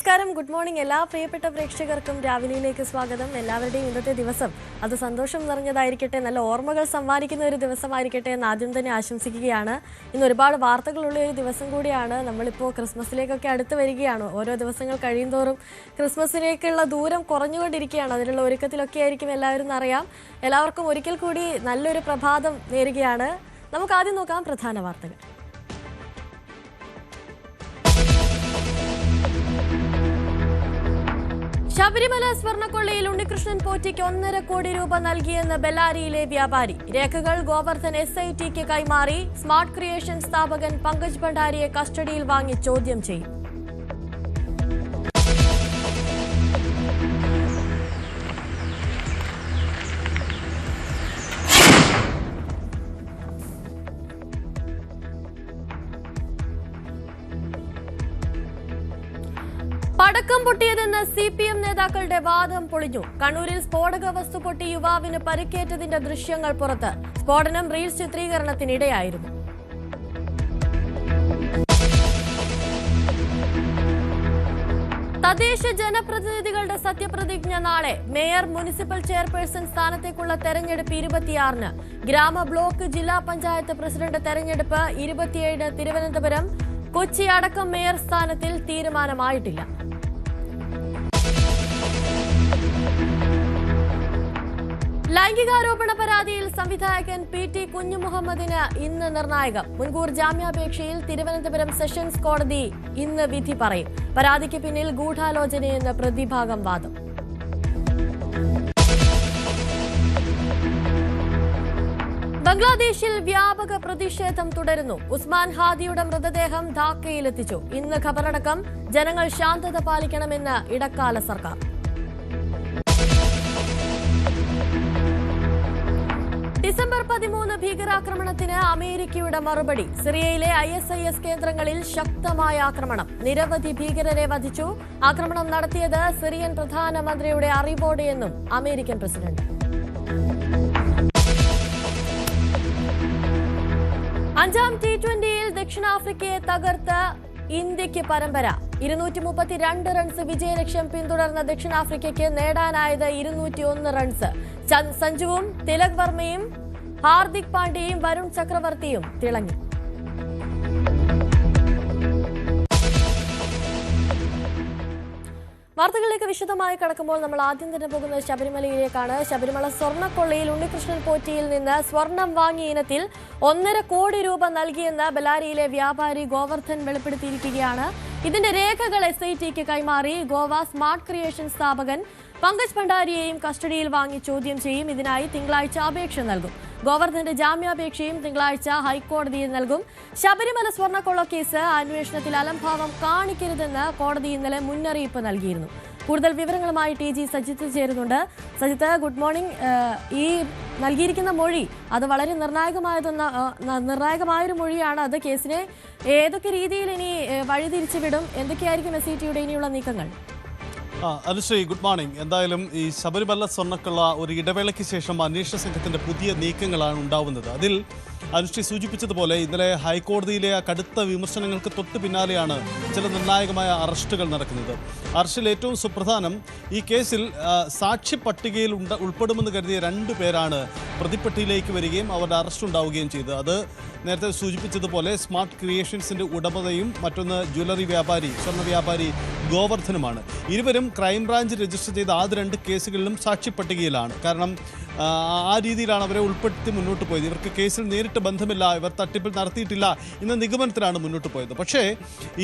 നമസ്കാരം, good morning. എല്ലാ പ്രിയപ്പെട്ട പ്രേക്ഷകർക്കും രാവിലെയിലേക്ക് സ്വാഗതം. എല്ലാവരുടെയും ഇന്നത്തെ ദിവസം അത് സന്തോഷം നിറഞ്ഞതായിരിക്കട്ടെ, നല്ല ഓർമ്മകൾ സമ്മാനിക്കുന്ന ഒരു ദിവസമായിരിക്കട്ടെ എന്ന് ആദ്യം തന്നെ ആശംസിക്കുകയാണ്. ഇന്ന് ഒരുപാട് വാർത്തകളുള്ള ഒരു ദിവസം കൂടിയാണ്. നമ്മളിപ്പോൾ ക്രിസ്മസിലേക്കൊക്കെ അടുത്ത് വരികയാണ്. ഓരോ ദിവസങ്ങൾ കഴിയുന്തോറും ക്രിസ്മസിലേക്കുള്ള ദൂരം കുറഞ്ഞുകൊണ്ടിരിക്കുകയാണ്. അതിനുള്ള ഒരുക്കത്തിലൊക്കെ ആയിരിക്കും എല്ലാവരും എന്നറിയാം. എല്ലാവർക്കും ഒരിക്കൽ കൂടി നല്ലൊരു പ്രഭാതം നേരുകയാണ്. നമുക്ക് ആദ്യം നോക്കാം പ്രധാന വാർത്തകൾ. ശബരിമല സ്വർണ്ണക്കൊള്ളയിൽ ഉണ്ണികൃഷ്ണൻ പോറ്റിക്ക് 1.5 കോടി രൂപ നൽകിയെന്ന് ബെല്ലാരിയിലെ വ്യാപാരി. രേഖകൾ ഗോവർദ്ധൻ SITക്ക് കൈമാറി. സ്മാർട്ട് ക്രിയേഷൻ സ്ഥാപകൻ പങ്കജ് ഭണ്ഡാരിയെ കസ്റ്റഡിയിൽ വാങ്ങി ചോദ്യം ചെയ്യും. പടക്കം പൊട്ടിയതെന്ന് CPM നേതാക്കളുടെ വാദം പൊളിഞ്ഞു. കണ്ണൂരിൽ സ്ഫോടക വസ്തു പൊട്ടി യുവാവിന് പരിക്കേറ്റതിന്റെ ദൃശ്യങ്ങൾ പുറത്ത്. സ്ഫോടനം റീൽസ് ചിത്രീകരണത്തിനിടെയായിരുന്നു. തദ്ദേശ ജനപ്രതിനിധികളുടെ സത്യപ്രതിജ്ഞ നാളെ. മേയർ, മുനിസിപ്പൽ ചെയർപേഴ്സൺ സ്ഥാനത്തേക്കുള്ള തെരഞ്ഞെടുപ്പ് 26-ന്. ഗ്രാമ, ബ്ലോക്ക്, ജില്ലാ പഞ്ചായത്ത് പ്രസിഡന്റ് തെരഞ്ഞെടുപ്പ് 27-ന് തിരുവനന്തപുരം. കൊച്ചി അടക്കം മേയർ സ്ഥാനത്തിൽ തീരുമാനമായിട്ടില്ല. ലൈംഗികാരോപണ പരാതിയിൽ സംവിധായകൻ PT കുഞ്ഞുമുഹമ്മദിന് ഇന്ന് നിർണായകം. മുൻകൂർ ജാമ്യാപേക്ഷയിൽ തിരുവനന്തപുരം സെഷൻസ് കോടതി ഇന്ന് വിധി പറയും. പരാതിക്ക് പിന്നിൽ ഗൂഢാലോചനയെന്ന് പ്രതിഭാഗം വാദം. ബംഗ്ലാദേശിൽ വ്യാപക പ്രതിഷേധം തുടരുന്നു. ഉസ്മാൻ ഹാദിയുടെ മൃതദേഹം ധാക്കയിലെത്തിച്ചു. ഇന്ന് ഖബറടക്കം. ജനങ്ങൾ ശാന്തത പാലിക്കണമെന്ന് ഇടക്കാല സർക്കാർ. ഡിസംബർ 13 ഭീകരാക്രമണത്തിന് അമേരിക്കയുടെ മറുപടി. സിറിയയിലെ ISIS കേന്ദ്രങ്ങളിൽ ശക്തമായ ആക്രമണം. നിരവധി ഭീകരരെ വധിച്ചു. ആക്രമണം നടത്തിയത് സിറിയൻ പ്രധാനമന്ത്രിയുടെ അറിവോടെയെന്നും അമേരിക്കൻ പ്രസിഡന്റ്. അഞ്ചാം T20യിൽ ദക്ഷിണാഫ്രിക്കയെ തകർത്ത് ഇന്ത്യക്ക് പരമ്പര. 232 റൺസ് വിജയലക്ഷ്യം പിന്തുടർന്ന ദക്ഷിണാഫ്രിക്കയ്ക്ക് നേടാനായത് 201 റൺസ്. സഞ്ജുവും തിലക് വർമ്മയും ഹാർദിക് പാണ്ഡ്യയും വരുൺ ചക്രവർത്തിയും തിളങ്ങി. വാർത്തകളിലേക്ക് വിശദമായി കടക്കുമ്പോൾ നമ്മൾ ആദ്യം തന്നെ പോകുന്നത് ശബരിമലയിലേക്കാണ്. ശബരിമല സ്വർണ്ണക്കൊള്ളയിൽ ഉണ്ണികൃഷ്ണൻ പോറ്റിയിൽ നിന്ന് സ്വർണം വാങ്ങിയ ഇനത്തിൽ 1.5 കോടി രൂപ നൽകിയെന്ന് ബെല്ലാരിയിലെ വ്യാപാരി ഗോവർദ്ധൻ വെളിപ്പെടുത്തിയിരിക്കുകയാണ്. ഇതിന്റെ രേഖകൾ SITക്ക് കൈമാറി. ഗോവ സ്മാർട്ട് ക്രിയേഷൻ സ്ഥാപകൻ പങ്കജ് ഭണ്ഡാരിയെയും കസ്റ്റഡിയിൽ വാങ്ങി ചോദ്യം ചെയ്യും. ഇതിനായി തിങ്കളാഴ്ച അപേക്ഷ നൽകും. ഗോവർദ്ധന്റെ ജാമ്യാപേക്ഷയും തിങ്കളാഴ്ച ഹൈക്കോടതിയിൽ നൽകും. ശബരിമല സ്വർണ്ണക്കൊള്ള കേസ് അന്വേഷണത്തിൽ അലംഭാവം കാണിക്കരുതെന്ന് കോടതി ഇന്നലെ മുന്നറിയിപ്പ് നൽകിയിരുന്നു. കൂടുതൽ വിവരങ്ങളുമായി TG സജിത്ത് ചേരുന്നുണ്ട്. Sajith, good morning. ഈ നൽകിയിരിക്കുന്ന മൊഴി അത് വളരെ നിർണായകമായൊരു മൊഴിയാണ്. അത് കേസിനെ ഏതൊക്കെ രീതിയിൽ ഇനി വഴിതിരിച്ചു വിടും? എന്തൊക്കെയായിരിക്കും SITയുടെ ഇനിയുള്ള നീക്കങ്ങൾ? Anushree, good morning. എന്തായാലും ഈ ശബരിമല സ്വർണ്ണക്കുള്ള ഒരു ഇടവേളയ്ക്ക് ശേഷം അന്വേഷണ സംഘത്തിന്റെ പുതിയ നീക്കങ്ങളാണ് ഉണ്ടാവുന്നത്. അതിൽ അനുശ്രീ സൂചിപ്പിച്ചതുപോലെ ഇന്നലെ ഹൈക്കോടതിയിലെ കടുത്ത വിമർശനങ്ങൾക്ക് തൊട്ട് പിന്നാലെയാണ് ചില നിർണായകമായ അറസ്റ്റുകൾ നടക്കുന്നത്. അറസ്റ്റിൽ ഏറ്റവും സുപ്രധാനം, ഈ കേസിൽ സാക്ഷി പട്ടികയിൽ ഉൾപ്പെടുമെന്ന് കരുതിയ 2 പേരാണ് പ്രതിപ്പട്ടികയിലേക്ക് വരികയും അവരുടെ അറസ്റ്റ് ഉണ്ടാവുകയും ചെയ്തത്. അത് നേരത്തെ സൂചിപ്പിച്ചതുപോലെ സ്മാർട്ട് ക്രിയേഷൻസിന്റെ ഉടമതയും മറ്റൊന്ന് ജ്വല്ലറി വ്യാപാരി, സ്വർണ്ണ വ്യാപാരി ഗോവർദ്ധനുമാണ്. ഇരുവരും ക്രൈംബ്രാഞ്ച് രജിസ്റ്റർ ചെയ്ത ആദ്യ 2 കേസുകളിലും സാക്ഷി പട്ടികയിലാണ്. കാരണം ആ രീതിയിലാണ് അവരെ ഉൾപ്പെടുത്തി മുന്നോട്ട് പോയത്. ഇവർക്ക് കേസിൽ നേരിട്ട് ബന്ധമില്ല, ഇവർ തട്ടിപ്പിൽ നടത്തിയിട്ടില്ല എന്ന നിഗമനത്തിലാണ് മുന്നോട്ട് പോയത്. പക്ഷേ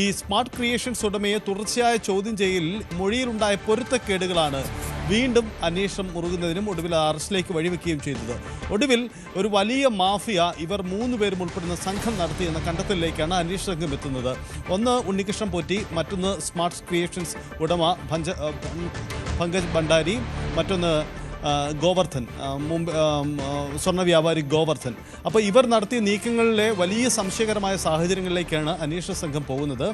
ഈ സ്മാർട്ട് ക്രിയേഷൻസ് ഉടമയെ തുടർച്ചയായ ചോദ്യം ചെയ്യലിൽ മൊഴിയിലുണ്ടായ പൊരുത്തക്കേടുകളാണ് വീണ്ടും അന്വേഷണം മുറുകുന്നതിനും ഒടുവിൽ അറസ്റ്റിലേക്ക് വഴിവെക്കുകയും ചെയ്തത്. ഒടുവിൽ ഒരു വലിയ മാഫിയ ഇവർ 3 പേരും ഉൾപ്പെടുന്ന സംഘം നടത്തിയെന്ന കണ്ടെത്തലിലേക്കാണ് അന്വേഷണ സംഘം എത്തുന്നത്. ഒന്ന് ഉണ്ണികൃഷ്ണൻ പോറ്റി, മറ്റൊന്ന് സ്മാർട്ട് ക്രിയേഷൻസ് ഉടമ പങ്കജ് ഭണ്ഡാരി, മറ്റൊന്ന് ഗോവർദ്ധൻ, സ്വർണ്ണ വ്യാപാരി ഗോവർദ്ധൻ. അപ്പോൾ ഇവർ നടത്തിയ നീക്കങ്ങളിലെ വലിയ സംശയകരമായ സാഹചര്യങ്ങളിലേക്കാണ് അന്വേഷണ സംഘം പോകുന്നത്.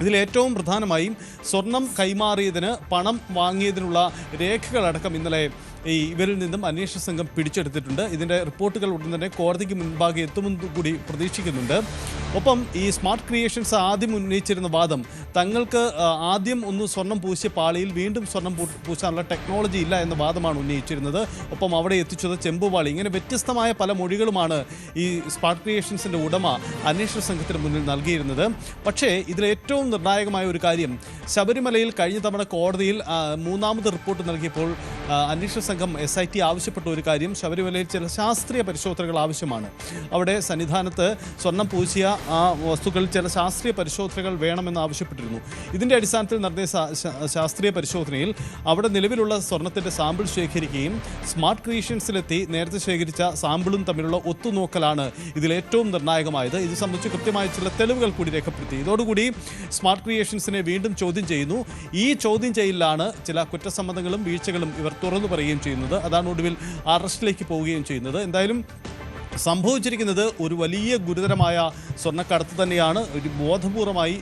ഇതിലേറ്റവും പ്രധാനമായും സ്വർണം കൈമാറിയതിന് പണം വാങ്ങിയതിനുള്ള രേഖകളടക്കം ഇന്നലെ ഇവരിൽ നിന്നും അന്വേഷണ സംഘം പിടിച്ചെടുത്തിട്ടുണ്ട്. ഇതിൻ്റെ റിപ്പോർട്ടുകൾ ഉടൻ തന്നെ കോടതിക്ക് മുൻപാകെ എത്തുമെന്ന് കൂടി പ്രതീക്ഷിക്കുന്നുണ്ട്. ഒപ്പം ഈ സ്മാർട്ട് ക്രിയേഷൻസ് ആദ്യം ഉന്നയിച്ചിരുന്ന വാദം തങ്ങൾക്ക് ആദ്യം ഒന്ന് സ്വർണം പൂശിയ പാളിയിൽ വീണ്ടും സ്വർണം പൂശാനുള്ള ടെക്നോളജി ഇല്ല എന്ന വാദമാണ് ഉന്നയിച്ചിരുന്നത്. ഒപ്പം അവിടെ എത്തിച്ചത് ചെമ്പുപാളി. ഇങ്ങനെ വ്യത്യസ്തമായ പല മൊഴികളുമാണ് ഈ സ്മാർട്ട് ക്രിയേഷൻസിൻ്റെ ഉടമ അന്വേഷണ സംഘത്തിന് മുന്നിൽ നൽകിയിരുന്നത്. പക്ഷേ ഇതിലേറ്റവും നിർണായകമായ ഒരു കാര്യം, ശബരിമലയിൽ കഴിഞ്ഞ തവണ കോടതിയിൽ മൂന്നാമത് റിപ്പോർട്ട് നൽകിയപ്പോൾ അന്വേഷണ സംഘം SIT ആവശ്യപ്പെട്ട ഒരു കാര്യം, ശബരിമലയിൽ ചില ശാസ്ത്രീയ പരിശോധനകൾ ആവശ്യമാണ്. അവിടെ സന്നിധാനത്ത് സ്വർണം പൂശിയ ആ വസ്തുക്കളിൽ ചില ശാസ്ത്രീയ പരിശോധനകൾ വേണമെന്ന് ആവശ്യപ്പെട്ടിരുന്നു. ഇതിൻ്റെ അടിസ്ഥാനത്തിൽ നടത്തിയ ശാസ്ത്രീയ പരിശോധനയിൽ അവിടെ നിലവിലുള്ള സ്വർണത്തിൻ്റെ സാമ്പിൾ ശേഖരിക്കുകയും സ്മാർട്ട് ക്രിയേഷൻസിലെത്തി നേരത്തെ ശേഖരിച്ച സാമ്പിളും തമ്മിലുള്ള ഒത്തുനോക്കലാണ് ഇതിലേറ്റവും നിർണായകമായത്. ഇത് സംബന്ധിച്ച് കൃത്യമായ ചില തെളിവുകൾ കൂടി രേഖപ്പെടുത്തി. ഇതോടുകൂടി സ്മാർട്ട് ക്രിയേഷൻസിനെ വീണ്ടും ചോദ്യം ചെയ്യുന്നു. ഈ ചോദ്യം ചെയ്യലിലാണ് ചില കുറ്റസമ്മതങ്ങളും വീഴ്ചകളും ഇവർ തുറന്നു പറയുകയും ചെയ്യുന്നത്. അതാണ് ഒടുവിൽ അറസ്റ്റിലേക്ക് പോവുകയും ചെയ്യുന്നത്. എന്തായാലും സംഭവിച്ചിരിക്കുന്നത് ഒരു വലിയ ഗുരുതരമായ സ്വർണ്ണക്കടത്ത് തന്നെയാണ്. ഒരു ബോധപൂർവമായി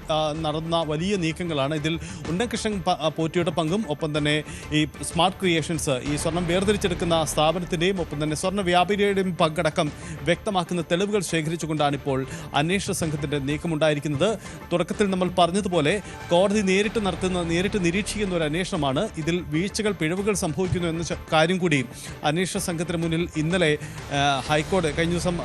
നടന്ന വലിയ നീക്കങ്ങളാണ്. ഇതിൽ ഉണ്ണികൃഷ്ണൻ പോറ്റിയുടെ പങ്കും ഒപ്പം തന്നെ ഈ സ്മാർട്ട് ക്രിയേഷൻസ് ഈ സ്വർണം വേർതിരിച്ചെടുക്കുന്ന സ്ഥാപനത്തിൻ്റെയും ഒപ്പം തന്നെ സ്വർണ്ണ വ്യാപാരിയുടെയും പങ്കടക്കം വ്യക്തമാക്കുന്ന തെളിവുകൾ ശേഖരിച്ചുകൊണ്ടാണ് ഇപ്പോൾ അന്വേഷണ സംഘത്തിൻ്റെ നീക്കമുണ്ടായിരിക്കുന്നത്. തുടക്കത്തിൽ നമ്മൾ പറഞ്ഞതുപോലെ കോടതി നേരിട്ട് നിരീക്ഷിക്കുന്ന ഒരു അന്വേഷണമാണ്. ഇതിൽ വീഴ്ചകൾ പിഴവുകൾ സംഭവിക്കുന്നു എന്ന കാര്യം കൂടി അന്വേഷണ സംഘത്തിന് മുന്നിൽ ഇന്നലെ കഴിഞ്ഞ ദിവസം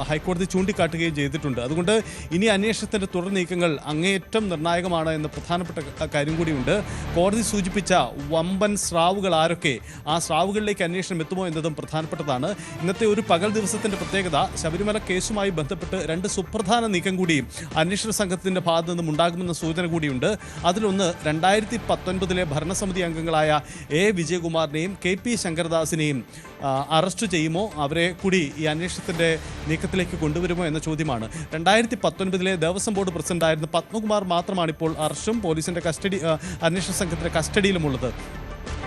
ഹൈക്കോടതി ചൂണ്ടിക്കാട്ടുകയും ചെയ്തിട്ടുണ്ട്. അതുകൊണ്ട് ഇനി അന്വേഷണത്തിൻ്റെ തുടർ നീക്കങ്ങൾ അങ്ങേയറ്റം നിർണായകമാണ് എന്ന പ്രധാനപ്പെട്ട കാര്യം കൂടിയുണ്ട്. കോടതി സൂചിപ്പിച്ച വമ്പൻ സ്രാവുകൾ ആരൊക്കെ, ആ സ്രാവുകളിലേക്ക് അന്വേഷണം എത്തുമോ എന്നതും പ്രധാനപ്പെട്ടതാണ്. ഇന്നത്തെ ഒരു പകൽ ദിവസത്തിൻ്റെ പ്രത്യേകത, ശബരിമല കേസുമായി ബന്ധപ്പെട്ട് 2 സുപ്രധാന നീക്കം കൂടി അന്വേഷണ സംഘത്തിൻ്റെ ഭാഗത്തു നിന്നും ഉണ്ടാകുമെന്ന സൂചന കൂടിയുണ്ട്. അതിലൊന്ന് 2019 ഭരണസമിതി അംഗങ്ങളായ A. വിജയകുമാറിനെയും KP ശങ്കരദാസിനെയും അറസ്റ്റ് ചെയ്യുമോ, അവരെ കൂടി ഈ അന്വേഷണത്തിൻ്റെ നീക്കത്തിലേക്ക് കൊണ്ടുവരുമോ എന്ന ചോദ്യമാണ്. 2019 ദേവസ്വം ബോർഡ് പ്രസിഡന്റായിരുന്ന പത്മകുമാർ മാത്രമാണ് ഇപ്പോൾ അറസ്റ്റും പോലീസിൻ്റെ അന്വേഷണ സംഘത്തിൻ്റെ കസ്റ്റഡിയിലുമുള്ളത്.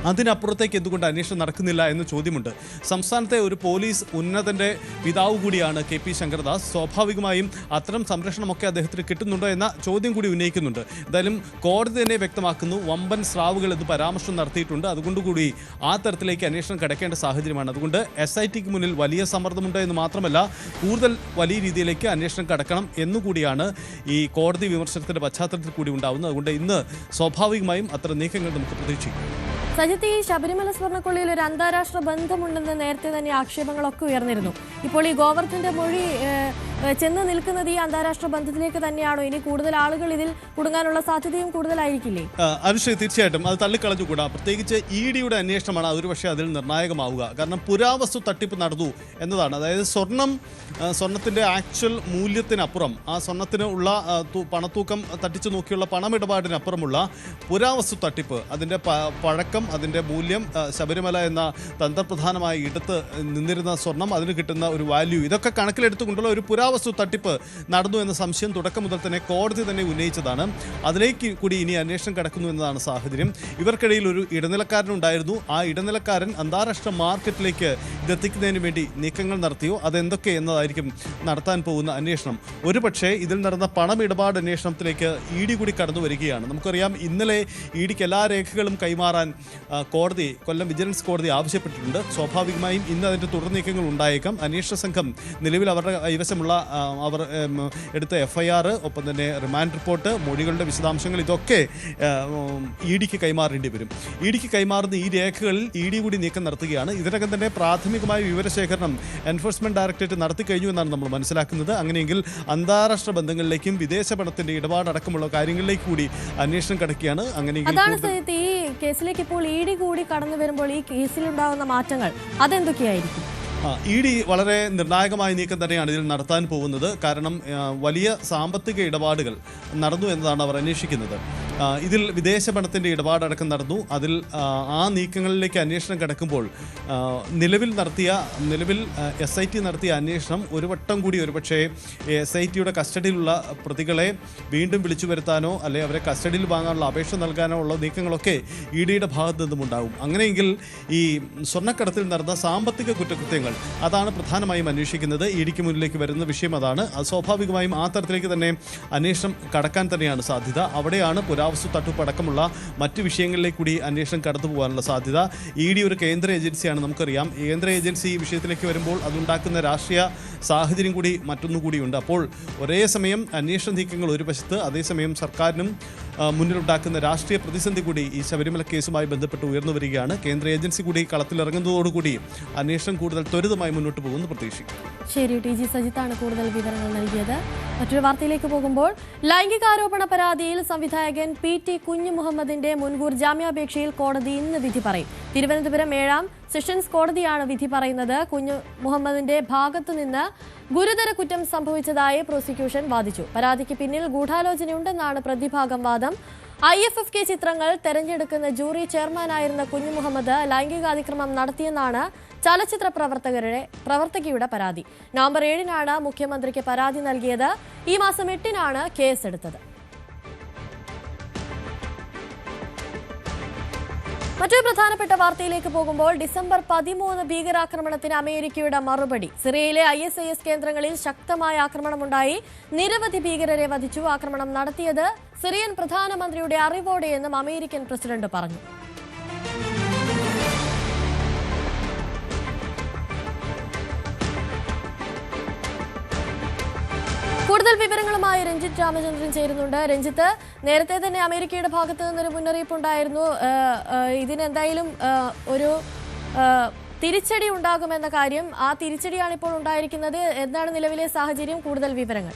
അതിനപ്പുറത്തേക്ക് എന്തുകൊണ്ട് അന്വേഷണം നടക്കുന്നില്ല എന്ന ചോദ്യമുണ്ട്. സംസ്ഥാനത്തെ ഒരു പോലീസ് ഉന്നതൻ്റെ പിതാവ് കൂടിയാണ് KP ശങ്കരദാസ്. സ്വാഭാവികമായും അത്തരം സംരക്ഷണമൊക്കെ അദ്ദേഹത്തിന് കിട്ടുന്നുണ്ടോ എന്ന ചോദ്യം കൂടി ഉന്നയിക്കുന്നുണ്ട്. എന്തായാലും കോടതി തന്നെ വ്യക്തമാക്കുന്നു, വമ്പൻ സ്രാവുകൾ എന്ന് പരാമർശം നടത്തിയിട്ടുണ്ട്. അതുകൊണ്ടുകൂടി ആ തരത്തിലേക്ക് അന്വേഷണം കിടക്കേണ്ട സാഹചര്യമാണ്. അതുകൊണ്ട് SITക്ക് മുന്നിൽ വലിയ സമ്മർദ്ദമുണ്ട് എന്ന് മാത്രമല്ല, കൂടുതൽ വലിയ രീതിയിലേക്ക് അന്വേഷണം കടക്കണം എന്നുകൂടിയാണ് ഈ കോടതി വിമർശനത്തിൻ്റെ പശ്ചാത്തലത്തിൽ കൂടി ഉണ്ടാകുന്നത്. അതുകൊണ്ട് ഇന്ന് സ്വാഭാവികമായും അത്തരം നീക്കങ്ങൾ നമുക്ക് പ്രതീക്ഷിക്കാം. സജിത്ത്, ഈ ശബരിമല സ്വർണ്ണക്കൊള്ളിയിൽ ഒരു അന്താരാഷ്ട്ര ബന്ധമുണ്ടെന്ന് നേരത്തെ തന്നെ ആക്ഷേപങ്ങളൊക്കെ ഉയർന്നിരുന്നു. ഇപ്പോൾ ഈ ഗോവർദ്ധന്റെ മൊഴി ചെന്ന് നിൽക്കുന്നത് ഈ അന്താരാഷ്ട്ര ബന്ധത്തിലേക്ക് തന്നെയാണോ? ഇനി കൂടുതൽ ആളുകൾ ഇതിൽ കുടുങ്ങാനുള്ള സാധ്യതയും കൂടുതലായിരിക്കില്ലേ? അനുശ്രീ, തീർച്ചയായിട്ടും അത് തള്ളിക്കളഞ്ഞുകൂടാ. പ്രത്യേകിച്ച് EDയുടെ അന്വേഷണമാണ് ഒരുപക്ഷെ അതിൽ നിർണായകമാവുക. കാരണം പുരാവസ്തു തട്ടിപ്പ് നടന്നു എന്നതാണ്. അതായത് സ്വർണത്തിൻ്റെ ആക്ച്വൽ മൂല്യത്തിനപ്പുറം, ആ സ്വർണത്തിന് ഉള്ള പണത്തൂക്കം തട്ടിച്ചു നോക്കിയുള്ള പണമിടപാടിനപ്പുറമുള്ള പുരാവസ്തു തട്ടിപ്പ്, അതിൻ്റെ പഴക്കം, അതിൻ്റെ മൂല്യം, ശബരിമല എന്ന തന്ത്രപ്രധാനമായ ഇടത്ത് നിന്നിരുന്ന സ്വർണം, അതിന് കിട്ടുന്ന ഒരു വാല്യൂ, ഇതൊക്കെ കണക്കിലെടുത്തുകൊണ്ടുള്ള ഒരു പുരാവസ്തു തട്ടിപ്പ് നടന്നു എന്ന സംശയം തുടക്കം മുതൽ തന്നെ കോടതി തന്നെ ഉന്നയിച്ചതാണ്. അതിലേക്ക് കൂടി ഇനി അന്വേഷണം കടക്കുന്നു എന്നതാണ് സാഹചര്യം. ഇവർക്കിടയിൽ ഒരു ഇടനിലക്കാരനുണ്ടായിരുന്നു. ആ ഇടനിലക്കാരൻ അന്താരാഷ്ട്ര മാർക്കറ്റിലേക്ക് ഇതെത്തിക്കുന്നതിന് വേണ്ടി നീക്കങ്ങൾ നടത്തിയോ, അതെന്തൊക്കെ എന്നതായിരിക്കും നടത്താൻ പോകുന്ന അന്വേഷണം. ഒരുപക്ഷെ ഇതിൽ നടന്ന പണമിടപാട് അന്വേഷണത്തിലേക്ക് ED കൂടി കടന്നു വരികയാണ്. നമുക്കറിയാം, ഇന്നലെ EDക്ക് എല്ലാ രേഖകളും കൈമാറാൻ കൊല്ലം വിജിലൻസ് കോടതി ആവശ്യപ്പെട്ടിട്ടുണ്ട്. സ്വാഭാവികമായും ഇന്ന് അതിൻ്റെ തുടർ നീക്കങ്ങൾ ഉണ്ടായേക്കാം. അന്വേഷണ സംഘം നിലവിൽ അവരുടെ കൈവശമുള്ള അവർ എടുത്ത FIR, ഒപ്പം തന്നെ റിമാൻഡ് റിപ്പോർട്ട്, മൊഴികളുടെ വിശദാംശങ്ങൾ, ഇതൊക്കെ EDക്ക് കൈമാറേണ്ടി വരും. EDക്ക് കൈമാറുന്ന ഈ രേഖകളിൽ ED കൂടി നീക്കം നടത്തുകയാണ്. ഇതിനകം തന്നെ പ്രാഥമികമായ വിവരശേഖരണം എൻഫോഴ്സ്മെന്റ് ഡയറക്ടറേറ്റ് നടത്തി കഴിഞ്ഞു എന്നാണ് നമ്മൾ മനസ്സിലാക്കുന്നത്. അങ്ങനെയെങ്കിൽ അന്താരാഷ്ട്ര ബന്ധങ്ങളിലേക്കും വിദേശ പണത്തിന്റെ ഇടപാടടക്കമുള്ള കാര്യങ്ങളിലേക്ക് കൂടി അന്വേഷണം കിടക്കുകയാണ്. അങ്ങനെയെങ്കിൽ ഈ കേസിലേക്ക് ഇപ്പോൾ ED കൂടി കടന്നു വരുമ്പോൾ ഈ കേസിലുണ്ടാകുന്ന മാറ്റങ്ങൾ അതെന്തൊക്കെയായിരിക്കും? ED വളരെ നിർണായകമായ നീക്കം തന്നെയാണ് ഇതിൽ നടത്താൻ പോകുന്നത്. കാരണം വലിയ സാമ്പത്തിക ഇടപാടുകൾ നടന്നു എന്നതാണ് അവർ അന്വേഷിക്കുന്നത്. ഇതിൽ വിദേശ പണത്തിൻ്റെ ഇടപാടടക്കം നടന്നു. അതിൽ ആ നീക്കങ്ങളിലേക്ക് അന്വേഷണം കിടക്കുമ്പോൾ നിലവിൽ SIT നടത്തിയ അന്വേഷണം ഒരു വട്ടം കൂടി ഒരുപക്ഷെ SITയുടെ കസ്റ്റഡിയിലുള്ള പ്രതികളെ വീണ്ടും വിളിച്ചു വരുത്താനോ അല്ലെങ്കിൽ അവരെ കസ്റ്റഡിയിൽ വാങ്ങാനുള്ള അപേക്ഷ നൽകാനോ ഉള്ള നീക്കങ്ങളൊക്കെ EDയുടെ ഭാഗത്തു നിന്നും ഉണ്ടാകും. അങ്ങനെയെങ്കിൽ ഈ സ്വർണ്ണക്കടത്തിൽ നടന്ന സാമ്പത്തിക കുറ്റകൃത്യങ്ങൾ, അതാണ് പ്രധാനമായും അന്വേഷിക്കുന്നത്. EDക്ക് മുന്നിലേക്ക് വരുന്ന വിഷയം അതാണ്. അത് സ്വാഭാവികമായും ആ തരത്തിലേക്ക് തന്നെ അന്വേഷണം കടക്കാൻ തന്നെയാണ് സാധ്യത. അവിടെയാണ് പുരാവസ്തു തട്ടിപ്പ് അടക്കമുള്ള മറ്റ് വിഷയങ്ങളിലേക്ക് കൂടി അന്വേഷണം കടന്നു പോകാനുള്ള സാധ്യത. ED ഒരു കേന്ദ്ര ഏജൻസിയാണ്, നമുക്കറിയാം. കേന്ദ്ര ഏജൻസി ഈ വിഷയത്തിലേക്ക് വരുമ്പോൾ അതുണ്ടാക്കുന്ന രാഷ്ട്രീയ സാഹചര്യം കൂടി മറ്റൊന്നുകൂടിയുണ്ട്. അപ്പോൾ ഒരേ സമയം അന്വേഷണ നീക്കങ്ങൾ ഒരു വശത്ത്, അതേസമയം സർക്കാരിനും മുന്നിലുണ്ടാക്കുന്ന രാഷ്ട്രീയ പ്രതിസന്ധി കൂടി ഈ ശബരിമല കേസുമായി ബന്ധപ്പെട്ട് ഉയർന്നു വരികയാണ്. കേന്ദ്ര ഏജൻസി കൂടി കളത്തിലിറങ്ങുന്നതോടുകൂടി അന്വേഷണം കൂടുതൽ ത്വരിതമായി മുന്നോട്ട് പോകുമെന്ന് പ്രതീക്ഷിക്കും. ശരി, TG സജിത്താണ് കൂടുതൽ വിവരങ്ങൾ നൽകിയത്. മറ്റൊരു വാർത്തയിലേക്ക് പോകുമ്പോൾ, ലൈംഗികാരോപണ പരാതിയിൽ സംവിധായകൻ PT കുഞ്ഞുമുഹമ്മദിന്റെ മുൻകൂർ ജാമ്യാപേക്ഷയിൽ കോടതി ഇന്ന് വിധി പറയും. തിരുവനന്തപുരം 7ാം സെഷൻസ് കോടതിയാണ് വിധി പറയുന്നത്. കുഞ്ഞുമുഹമ്മദിന്റെ ഭാഗത്തുനിന്ന് ഗുരുതര കുറ്റം സംഭവിച്ചതായി പ്രോസിക്യൂഷൻ വാദിച്ചു. പരാതിക്ക് പിന്നിൽ ഗൂഢാലോചനയുണ്ടെന്നാണ് പ്രതിഭാഗം വാദം. IFFK ചിത്രങ്ങൾ തെരഞ്ഞെടുക്കുന്ന ജൂറി ചെയർമാനായിരുന്ന കുഞ്ഞുമുഹമ്മദ് ലൈംഗികാതിക്രമം നടത്തിയെന്നാണ് ചലച്ചിത്ര പ്രവർത്തകയുടെ പരാതി. നവംബർ 7-നാണ് മുഖ്യമന്ത്രിക്ക് പരാതി നൽകിയത്. ഈ മാസം 8-നാണ് കേസെടുത്തത്. മറ്റൊരു പ്രധാനപ്പെട്ട വാർത്തയിലേക്ക് പോകുമ്പോൾ, ഡിസംബർ 13 ഭീകരാക്രമണത്തിന് അമേരിക്കയുടെ മറുപടി. സിറിയയിലെ ISIS കേന്ദ്രങ്ങളിൽ ശക്തമായ ആക്രമണമുണ്ടായി. നിരവധി ഭീകരരെ വധിച്ചു. ആക്രമണം നടത്തിയത് സിറിയൻ പ്രധാനമന്ത്രിയുടെ അറിവോടെയെന്നും അമേരിക്കൻ പ്രസിഡന്റ് പറഞ്ഞു. കൂടുതൽ വിവരങ്ങളുമായി രഞ്ജിത്ത് രാമചന്ദ്രൻ ചേരുന്നുണ്ട്. രഞ്ജിത്ത്, നേരത്തെ തന്നെ അമേരിക്കയുടെ ഭാഗത്ത് നിന്നൊരു മുന്നറിയിപ്പുണ്ടായിരുന്നു. ഇതിനെന്തായാലും ഒരു തിരിച്ചടി ഉണ്ടാകുമെന്ന കാര്യം. ആ തിരിച്ചടിയാണ് ഇപ്പോൾ ഉണ്ടായിരിക്കുന്നത്. എന്താണ് നിലവിലെ സാഹചര്യം? കൂടുതൽ വിവരങ്ങൾ.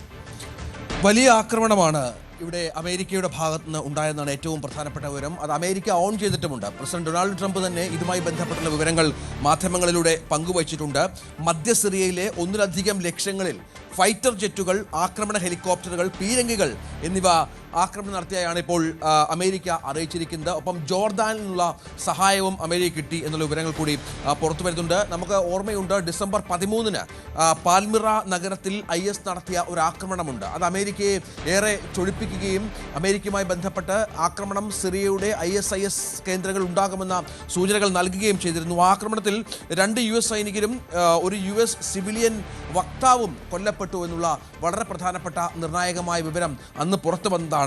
വലിയ ആക്രമണമാണ് ഇവിടെ അമേരിക്കയുടെ ഭാഗത്ത് നിന്ന് ഉണ്ടായെന്നാണ് ഏറ്റവും പ്രധാനപ്പെട്ട വിവരം. അത് അമേരിക്ക ഓൺ ചെയ്തിട്ടുമുണ്ട്. പ്രസിഡന്റ് ഡൊണാൾഡ് ട്രംപ് തന്നെ ഇതുമായി ബന്ധപ്പെട്ടുള്ള വിവരങ്ങൾ മാധ്യമങ്ങളിലൂടെ പങ്കുവച്ചിട്ടുണ്ട്. മധ്യ സിറിയയിലെ 1-ലധികം ലക്ഷ്യങ്ങളിൽ ഫൈറ്റർ ജെറ്റുകൾ, ആക്രമണ ഹെലികോപ്റ്ററുകൾ, പീരങ്കികൾ എന്നിവ ആക്രമണം നടത്തിയാണ് ഇപ്പോൾ അമേരിക്ക അറിയിച്ചിരിക്കുന്നത്. ഒപ്പം ജോർദാനിൽ നിന്നുള്ള സഹായവും അമേരിക്ക കിട്ടി എന്നുള്ള വിവരങ്ങൾ കൂടി പുറത്തു വരുന്നുണ്ട്. നമുക്ക് ഓർമ്മയുണ്ട്, ഡിസംബർ 13-ന് പാൽമിറ നഗരത്തിൽ IS നടത്തിയ ഒരു ആക്രമണമുണ്ട്. അത് അമേരിക്കയെ ഏറെ ചൊടിപ്പിക്കുകയും അമേരിക്കയുമായി ബന്ധപ്പെട്ട് ആക്രമണം സിറിയയുടെ ISIS കേന്ദ്രങ്ങൾ ഉണ്ടാകുമെന്ന സൂചനകൾ നൽകുകയും ചെയ്തിരുന്നു. ആ ആക്രമണത്തിൽ 2 US സൈനികരും ഒരു US സിവിലിയൻ വക്താവും കൊല്ലപ്പെട്ടു എന്നുള്ള വളരെ പ്രധാനപ്പെട്ട നിർണായകമായ വിവരം അന്ന് പുറത്തു വന്നതാണ്.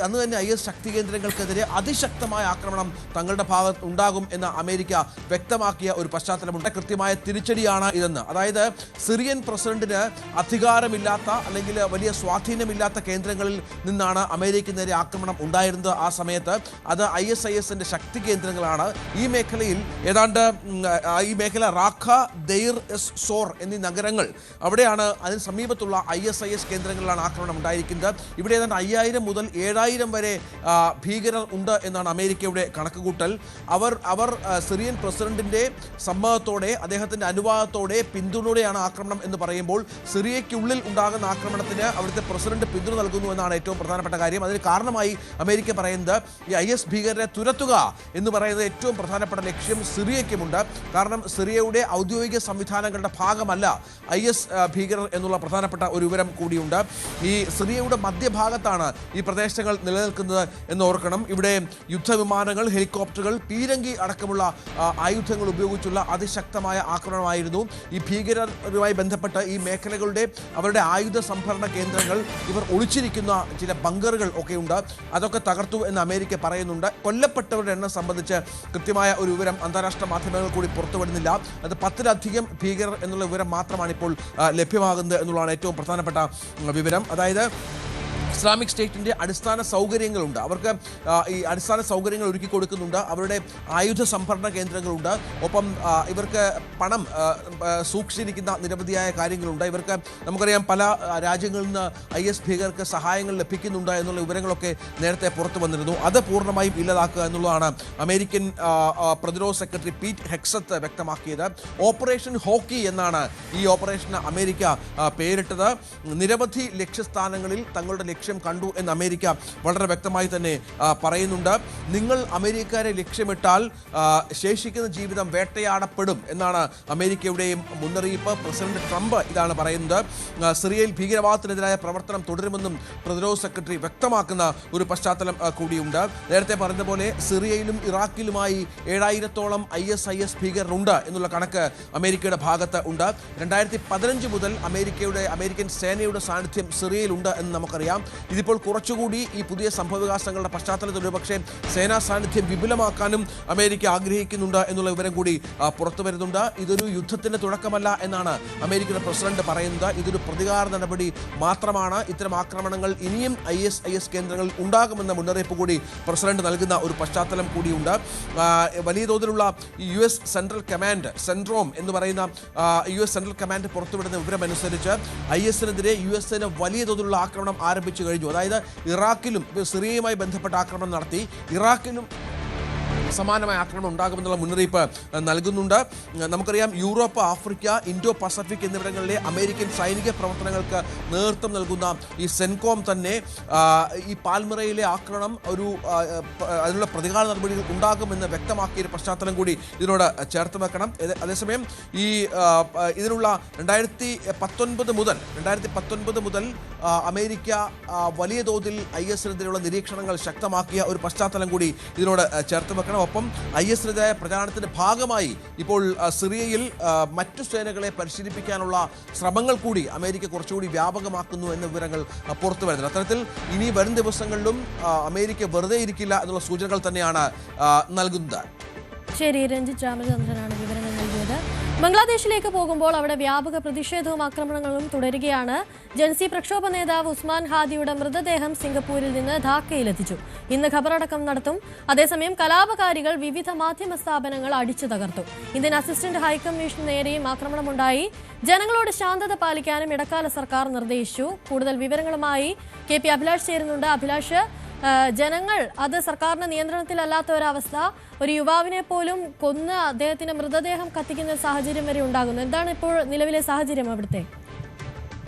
അന്ന് തന്നെ IS ശക്തി കേന്ദ്രങ്ങൾക്കെതിരെ അതിശക്തമായ ആക്രമണം തങ്ങളുടെ ഭാഗത്ത് ഉണ്ടാകും എന്ന് അമേരിക്ക വ്യക്തമാക്കിയ ഒരു പശ്ചാത്തലമുണ്ട്. കൃത്യമായ തിരിച്ചടിയാണ് ഇതെന്ന്. അതായത് സിറിയൻ പ്രസിഡന്റിന് അധികാരമില്ലാത്ത അല്ലെങ്കിൽ വലിയ സ്വാധീനമില്ലാത്ത കേന്ദ്രങ്ങളിൽ നിന്നാണ് അമേരിക്ക നേരെ ആക്രമണം ഉണ്ടായിരുന്നത്. ആ സമയത്ത് അത് ISISന്റെ ശക്തി കേന്ദ്രങ്ങളാണ്. ഈ മേഖല റാഖ, ദെയ്ർ എസ് സോർ എന്നീ നഗരങ്ങൾ, അവിടെയാണ് അതിന് സമീപത്തുള്ള ISIS കേന്ദ്രങ്ങളിലാണ് ആക്രമണം ഉണ്ടായിരിക്കുന്നത്. ഇവിടെ ഏതാണ്ട് 5000 മുതൽ 7000 വരെ ഭീകരർ ഉണ്ട് എന്നാണ് അമേരിക്കയുടെ കണക്കുകൂട്ടൽ. അവർ സിറിയൻ പ്രസിഡന്റിന്റെ സമ്മതത്തോടെ, അദ്ദേഹത്തിന്റെ അനുവാദത്തോടെ, പിന്തുണയോടെയാണ് ആക്രമണം എന്ന് പറയുമ്പോൾ സിറിയയ്ക്കുള്ളിൽ ഉണ്ടാകുന്ന ആക്രമണത്തിന് അവിടുത്തെ പ്രസിഡന്റ് പിന്തുണ നൽകുന്നു എന്നാണ് ഏറ്റവും പ്രധാനപ്പെട്ട കാര്യം. അതിന് കാരണമായി അമേരിക്ക പറയുന്നത് ഈ IS ഭീകരരെ തുരത്തുക എന്ന് പറയുന്നത് ഏറ്റവും പ്രധാനപ്പെട്ട ലക്ഷ്യം സിറിയയ്ക്കുമുണ്ട്. കാരണം സിറിയയുടെ ഔദ്യോഗിക സംവിധാനങ്ങളുടെ ഭാഗമല്ല IS ഭീകരർ എന്നുള്ള പ്രധാനപ്പെട്ട ഒരു വിവരം കൂടിയുണ്ട്. ഈ സിറിയയുടെ മധ്യഭാഗത്താണ് ഈ പ്രദേശങ്ങൾ നിലനിൽക്കുന്നത് എന്ന് ഓർക്കണം. ഇവിടെ യുദ്ധവിമാനങ്ങൾ, ഹെലികോപ്റ്ററുകൾ, പീരങ്കി അടക്കമുള്ള ആയുധങ്ങൾ ഉപയോഗിച്ചുള്ള അതിശക്തമായ ആക്രമണമായിരുന്നു. ഈ ഭീകരരുമായി ബന്ധപ്പെട്ട് ഈ മേഖലകളുടെ അവരുടെ ആയുധ സംഭരണ കേന്ദ്രങ്ങൾ, ഇവർ ഒളിച്ചിരിക്കുന്ന ചില ബങ്കറുകൾ ഒക്കെ ഉണ്ട്. അതൊക്കെ തകർത്തു എന്ന് അമേരിക്ക പറയുന്നുണ്ട്. കൊല്ലപ്പെട്ടവരുടെ എണ്ണം സംബന്ധിച്ച് കൃത്യമായ ഒരു വിവരം അന്താരാഷ്ട്ര മാധ്യമങ്ങൾ കൂടി പുറത്തുവിടുന്നില്ല. അത് 10-ലധികം ഭീകരർ എന്നുള്ള വിവരം മാത്രമാണ് ഇപ്പോൾ ലഭ്യമാകുന്നത് എന്നുള്ളതാണ് ഏറ്റവും പ്രധാനപ്പെട്ട വിവരം. അതായത് ഇസ്ലാമിക് സ്റ്റേറ്റിൻ്റെ അടിസ്ഥാന സൗകര്യങ്ങളുണ്ട്. അവർക്ക് ഈ അടിസ്ഥാന സൗകര്യങ്ങൾ ഒരുക്കി കൊടുക്കുന്നുണ്ട്. അവരുടെ ആയുധ സംഭരണ കേന്ദ്രങ്ങളുണ്ട്. ഒപ്പം ഇവർക്ക് പണം സൂക്ഷിച്ചിരിക്കുന്ന നിരവധിയായ കാര്യങ്ങളുണ്ട്. ഇവർക്ക് നമുക്കറിയാം പല രാജ്യങ്ങളിൽ നിന്ന് IS ഭീകരർക്ക് സഹായങ്ങൾ ലഭിക്കുന്നുണ്ട് എന്നുള്ള വിവരങ്ങളൊക്കെ നേരത്തെ പുറത്തു വന്നിരുന്നു. അത് പൂർണ്ണമായും ഇല്ലാതാക്കുക എന്നുള്ളതാണ് അമേരിക്കൻ പ്രതിരോധ സെക്രട്ടറി പീറ്റ് ഹെക്സത്ത് വ്യക്തമാക്കിയത്. ഓപ്പറേഷൻ ഹോക്കി എന്നാണ് ഈ ഓപ്പറേഷന് അമേരിക്ക പേരിട്ടത്. നിരവധി ലക്ഷ്യസ്ഥാനങ്ങളിൽ തങ്ങളുടെ ലക്ഷ്യം കണ്ടു എന്ന് അമേരിക്ക വളരെ വ്യക്തമായി തന്നെ പറയുന്നുണ്ട്. നിങ്ങൾ അമേരിക്കക്കാരെ ലക്ഷ്യമിട്ടാൽ ശേഷിക്കുന്ന ജീവിതം വേട്ടയാടപ്പെടും എന്നാണ് അമേരിക്കയുടെയും മുന്നറിയിപ്പ്. പ്രസിഡന്റ് ട്രംപ് ഇതാണ് പറയുന്നത്. സിറിയയിൽ ഭീകരവാദത്തിനെതിരായ പ്രവർത്തനം തുടരുമെന്നും പ്രതിരോധ സെക്രട്ടറി വ്യക്തമാക്കുന്ന ഒരു പശ്ചാത്തലം കൂടിയുണ്ട്. നേരത്തെ പറഞ്ഞതുപോലെ സിറിയയിലും ഇറാഖിലുമായി 7000-ഓളം ISIS ഭീകരരുണ്ട് എന്നുള്ള കണക്ക് അമേരിക്കയുടെ ഭാഗത്ത് ഉണ്ട്. 2015 മുതൽ അമേരിക്കൻ സേനയുടെ സാന്നിധ്യം സിറിയയിലുണ്ട് എന്ന് നമുക്കറിയാം. ഇതിപ്പോൾ കുറച്ചുകൂടി ഈ പുതിയ സംഭവവികാസങ്ങളുടെ പശ്ചാത്തലത്തിൽ പക്ഷേ സേനാ സാന്നിധ്യം വിപുലമാക്കാനും അമേരിക്ക ആഗ്രഹിക്കുന്നുണ്ട് എന്നുള്ള വിവരം കൂടി പുറത്തു വരുന്നുണ്ട്. ഇതൊരു യുദ്ധത്തിന്റെ തുടക്കമല്ല എന്നാണ് അമേരിക്കയുടെ പ്രസിഡന്റ് പറയുന്നത്. ഇതൊരു പ്രതികാര നടപടി മാത്രമാണ്. ഇത്തരം ആക്രമണങ്ങൾ ഇനിയും IS കേന്ദ്രങ്ങളിൽ ഉണ്ടാകുമെന്ന മുന്നറിയിപ്പ് കൂടി പ്രസിഡന്റ് നൽകുന്ന ഒരു പശ്ചാത്തലം കൂടിയുണ്ട്. വലിയ തോതിലുള്ള US സെൻട്രൽ കമാൻഡ് സെൻട്രോം എന്ന് പറയുന്ന US സെൻട്രൽ കമാൻഡ് പുറത്തുവിടുന്ന വിവരമനുസരിച്ച് ISനെതിരെ US വലിയ തോതിലുള്ള ആക്രമണം ആരംഭിച്ചു കഴിഞ്ഞു. അതായത് ഇറാഖിലും സിറിയയുമായി ബന്ധപ്പെട്ട ആക്രമണം നടത്തി. ഇറാഖിലും സമാനമായ ആക്രമണം ഉണ്ടാകുമെന്നുള്ള മുന്നറിയിപ്പ് നൽകുന്നുണ്ട്. നമുക്കറിയാം യൂറോപ്പ്, ആഫ്രിക്ക, ഇൻഡോ പസഫിക് എന്നിവിടങ്ങളിലെ അമേരിക്കൻ സൈനിക പ്രവർത്തനങ്ങൾക്ക് നേതൃത്വം നൽകുന്ന ഈ സെൻകോം തന്നെ ഈ പാൽമിറയിലെ ആക്രമണം അതിനുള്ള പ്രതികാര നടപടികൾ ഉണ്ടാകുമെന്ന് വ്യക്തമാക്കിയ പശ്ചാത്തലം കൂടി ഇതിനോട് ചേർത്ത് വെക്കണം. അതേസമയം ഇതിനുള്ള 2019 മുതൽ അമേരിക്ക വലിയ തോതിൽ ISനെതിരെയുള്ള നിരീക്ഷണങ്ങൾ ശക്തമാക്കിയ ഒരു പശ്ചാത്തലം കൂടി ഇതിനോട് ചേർത്ത് വെക്കണം. ഒപ്പം ISനെതിരായ പ്രചാരണത്തിന്റെ ഭാഗമായി ഇപ്പോൾ സിറിയയിൽ മറ്റു സേനകളെ പരിശീലിപ്പിക്കാനുള്ള ശ്രമങ്ങൾ കൂടി അമേരിക്ക കുറച്ചുകൂടി വ്യാപകമാക്കുന്നു എന്ന വിവരങ്ങൾ പുറത്തു വരുന്നത്. അത്തരത്തിൽ ഇനി വരും ദിവസങ്ങളിലും അമേരിക്ക വെറുതെ ഇരിക്കില്ല എന്നുള്ള സൂചനകൾ തന്നെയാണ് നൽകുന്നത്. ശരി, രഞ്ജിത്ത് രാമചന്ദ്രനാണ് വിവരങ്ങൾ നൽകിയത്. ബംഗ്ലാദേശിലേക്ക് പോകുമ്പോൾ അവിടെ വ്യാപക പ്രതിഷേധവും ആക്രമണങ്ങളും തുടരുകയാണ്. ജൻസി പ്രക്ഷോഭ നേതാവ് ഉസ്മാൻ ഹാദിയുടെ മൃതദേഹം സിംഗപ്പൂരിൽ നിന്ന് ധാക്കയിലെത്തിച്ചു. ഇന്ന് ഖബറടക്കം നടത്തും. അതേസമയം കലാപകാരികൾ വിവിധ മാധ്യമ സ്ഥാപനങ്ങൾ അടിച്ചു തകർത്തു. ഇന്ത്യൻ അസിസ്റ്റന്റ് ഹൈക്കമ്മീഷന് നേരെയും ആക്രമണമുണ്ടായി. ജനങ്ങളോട് ശാന്തത പാലിക്കാനും ഇടക്കാല സർക്കാർ നിർദ്ദേശിച്ചു. കൂടുതൽ വിവരങ്ങളുമായി KP അഭിലാഷ് ചേരുന്നുണ്ട്. അഭിലാഷ്, ജനങ്ങൾ അത് സർക്കാരിന്റെ നിയന്ത്രണത്തിലല്ലാത്ത ഒരവസ്ഥ, ഒരു യുവാവിനെ പോലും കൊന്ന് അദ്ദേഹത്തിന്റെ മൃതദേഹം കത്തിക്കുന്ന സാഹചര്യം വരെ ഉണ്ടാകുന്നു. എന്താണ് ഇപ്പോൾ നിലവിലെ സാഹചര്യം അവിടുത്തെ?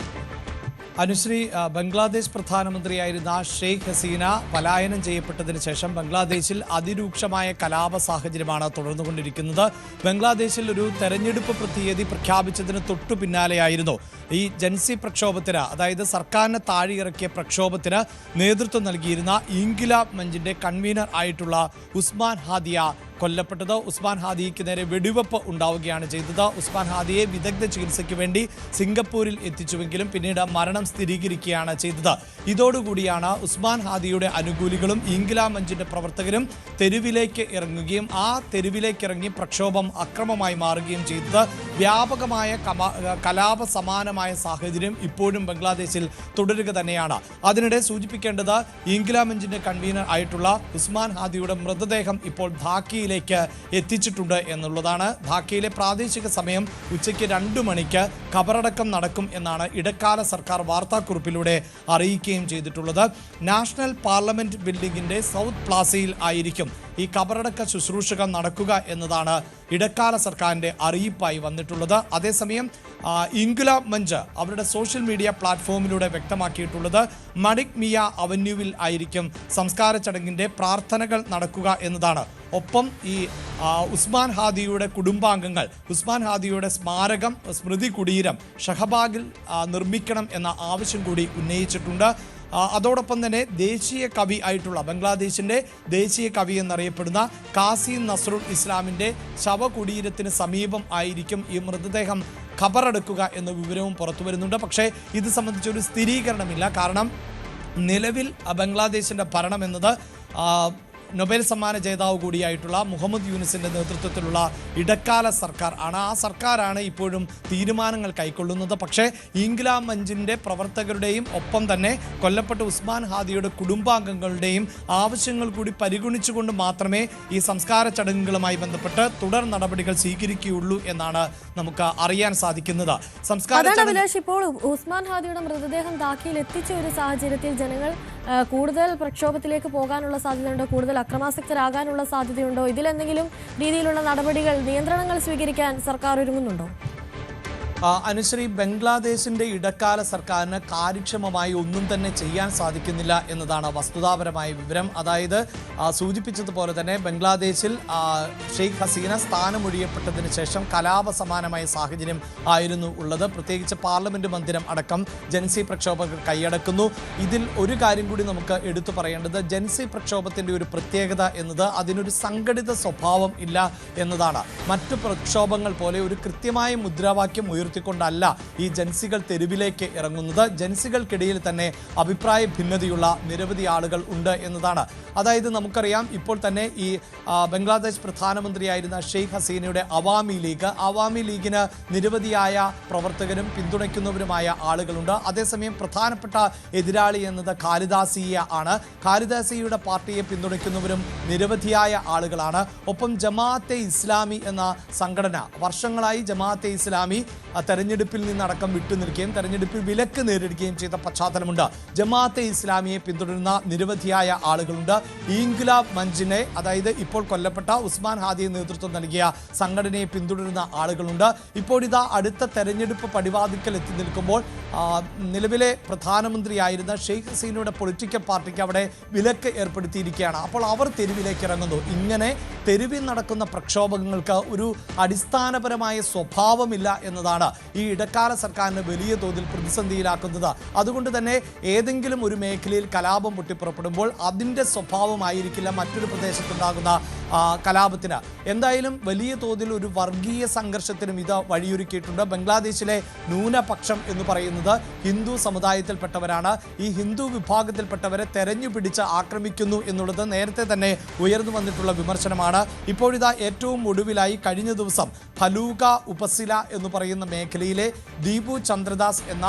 അനുശ്രീ, ബംഗ്ലാദേശ് പ്രധാനമന്ത്രിയായിരുന്ന ഷെയ്ഖ് ഹസീന പലായനം ചെയ്യപ്പെട്ടതിന് ശേഷം ബംഗ്ലാദേശിൽ അതിരൂക്ഷമായ കലാപ സാഹചര്യമാണ് തുടർന്നുകൊണ്ടിരിക്കുന്നത്. ബംഗ്ലാദേശിൽ ഒരു തെരഞ്ഞെടുപ്പ് തീയതി പ്രഖ്യാപിച്ചതിന് തൊട്ടു പിന്നാലെയായിരുന്നു ഈ ജൻസി പ്രക്ഷോഭത്തിന്, അതായത് സർക്കാരിനെ താഴെയിറക്കിയ പ്രക്ഷോഭത്തിന് നേതൃത്വം നൽകിയിരുന്ന ഇൻക്വിലാബ് മഞ്ചിന്റെ കൺവീനർ ആയിട്ടുള്ള ഉസ്മാൻ ഹാദിയ കൊല്ലപ്പെട്ടത്. ഉസ്മാൻ ഹാദിക്ക് നേരെ വെടിവെപ്പ് ഉണ്ടാവുകയാണ് ചെയ്തത്. ഉസ്മാൻ ഹാദിയെ വിദഗ്ധ ചികിത്സയ്ക്ക് വേണ്ടി സിംഗപ്പൂരിൽ എത്തിച്ചുവെങ്കിലും പിന്നീട് മരണം സ്ഥിരീകരിക്കുകയാണ് ചെയ്തത്. ഇതോടുകൂടിയാണ് ഉസ്മാൻ ഹാദിയുടെ അനുകൂലികളും ഇൻക്വിലാബ് മഞ്ചിന്റെ പ്രവർത്തകരും തെരുവിലേക്ക് ഇറങ്ങുകയും ആ തെരുവിലേക്ക് ഇറങ്ങി പ്രക്ഷോഭം അക്രമമായി മാറുകയും ചെയ്തത്. വ്യാപകമായ കലാപ സമാനമായ സാഹചര്യം ഇപ്പോഴും ബംഗ്ലാദേശിൽ തുടരുക തന്നെയാണ്. അതിനിടെ സൂചിപ്പിക്കേണ്ടത് ഇൻക്വിലാബ് മഞ്ചിന്റെ കൺവീനർ ആയിട്ടുള്ള ഉസ്മാൻ ഹാദിയുടെ മൃതദേഹം ഇപ്പോൾ ധാക്കയിൽ എത്തിച്ചിട്ടുണ്ട് എന്നുള്ളതാണ്. ധാക്കയിലെ പ്രാദേശിക സമയം ഉച്ചയ്ക്ക് 2 മണിക്ക് ഖബറടക്കം നടക്കും എന്നാണ് ഇടക്കാല സർക്കാർ വാർത്താക്കുറിപ്പിലൂടെ അറിയിക്കുകയും ചെയ്തിട്ടുള്ളത്. നാഷണൽ പാർലമെന്റ് ബിൽഡിംഗിന്റെ സൗത്ത് പ്ലാസയിൽ ആയിരിക്കും ഈ ഖബറടക്ക ശുശ്രൂഷകൾ നടക്കുക എന്നതാണ് ഇടക്കാല സർക്കാരിന്റെ അറിയിപ്പായി വന്നിട്ടുള്ളത്. അതേസമയം ഇൻക്വിലാബ് മഞ്ച് അവരുടെ സോഷ്യൽ മീഡിയ പ്ലാറ്റ്ഫോമിലൂടെ വ്യക്തമാക്കിയിട്ടുള്ളത് മണിക് മിയ അവന്യൂവിൽ ആയിരിക്കും സംസ്കാര ചടങ്ങിന്റെ പ്രാർത്ഥനകൾ നടക്കുക എന്നതാണ്. ഒപ്പം ഈ ഉസ്മാൻ ഹാദിയുടെ കുടുംബാംഗങ്ങൾ ഉസ്മാൻ ഹാദിയുടെ സ്മാരകം സ്മൃതി കുടീരം ഷഹബാഗിൽ നിർമ്മിക്കണം എന്ന ആവശ്യം കൂടി ഉന്നയിച്ചിട്ടുണ്ട്. അതോടൊപ്പം തന്നെ ദേശീയ കവി ആയിട്ടുള്ള ബംഗ്ലാദേശിൻ്റെ ദേശീയ കവി എന്നറിയപ്പെടുന്ന കാസിം നസ്രുൽ ഇസ്ലാമിൻ്റെ ശവകുടീരത്തിന് സമീപം ആയിരിക്കും ഈ മൃതദേഹം ഖബറടക്കുക എന്ന വിവരവും പുറത്തു വരുന്നുണ്ട്. പക്ഷേ ഇത് സംബന്ധിച്ചൊരു സ്ഥിരീകരണമില്ല. കാരണം നിലവിൽ ബംഗ്ലാദേശിൻ്റെ ഭരണം എന്നത് നൊബേൽ സമ്മാന ജേതാവ് കൂടിയായിട്ടുള്ള മുഹമ്മദ് യൂനിസിന്റെ നേതൃത്വത്തിലുള്ള ഇടക്കാല സർക്കാർ ആണ്. ആ സർക്കാരാണ് ഇപ്പോഴും തീരുമാനങ്ങൾ കൈക്കൊള്ളുന്നത്. പക്ഷേ ഇൻക്വിലാബ് മഞ്ചിന്റെ പ്രവർത്തകരുടെയും ഒപ്പം തന്നെ കൊല്ലപ്പെട്ട ഉസ്മാൻ ഹാദിയുടെ കുടുംബാംഗങ്ങളുടെയും ആവശ്യങ്ങൾ കൂടി പരിഗണിച്ചുകൊണ്ട് മാത്രമേ ഈ സംസ്കാര ചടങ്ങുകളുമായി ബന്ധപ്പെട്ട് തുടർ നടപടികൾ സ്വീകരിക്കുകയുള്ളൂ എന്നാണ് നമുക്ക് അറിയാൻ സാധിക്കുന്നത്. ഇപ്പോൾ ഉസ്മാൻ ഹാദിയുടെ മൃതദേഹം ധാക്കയിൽ എത്തിച്ച ഒരു സാഹചര്യത്തിൽ ജനങ്ങൾ കൂടുതൽ പ്രക്ഷോഭത്തിലേക്ക് പോകാനുള്ള സാധ്യതയുണ്ടോ? കൂടുതൽ അക്രമാസക്തരാകാനുള്ള സാധ്യതയുണ്ടോ? ഇതിലെന്തെങ്കിലും രീതിയിലുള്ള നടപടികൾ, നിയന്ത്രണങ്ങൾ സ്വീകരിക്കാൻ സർക്കാർ ഒരുങ്ങുന്നുണ്ടോ? അനുശ്രീ, ബംഗ്ലാദേശിന്റെ ഇടക്കാല സർക്കാരിന് കാര്യക്ഷമമായി ഒന്നും തന്നെ ചെയ്യാൻ സാധിക്കുന്നില്ല എന്നതാണ് വസ്തുതാപരമായ വിവരം. അതായത് സൂചിപ്പിച്ചതുപോലെ തന്നെ ബംഗ്ലാദേശിൽ ഷെയ്ഖ് ഹസീന സ്ഥാനമൊഴിയപ്പെട്ടതിന് ശേഷം കലാപ സമാനമായ സാഹചര്യം ആയിരുന്നു ഉള്ളത്. പ്രത്യേകിച്ച് പാർലമെന്റ് മന്ദിരം അടക്കം ജൻസി പ്രക്ഷോഭകർ കൈയടക്കുന്നു. ഇതിൽ ഒരു കാര്യം കൂടി നമുക്ക് എടുത്തു പറയേണ്ടത്, ജൻസി പ്രക്ഷോഭത്തിന്റെ ഒരു പ്രത്യേകത എന്നത് അതിനൊരു സംഘടിത സ്വഭാവം ഇല്ല എന്നതാണ്. മറ്റു പ്രക്ഷോഭങ്ങൾ പോലെ ഒരു കൃത്യമായ മുദ്രാവാക്യം ഉയർത്തിക്കൊണ്ടല്ല ഈ ജൻസികൾ തെരുവിലേക്ക് ഇറങ്ങുന്നത്. ജൻസികൾക്കിടയിൽ തന്നെ അഭിപ്രായ ഭിന്നതയുള്ള നിരവധി ആളുകൾ ഉണ്ട് എന്നതാണ്. അതായത് നമുക്കറിയാം, ഇപ്പോൾ തന്നെ ഈ ബംഗ്ലാദേശ് പ്രധാനമന്ത്രിയായിരുന്ന ഷെയ്ഖ് ഹസീനയുടെ അവാമി ലീഗിന് നിരവധിയായ പ്രവർത്തകരും പിന്തുണയ്ക്കുന്നവരുമായ ആളുകളുണ്ട്. അതേസമയം പ്രധാനപ്പെട്ട എതിരാളി എന്നത് ഖാലിദാസിയ ആണ്. ഖാലിദാസിയയുടെ പാർട്ടിയെ പിന്തുണയ്ക്കുന്നവരും നിരവധിയായ ആളുകളാണ്. ഒപ്പം ജമാഅത്തെ ഇസ്ലാമി എന്ന സംഘടന വർഷങ്ങളായി ജമാഅത്തെ ഇസ്ലാമി തെരഞ്ഞെടുപ്പിൽ നിന്നടക്കം വിട്ടുനിൽക്കുകയും തെരഞ്ഞെടുപ്പിൽ വിലക്ക് നേരിടുകയും ചെയ്ത പശ്ചാത്തലമുണ്ട്. ജമാഅത്തെ ഇസ്ലാമിയെ പിന്തുടരുന്ന നിരവധിയായ ആളുകളുണ്ട്. ഇൻക്വിലാബ് മഞ്ചിനെ, അതായത് ഇപ്പോൾ കൊല്ലപ്പെട്ട ഉസ്മാൻ ഹാദിയെ നേതൃത്വം നൽകിയ സംഘടനയെ പിന്തുടരുന്ന ആളുകളുണ്ട്. ഇപ്പോഴിതാ അടുത്ത തെരഞ്ഞെടുപ്പ് പടിവാതിക്കൽ എത്തി നിൽക്കുമ്പോൾ നിലവിലെ പ്രധാനമന്ത്രിയായിരുന്ന ഷെയ്ഖ് ഹസീനയുടെ പൊളിറ്റിക്കൽ പാർട്ടിക്ക് അവിടെ വിലക്ക് ഏർപ്പെടുത്തിയിരിക്കുകയാണ്. അപ്പോൾ അവർ തെരുവിലേക്ക് ഇറങ്ങുന്നു. ഇങ്ങനെ തെരുവിൽ നടക്കുന്ന പ്രക്ഷോഭങ്ങൾക്ക് ഒരു അടിസ്ഥാനപരമായ സ്വഭാവമില്ല എന്നതാണ് ഈ ഇടക്കാല സർക്കാരിന് വലിയ തോതിൽ പ്രതിസന്ധിയിലാക്കുന്നത്. അതുകൊണ്ട് തന്നെ ഏതെങ്കിലും ഒരു മേഖലയിൽ കലാപം പൊട്ടിപ്പുറപ്പെടുമ്പോൾ അതിൻ്റെ സ്വഭാവമായിരിക്കില്ല മറ്റൊരു പ്രദേശത്തുണ്ടാകുന്ന കലാപത്തിന്. എന്തായാലും വലിയ തോതിൽ ഒരു വർഗീയ സംഘർഷത്തിനും ഇത് വഴിയൊരുക്കിയിട്ടുണ്ട്. ബംഗ്ലാദേശിലെ ന്യൂനപക്ഷം എന്ന് പറയുന്നത് ഹിന്ദു സമുദായത്തിൽപ്പെട്ടവരാണ്. ഈ ഹിന്ദു വിഭാഗത്തിൽപ്പെട്ടവരെ തെരഞ്ഞു പിടിച്ച് ആക്രമിക്കുന്നു എന്നുള്ളത് നേരത്തെ തന്നെ ഉയർന്നു വന്നിട്ടുള്ള വിമർശനമാണ്. ഇപ്പോഴിതാ ഏറ്റവും ഒടുവിലായി കഴിഞ്ഞ ദിവസം ഫലൂക ഉപസില എന്ന് പറയുന്ന മേഖലയിലെ ദീപു ചന്ദ്രദാസ് എന്ന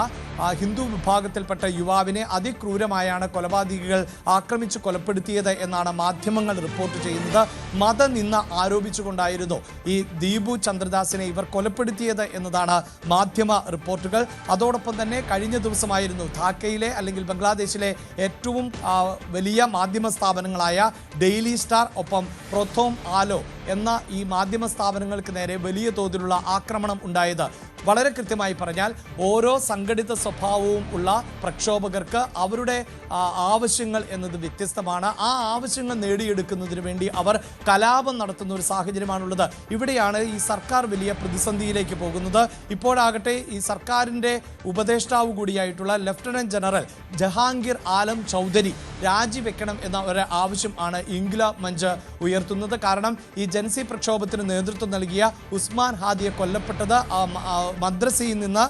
ഹിന്ദു വിഭാഗത്തിൽപ്പെട്ട യുവാവിനെ അതിക്രൂരമായാണ് കൊലപാതകികൾ ആക്രമിച്ച് കൊലപ്പെടുത്തിയത് എന്നാണ് മാധ്യമങ്ങൾ റിപ്പോർട്ട് ചെയ്യുന്നത്. മതനിന്ദ ആരോപിച്ചുകൊണ്ടായിരുന്നു ഈ ദീപു ചന്ദ്രദാസിനെ ഇവർ കൊലപ്പെടുത്തിയത് എന്നതാണ് മാധ്യമ റിപ്പോർട്ടുകൾ. അതോടൊപ്പം തന്നെ കഴിഞ്ഞ ദിവസമായിരുന്നു ധാക്കയിലെ അല്ലെങ്കിൽ ബംഗ്ലാദേശിലെ ഏറ്റവും വലിയ മാധ്യമ സ്ഥാപനങ്ങളായ ഡെയിലി സ്റ്റാർ ഒപ്പം പ്രൊത്തോം ആലോ എന്ന ഈ മാധ്യമ സ്ഥാപനങ്ങൾക്ക് നേരെ വലിയ തോതിലുള്ള ആക്രമണം ഉണ്ടായത്. വളരെ കൃത്യമായി പറഞ്ഞാൽ ഓരോ സംഘടിത സ്വഭാവവും ഉള്ള പ്രക്ഷോഭകർക്ക് അവരുടെ ആവശ്യങ്ങൾ എന്നത് വ്യത്യസ്തമാണ്. ആ ആവശ്യങ്ങൾ നേടിയെടുക്കുന്നതിന് വേണ്ടി അവർ കലാപം നടത്തുന്ന ഒരു സാഹചര്യമാണുള്ളത്. ഇവിടെയാണ് ഈ സർക്കാർ വലിയ പ്രതിസന്ധിയിലേക്ക് പോകുന്നത്. ഇപ്പോഴാകട്ടെ ഈ സർക്കാരിൻ്റെ ഉപദേഷ്ടാവ് കൂടിയായിട്ടുള്ള ലഫ്റ്റനന്റ് ജനറൽ ജഹാംഗീർ ആലം ചൗധരി രാജിവെക്കണം എന്ന ഒരു ആവശ്യം ആണ് ഇൻക്വിലാബ് മഞ്ച് ഉയർത്തുന്നത്. കാരണം ഈ ജൻസി പ്രക്ഷോഭത്തിന് നേതൃത്വം നൽകിയ ഉസ്മാൻ ഹാദിയെ കൊല്ലപ്പെട്ടത് മദ്രസയിൽ നിന്ന്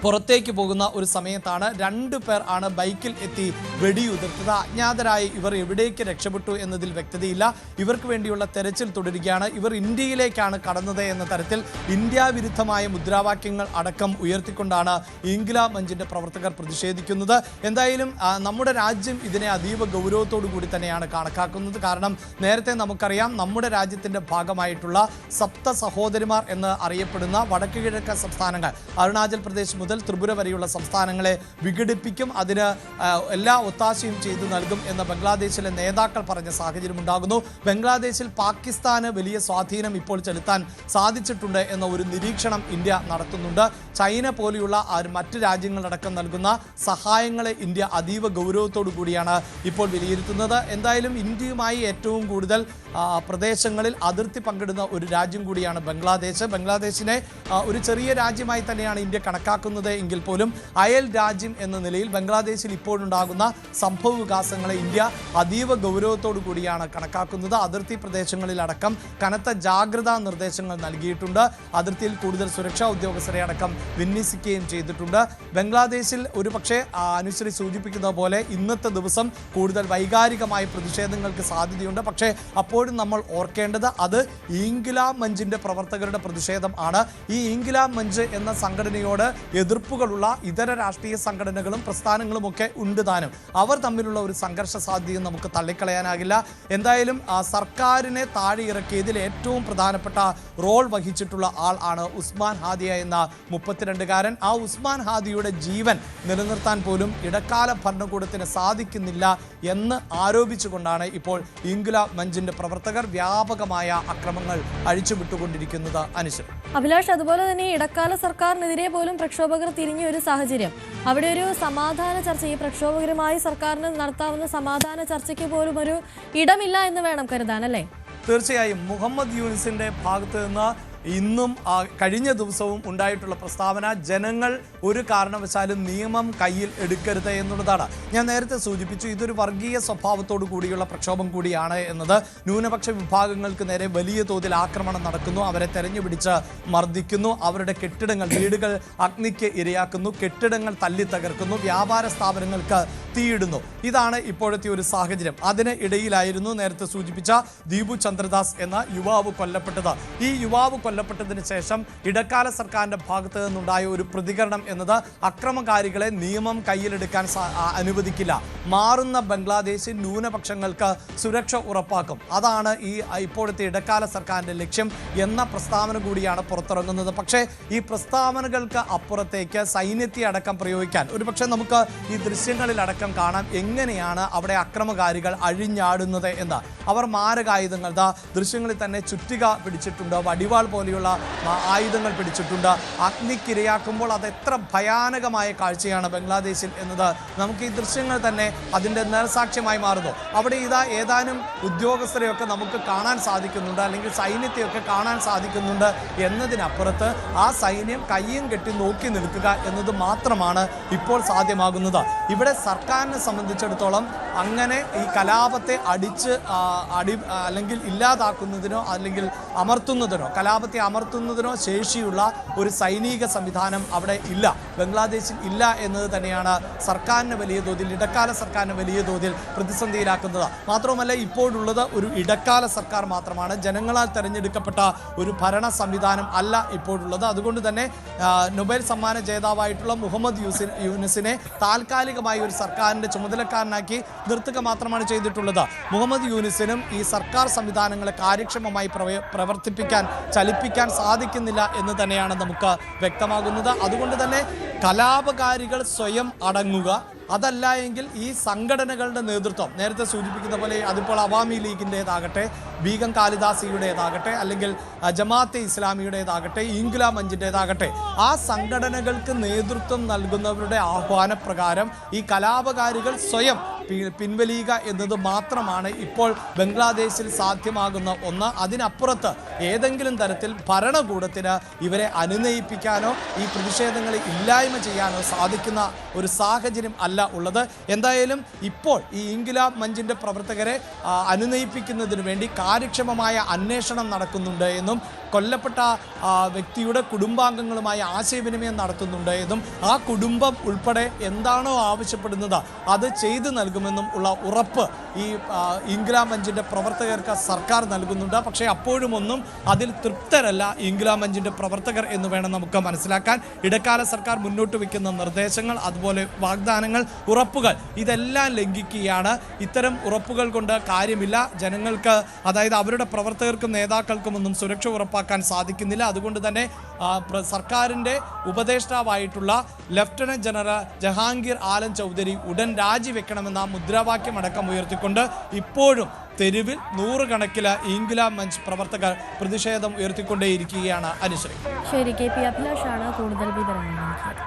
പുറത്തേക്ക് പോകുന്ന ഒരു സമയത്താണ് 2 പേർ ആണ് ബൈക്കിൽ എത്തി വെടിയുതിർത്തത്. അജ്ഞാതരായി ഇവർ എവിടേക്ക് രക്ഷപ്പെട്ടു എന്നതിൽ വ്യക്തതയില്ല. ഇവർക്ക് വേണ്ടിയുള്ള തെരച്ചിൽ തുടരുകയാണ്. ഇവർ ഇന്ത്യയിലേക്കാണ് കടന്നത് എന്ന തരത്തിൽ ഇന്ത്യ വിരുദ്ധമായ മുദ്രാവാക്യങ്ങൾ അടക്കം ഉയർത്തിക്കൊണ്ടാണ് ഇൻക്വിലാബ് മഞ്ചിന്റെ പ്രവർത്തകർ പ്രതിഷേധിക്കുന്നത്. എന്തായാലും നമ്മുടെ രാജ്യം ഇതിനെ അതീവ ഗൗരവത്തോടു കൂടി തന്നെയാണ് കണക്കാക്കുന്നത്. കാരണം നേരത്തെ നമുക്കറിയാം, നമ്മുടെ രാജ്യത്തിന്റെ ഭാഗമായിട്ടുള്ള സപ്ത സഹോദരിമാർ എന്ന് അറിയപ്പെടുന്ന വടക്ക് കിഴക്കൻ സംസ്ഥാനങ്ങൾ അരുണാചൽ പ്രദേശ് മുതൽ ത്രിപുര വരെയുള്ള സംസ്ഥാനങ്ങളെ വിഘടിപ്പിക്കും, അതിന് എല്ലാ ഒത്താശയും ചെയ്തു നൽകും എന്ന് ബംഗ്ലാദേശിലെ നേതാക്കൾ പറഞ്ഞ സാഹചര്യം ഉണ്ടാകുന്നു. ബംഗ്ലാദേശിൽ പാകിസ്ഥാന് വലിയ സ്വാധീനം ഇപ്പോൾ ചെലുത്താൻ സാധിച്ചിട്ടുണ്ട് എന്ന ഒരു നിരീക്ഷണം ഇന്ത്യ നടത്തുന്നുണ്ട്. ചൈന പോലെയുള്ള മറ്റ് രാജ്യങ്ങളടക്കം നൽകുന്ന സഹായങ്ങളെ ഇന്ത്യ അതീവ ഗൗരവത്തോടു കൂടിയാണ് ഇപ്പോൾ വിലയിരുത്തുന്നത്. എന്തായാലും ഇന്ത്യയുമായി ഏറ്റവും കൂടുതൽ പ്രദേശങ്ങളിൽ അതിർത്തി പങ്കിടുന്ന ഒരു രാജ്യം കൂടിയാണ് ബംഗ്ലാദേശ്. ബംഗ്ലാദേശിനെ ഒരു ചെറിയ രാജ്യമായി തന്നെയാണ് ഇന്ത്യ കണക്കാക്കുന്നത് എങ്കിൽ പോലും അയൽ രാജ്യം എന്ന നിലയിൽ ബംഗ്ലാദേശിൽ ഇപ്പോഴുണ്ടാകുന്ന സംഭവ വികാസങ്ങളെ ഇന്ത്യ അതീവ ഗൗരവത്തോടു കൂടിയാണ് കണക്കാക്കുന്നത്. അതിർത്തി പ്രദേശങ്ങളിലടക്കം കനത്ത ജാഗ്രതാ നിർദ്ദേശങ്ങൾ നൽകിയിട്ടുണ്ട്. അതിർത്തിയിൽ കൂടുതൽ സുരക്ഷാ ഉദ്യോഗസ്ഥരെ അടക്കം വിന്യസിക്കുകയും ചെയ്തിട്ടുണ്ട്. ബംഗ്ലാദേശിൽ ഒരുപക്ഷെ അനുശ്രീ സൂചിപ്പിക്കുന്നത് പോലെ ഇന്നത്തെ ദിവസം കൂടുതൽ വൈകാരികമായ പ്രതിഷേധങ്ങൾക്ക് സാധ്യതയുണ്ട്. പക്ഷേ അപ്പോഴും നമ്മൾ ഓർക്കേണ്ടത് അത് ഇൻക്വിലാബ് മഞ്ചിന്റെ പ്രവർത്തകരുടെ പ്രതിഷേധം ആണ്. ഈ ഇൻക്വിലാബ് മഞ്ച് എന്ന സംഘടനയോട് എതിർപ്പുകളുള്ള ഇതര രാഷ്ട്രീയ സംഘടനകളും പ്രസ്ഥാനങ്ങളും ഒക്കെ ഉണ്ട് താനും. അവർ തമ്മിലുള്ള ഒരു സംഘർഷ സാധ്യതയും നമുക്ക് തള്ളിക്കളയാനാകില്ല. എന്തായാലും സർക്കാരിനെ താഴെ ഇറക്കിയതിൽ ഏറ്റവും പ്രധാനപ്പെട്ട റോൾ വഹിച്ചിട്ടുള്ള ആൾ ആണ് ഉസ്മാൻ ഹാദിയ എന്ന 32-കാരൻ. ആ ഉസ്മാൻ ഹാദിയുടെ ജീവൻ നിലനിർത്താൻ പോലും ഇടക്കാല ഭരണകൂടത്തിന് സാധിക്കുന്നില്ല എന്ന് ആരോപിച്ചുകൊണ്ടാണ് ഇപ്പോൾ ഇൻക്വിലാബ് മഞ്ചിന്റെ പ്രവർത്തകർ വ്യാപകമായ അക്രമങ്ങൾ അഴിച്ചുവിട്ടുകൊണ്ടിരിക്കുന്നത്. അനുശ്രീ, അഭിലാഷ്, അതുപോലെ തന്നെ ഇടക്കാല സർക്കാരിനെതിരെ പോലും പ്രക്ഷോഭകർ തിരിഞ്ഞ ഒരു സാഹചര്യം. അവിടെ ഒരു സമാധാന ചർച്ച, ഈ പ്രക്ഷോഭകരുമായി സർക്കാരിന് നടത്താവുന്ന സമാധാന ചർച്ചയ്ക്ക് പോലും ഒരു ഇടമില്ല എന്ന് വേണം കരുതാൻ, അല്ലേ? തീർച്ചയായും മുഹമ്മദ് യൂനിസിന്റെ ഭാഗത്ത് നിന്ന് ഇന്നും കഴിഞ്ഞ ദിവസവും ഉണ്ടായിട്ടുള്ള പ്രസ്താവന ജനങ്ങൾ ഒരു കാരണവശാലും നിയമം കയ്യിൽ എടുക്കരുത് എന്നുള്ളതാണ്. ഞാൻ നേരത്തെ സൂചിപ്പിച്ചു, ഇതൊരു വർഗീയ സ്വഭാവത്തോടു കൂടിയുള്ള പ്രക്ഷോഭം കൂടിയാണ് എന്നത്. ന്യൂനപക്ഷ വിഭാഗങ്ങൾക്ക് നേരെ വലിയ തോതിൽ ആക്രമണം നടക്കുന്നു, അവരെ തെരഞ്ഞുപിടിച്ച് മർദ്ദിക്കുന്നു, അവരുടെ കെട്ടിടങ്ങൾ, വീടുകൾ അഗ്നിക്ക് ഇരയാക്കുന്നു, കെട്ടിടങ്ങൾ തല്ലി തകർക്കുന്നു, വ്യാപാര സ്ഥാപനങ്ങൾക്ക് തീയിടുന്നു. ഇതാണ് ഇപ്പോഴത്തെ ഒരു സാഹചര്യം. അതിന് ഇടയിലായിരുന്നു നേരത്തെ സൂചിപ്പിച്ച ദീപു ചന്ദ്രദാസ് എന്ന യുവാവ് കൊല്ലപ്പെട്ടത്. ഈ യുവാവ് കൊല്ലപ്പെട്ടതിന് ശേഷം ഇടക്കാല സർക്കാരിന്റെ ഭാഗത്ത് നിന്നുണ്ടായ ഒരു പ്രതികരണം എന്നത് അക്രമകാരികളെ നിയമം കയ്യിലെടുക്കാൻ അനുവദിക്കില്ല, മാറുന്ന ബംഗ്ലാദേശിൽ ന്യൂനപക്ഷങ്ങൾക്ക് സുരക്ഷ ഉറപ്പാക്കും, അതാണ് ഇപ്പോഴത്തെ ഇടക്കാല സർക്കാരിന്റെ ലക്ഷ്യം എന്ന പ്രസ്താവന കൂടിയാണ് പുറത്തിറങ്ങുന്നത്. പക്ഷേ ഈ പ്രസ്താവനകൾക്ക് അപ്പുറത്തേക്ക് സൈന്യത്തെ അടക്കം പ്രയോഗിക്കാൻ ഒരുപക്ഷെ നമുക്ക് ഈ ദൃശ്യങ്ങളിലടക്കം കാണാം എങ്ങനെയാണ് അവിടെ അക്രമകാരികൾ അഴിഞ്ഞാടുന്നത് എന്ന്. അവർ മാരകായുധങ്ങൾ, ദൃശ്യങ്ങളിൽ തന്നെ ചുറ്റിക പിടിച്ചിട്ടുണ്ട്, വടിവാൾ പോലെയുള്ള ആയുധങ്ങൾ പിടിച്ചിട്ടുണ്ട്. അഗ്നിക്കിരയാക്കുമ്പോൾ അത് എത്ര ഭയാനകമായ കാഴ്ചയാണ് ബംഗ്ലാദേശിൽ എന്നത് നമുക്ക് ഈ ദൃശ്യങ്ങൾ തന്നെ അതിൻ്റെ നേർസാക്ഷ്യമായി മാറുന്നു. അവിടെ ഏതാനും ഉദ്യോഗസ്ഥരെയൊക്കെ നമുക്ക് കാണാൻ സാധിക്കുന്നുണ്ട്, അല്ലെങ്കിൽ സൈന്യത്തെയൊക്കെ കാണാൻ സാധിക്കുന്നുണ്ട് എന്നതിനപ്പുറത്ത് ആ സൈന്യം കയ്യും കെട്ടി നോക്കി നിൽക്കുക എന്നത് മാത്രമാണ് ഇപ്പോൾ സാധ്യമാകുന്നത്. ഇവിടെ സർക്കാരിനെ സംബന്ധിച്ചിടത്തോളം അങ്ങനെ ഈ കലാപത്തെ അല്ലെങ്കിൽ ഇല്ലാതാക്കുന്നതിനോ അല്ലെങ്കിൽ അമർത്തുന്നതിനോ, കലാപത്തെ അമർത്തുന്നതിനോ ശേഷിയുള്ള ഒരു സൈനിക സംവിധാനം അവിടെ ഇല്ല, ബംഗ്ലാദേശിൽ ഇല്ല എന്നത് തന്നെയാണ് സർക്കാരിന് വലിയ തോതിൽ, ഇടക്കാല സർക്കാരിന് വലിയ തോതിൽ പ്രതിസന്ധിയിലാക്കുന്നത്. മാത്രമല്ല ഇപ്പോഴുള്ളത് ഒരു ഇടക്കാല സർക്കാർ മാത്രമാണ്, ജനങ്ങളാൽ തെരഞ്ഞെടുക്കപ്പെട്ട ഒരു ഭരണ സംവിധാനം അല്ല ഇപ്പോഴുള്ളത്. അതുകൊണ്ട് തന്നെ നൊബേൽ സമ്മാന ജേതാവായിട്ടുള്ള മുഹമ്മദ് യൂനിസിനെ താൽക്കാലികമായി ഒരു സർക്കാരിൻ്റെ ചുമതലക്കാരനാക്കി നിർത്തുക മാത്രമാണ് ചെയ്തിട്ടുള്ളത്. മുഹമ്മദ് യൂനിസിനും ഈ സർക്കാർ സംവിധാനങ്ങളെ കാര്യക്ഷമമായി ചലിപ്പിക്കാൻ സാധിക്കുന്നില്ല എന്ന് തന്നെയാണ് നമുക്ക് വ്യക്തമാകുന്നത്. അതുകൊണ്ട് തന്നെ കലാപകാരികൾ സ്വയം അടങ്ങുക, അതല്ല എങ്കിൽ ഈ സംഘടനകളുടെ നേതൃത്വം നേരത്തെ സൂചിപ്പിക്കുന്ന പോലെ അതിപ്പോൾ അവാമി ലീഗിൻ്റേതാകട്ടെ, ബീഗം കാളിദാസിയുടേതാകട്ടെ, അല്ലെങ്കിൽ ജമാഅത്തെ ഇസ്ലാമിയുടേതാകട്ടെ, ഇൻക്ലാബ് മഞ്ചിൻ്റേതാകട്ടെ, ആ സംഘടനകൾക്ക് നേതൃത്വം നൽകുന്നവരുടെ ആഹ്വാനപ്രകാരം ഈ കലാപകാരികൾ സ്വയം പിൻവലിയുക എന്നത് മാത്രമാണ് ഇപ്പോൾ ബംഗ്ലാദേശിൽ സാധ്യമാകുന്ന ഒന്ന്. അതിനപ്പുറത്ത് ഏതെങ്കിലും തരത്തിൽ ഭരണകൂടത്തിന് ഇവരെ അനുനയിപ്പിക്കാനോ ഈ പ്രതിഷേധങ്ങളെ ഇല്ലായ്മ ചെയ്യാനോ സാധിക്കുന്ന ഒരു സാഹചര്യം അല്ല ഉള്ളത്. എന്തായാലും ഇപ്പോൾ ഈ ഇൻക്ലാബ് മഞ്ചിൻ്റെ പ്രവർത്തകരെ അനുനയിപ്പിക്കുന്നതിന് വേണ്ടി കാര്യക്ഷമമായ അന്വേഷണം നടക്കുന്നുണ്ട് എന്നും കൊല്ലപ്പെട്ട വ്യക്തിയുടെ കുടുംബാംഗങ്ങളുമായി ആശയവിനിമയം നടത്തുന്നുണ്ട് എന്നും ആ കുടുംബം ഉൾപ്പെടെ എന്താണോ ആവശ്യപ്പെടുന്നത് അത് ചെയ്തു നൽകുമെന്നും ഉള്ള ഉറപ്പ് ഈ ഇൻക്ലാബ് മഞ്ചിൻ്റെ പ്രവർത്തകർക്ക് സർക്കാർ നൽകുന്നുണ്ട്. പക്ഷേ അപ്പോഴും ഒന്നും അതിൽ തൃപ്തരല്ല ഇൻക്ലാബ് മഞ്ചിൻ്റെ പ്രവർത്തകർ എന്ന് വേണം നമുക്ക് മനസ്സിലാക്കാൻ. ഇടക്കാല സർക്കാർ മുന്നോട്ട് വയ്ക്കുന്ന നിർദ്ദേശങ്ങൾ, അതുപോലെ വാഗ്ദാനങ്ങൾ, ഉറപ്പുകൾ ഇതെല്ലാം ലംഘിക്കുകയാണ്. ഇത്തരം ഉറപ്പുകൾ കൊണ്ട് കാര്യമില്ല. ജനങ്ങൾക്ക്, അതായത് അവരുടെ പ്രവർത്തകർക്കും നേതാക്കൾക്കും ഒന്നും സുരക്ഷ ഉറപ്പാക്കാൻ സാധിക്കുന്നില്ല. അതുകൊണ്ട് തന്നെ സർക്കാരിൻ്റെ ഉപദേഷ്ടാവായിട്ടുള്ള ലഫ്റ്റനന്റ് ജനറൽ ജഹാംഗീർ ആലം ചൗധരി ഉടൻ രാജിവെക്കണമെന്ന മുദ്രാവാക്യം അടക്കം ഉയർത്തിക്കൊണ്ട് ഇപ്പോഴും തെരുവിൽ നൂറുകണക്കിന് ഇൻക്ലാബ് മഞ്ച് പ്രവർത്തകർ പ്രതിഷേധം ഉയർത്തിക്കൊണ്ടേയിരിക്കുകയാണ്. അനുശ്രീ. ശരി, KP അഭിലാഷാണ് കൂടുതൽ വിവരങ്ങൾ നൽകിയത്.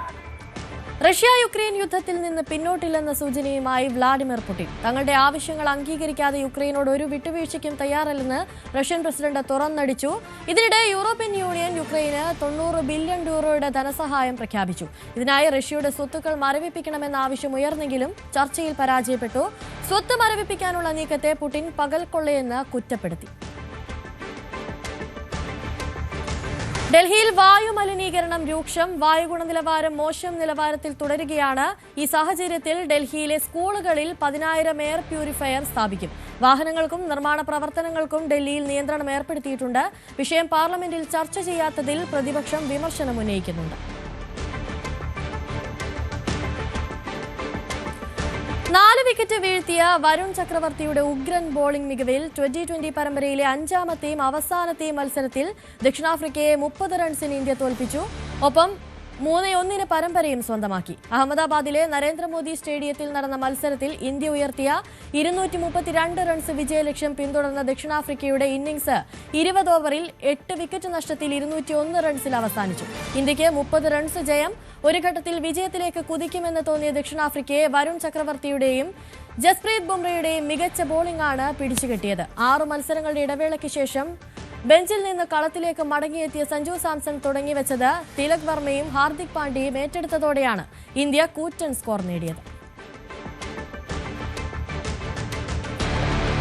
റഷ്യ യുക്രൈൻ യുദ്ധത്തിൽ നിന്ന് പിന്നോട്ടില്ലെന്ന സൂചനയുമായി വ്ളാഡിമിർ പുടിൻ തങ്ങളുടെ ആവശ്യങ്ങൾ അംഗീകരിക്കാതെ യുക്രൈനോട് ഒരു വിട്ടുവീഴ്ചയ്ക്കും തയ്യാറല്ലെന്ന് റഷ്യൻ പ്രസിഡന്റ് തുറന്നടിച്ചു. ഇതിനിടെ യൂറോപ്യൻ യൂണിയൻ യുക്രൈന് 90 ബില്യൺ യൂറോയുടെ ധനസഹായം പ്രഖ്യാപിച്ചു. ഇതിനായി റഷ്യയുടെ സ്വത്തുക്കൾ മരവിപ്പിക്കണമെന്ന ആവശ്യം ഉയർന്നെങ്കിലും ചർച്ചയിൽ പരാജയപ്പെട്ടു. സ്വത്ത് മരവിപ്പിക്കാനുള്ള നീക്കത്തെ പുടിൻ പകൽക്കൊള്ളയെന്ന് കുറ്റപ്പെടുത്തി. ഡൽഹിയിൽ വായു മലിനീകരണം രൂക്ഷം. വായു ഗുണനിലവാരം മോശം നിലവാരത്തിൽ തുടരുകയാണ്. ഈ സാഹചര്യത്തിൽ ഡൽഹിയിലെ സ്കൂളുകളിൽ 10,000 എയർ പ്യൂരിഫയർ സ്ഥാപിക്കും. വാഹനങ്ങൾക്കും നിർമ്മാണ പ്രവർത്തനങ്ങൾക്കും ഡൽഹിയിൽ നിയന്ത്രണം ഏർപ്പെടുത്തിയിട്ടുണ്ട്. വിഷയം പാർലമെന്റിൽ ചർച്ച ചെയ്യാത്തതിൽ പ്രതിപക്ഷം വിമർശനം ഉന്നയിക്കുന്നുണ്ട്. 4 വിക്കറ്റ് വീഴ്ത്തിയ വരുൺ ചക്രവർത്തിയുടെ ഉഗ്രൻ ബോളിംഗ് മികവിൽ T20 പരമ്പരയിലെ 5ാമത്തെയും അവസാനത്തെയും മത്സരത്തിൽ ദക്ഷിണാഫ്രിക്കയെ 30 റൺസിന് ഇന്ത്യ തോൽപ്പിച്ചു. ഒപ്പം 3-1 പരമ്പരയും സ്വന്തമാക്കി. അഹമ്മദാബാദിലെ നരേന്ദ്രമോദി സ്റ്റേഡിയത്തിൽ നടന്ന മത്സരത്തിൽ ഇന്ത്യ ഉയർത്തിയ 232 റൺസ് വിജയലക്ഷ്യം പിന്തുടർന്ന ദക്ഷിണാഫ്രിക്കയുടെ ഇന്നിംഗ്സ് 20 ഓവറിൽ 8 വിക്കറ്റ് നഷ്ടത്തിൽ 201 റൺസിൽ അവസാനിച്ചു. ഇന്ത്യക്ക് 30 റൺസ് ജയം. ഒരു ഘട്ടത്തിൽ വിജയത്തിലേക്ക് കുതിക്കുമെന്ന് തോന്നിയ ദക്ഷിണാഫ്രിക്കയെ വരുൺ ചക്രവർത്തിയുടെയും ജസ്പ്രീത് ബുംറയുടെയും മികച്ച ബോളിംഗാണ് പിടിച്ചുകെട്ടിയത്. 6 മത്സരങ്ങളുടെ ഇടവേളയ്ക്ക് ശേഷം ബെഞ്ചിൽ നിന്ന് കളത്തിലേക്ക് മടങ്ങിയെത്തിയ സഞ്ജു സാംസൺ തുടങ്ങിവെച്ചത് തിലക് വർമ്മയും ഹാർദിക് പാണ്ഡ്യയും ഏറ്റെടുത്തതോടെയാണ് ഇന്ത്യ കൂറ്റൻ സ്കോർ നേടിയത്.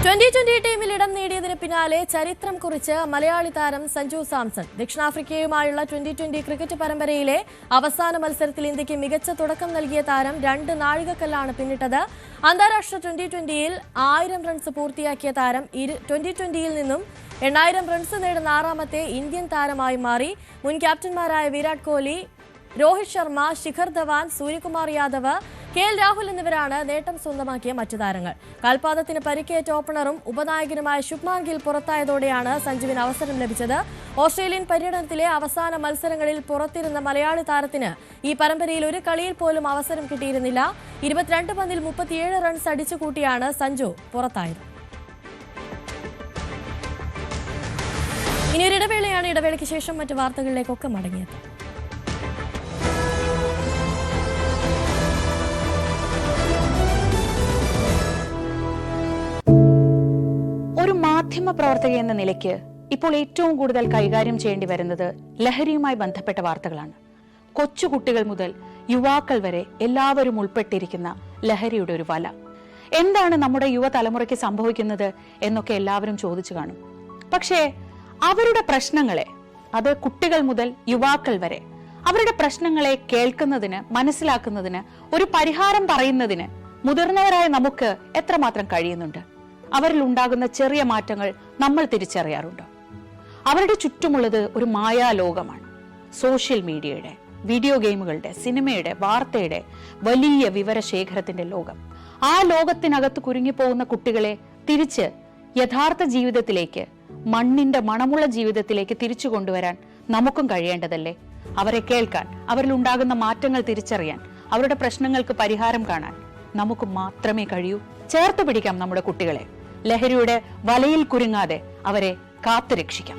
2020 ടീമിൽ ഇടം നേടിയതിന് പിന്നാലെ ചരിത്രം കുറിച്ച് മലയാളി താരം സഞ്ജു സാംസൺ. ദക്ഷിണാഫ്രിക്കയുമായുള്ള 2020 ക്രിക്കറ്റ് പരമ്പരയിലെ അവസാന മത്സരത്തിൽ ഇന്ത്യക്ക് മികച്ച തുടക്കം നൽകിയ താരം 2 നാഴികക്കല്ലാണ് പിന്നിട്ടത്. അന്താരാഷ്ട്ര 2020യിൽ 1000 റൺസ് പൂർത്തിയാക്കിയ താരം 2020യിൽ നിന്നും 8000 റൺസ് നേടുന്ന 6ാമത്തെ ഇന്ത്യൻ താരമായി മാറി. മുൻ ക്യാപ്റ്റന്മാരായ വിരാട് കോഹ്ലി, രോഹിത് ശർമ്മ, ശിഖർ ധവാൻ, സൂര്യകുമാർ യാദവ്, KL രാഹുൽ എന്നിവരാണ് നേട്ടം സ്വന്തമാക്കിയ മറ്റു താരങ്ങൾ. കാൽപാദത്തിന് പരിക്കേറ്റ ഓപ്പണറും ഉപനായകനുമായ ശുഭ്മാൻ ഗിൽ പുറത്തായതോടെയാണ് സഞ്ജുവിന് അവസരം ലഭിച്ചത്. ഓസ്ട്രേലിയൻ പര്യടനത്തിലെ അവസാന മത്സരങ്ങളിൽ പുറത്തിരുന്ന മലയാളി താരത്തിന് ഈ പരമ്പരയിൽ ഒരു കളിയിൽ പോലും അവസരം കിട്ടിയിരുന്നില്ല. 22 പന്തിൽ 37 റൺസ് അടിച്ചുകൂട്ടിയാണ് സഞ്ജു പുറത്തായത്. ഇനിയൊരു ഇടവേളയാണ്. ഇടവേളയ്ക്ക് ശേഷം മറ്റു വാർത്തകളിലേക്കൊക്കെ മടങ്ങിയെത്തും. ഒരു മാധ്യമ പ്രവർത്തക എന്ന നിലയ്ക്ക് ഇപ്പോൾ ഏറ്റവും കൂടുതൽ കൈകാര്യം ചെയ്യേണ്ടി വരുന്നത് ലഹരിയുമായി ബന്ധപ്പെട്ട വാർത്തകളാണ്. കൊച്ചുകുട്ടികൾ മുതൽ യുവാക്കൾ വരെ എല്ലാവരും ഉൾപ്പെട്ടിരിക്കുന്ന ലഹരിയുടെ ഒരു വല. എന്താണ് നമ്മുടെ യുവതലമുറയ്ക്ക് സംഭവിക്കുന്നത് എന്നൊക്കെ എല്ലാവരും ചോദിച്ചു കാണും. പക്ഷേ അവരുടെ പ്രശ്നങ്ങളെ, അത് കുട്ടികൾ മുതൽ യുവാക്കൾ വരെ, അവരുടെ പ്രശ്നങ്ങളെ കേൾക്കുന്നതിന്, മനസ്സിലാക്കുന്നതിന്, ഒരു പരിഹാരം പറയുന്നതിന് മുതിർന്നവരായ നമുക്ക് എത്രമാത്രം കഴിയുന്നുണ്ട്? അവരിൽ ഉണ്ടാകുന്ന ചെറിയ മാറ്റങ്ങൾ നമ്മൾ തിരിച്ചറിയാറുണ്ട്. അവരുടെ ചുറ്റുമുള്ളത് ഒരു മായാലോകമാണ്. സോഷ്യൽ മീഡിയയുടെ, വീഡിയോ ഗെയിമുകളുടെ, സിനിമയുടെ, വാർത്തയുടെ വലിയ വിവരശേഖരത്തിന്റെ ലോകം. ആ ലോകത്തിനകത്ത് കുരുങ്ങിപ്പോകുന്ന കുട്ടികളെ തിരിച്ച് യഥാർത്ഥ ജീവിതത്തിലേക്ക്, മണ്ണിന്റെ മണമുള്ള ജീവിതത്തിലേക്ക് തിരിച്ചു കൊണ്ടുവരാൻ നമുക്കും കഴിയേണ്ടതല്ലേ? അവരെ കേൾക്കാൻ, അവരിൽ ഉണ്ടാകുന്ന മാറ്റങ്ങൾ തിരിച്ചറിയാൻ, അവരുടെ പ്രശ്നങ്ങൾക്ക് പരിഹാരം കാണാൻ നമുക്ക് മാത്രമേ കഴിയൂ. ചേർത്ത് പിടിക്കാം നമ്മുടെ കുട്ടികളെ. ലഹരിയുടെ വലയിൽ കുരുങ്ങാതെ അവരെ കാത്തുരക്ഷിക്കാം.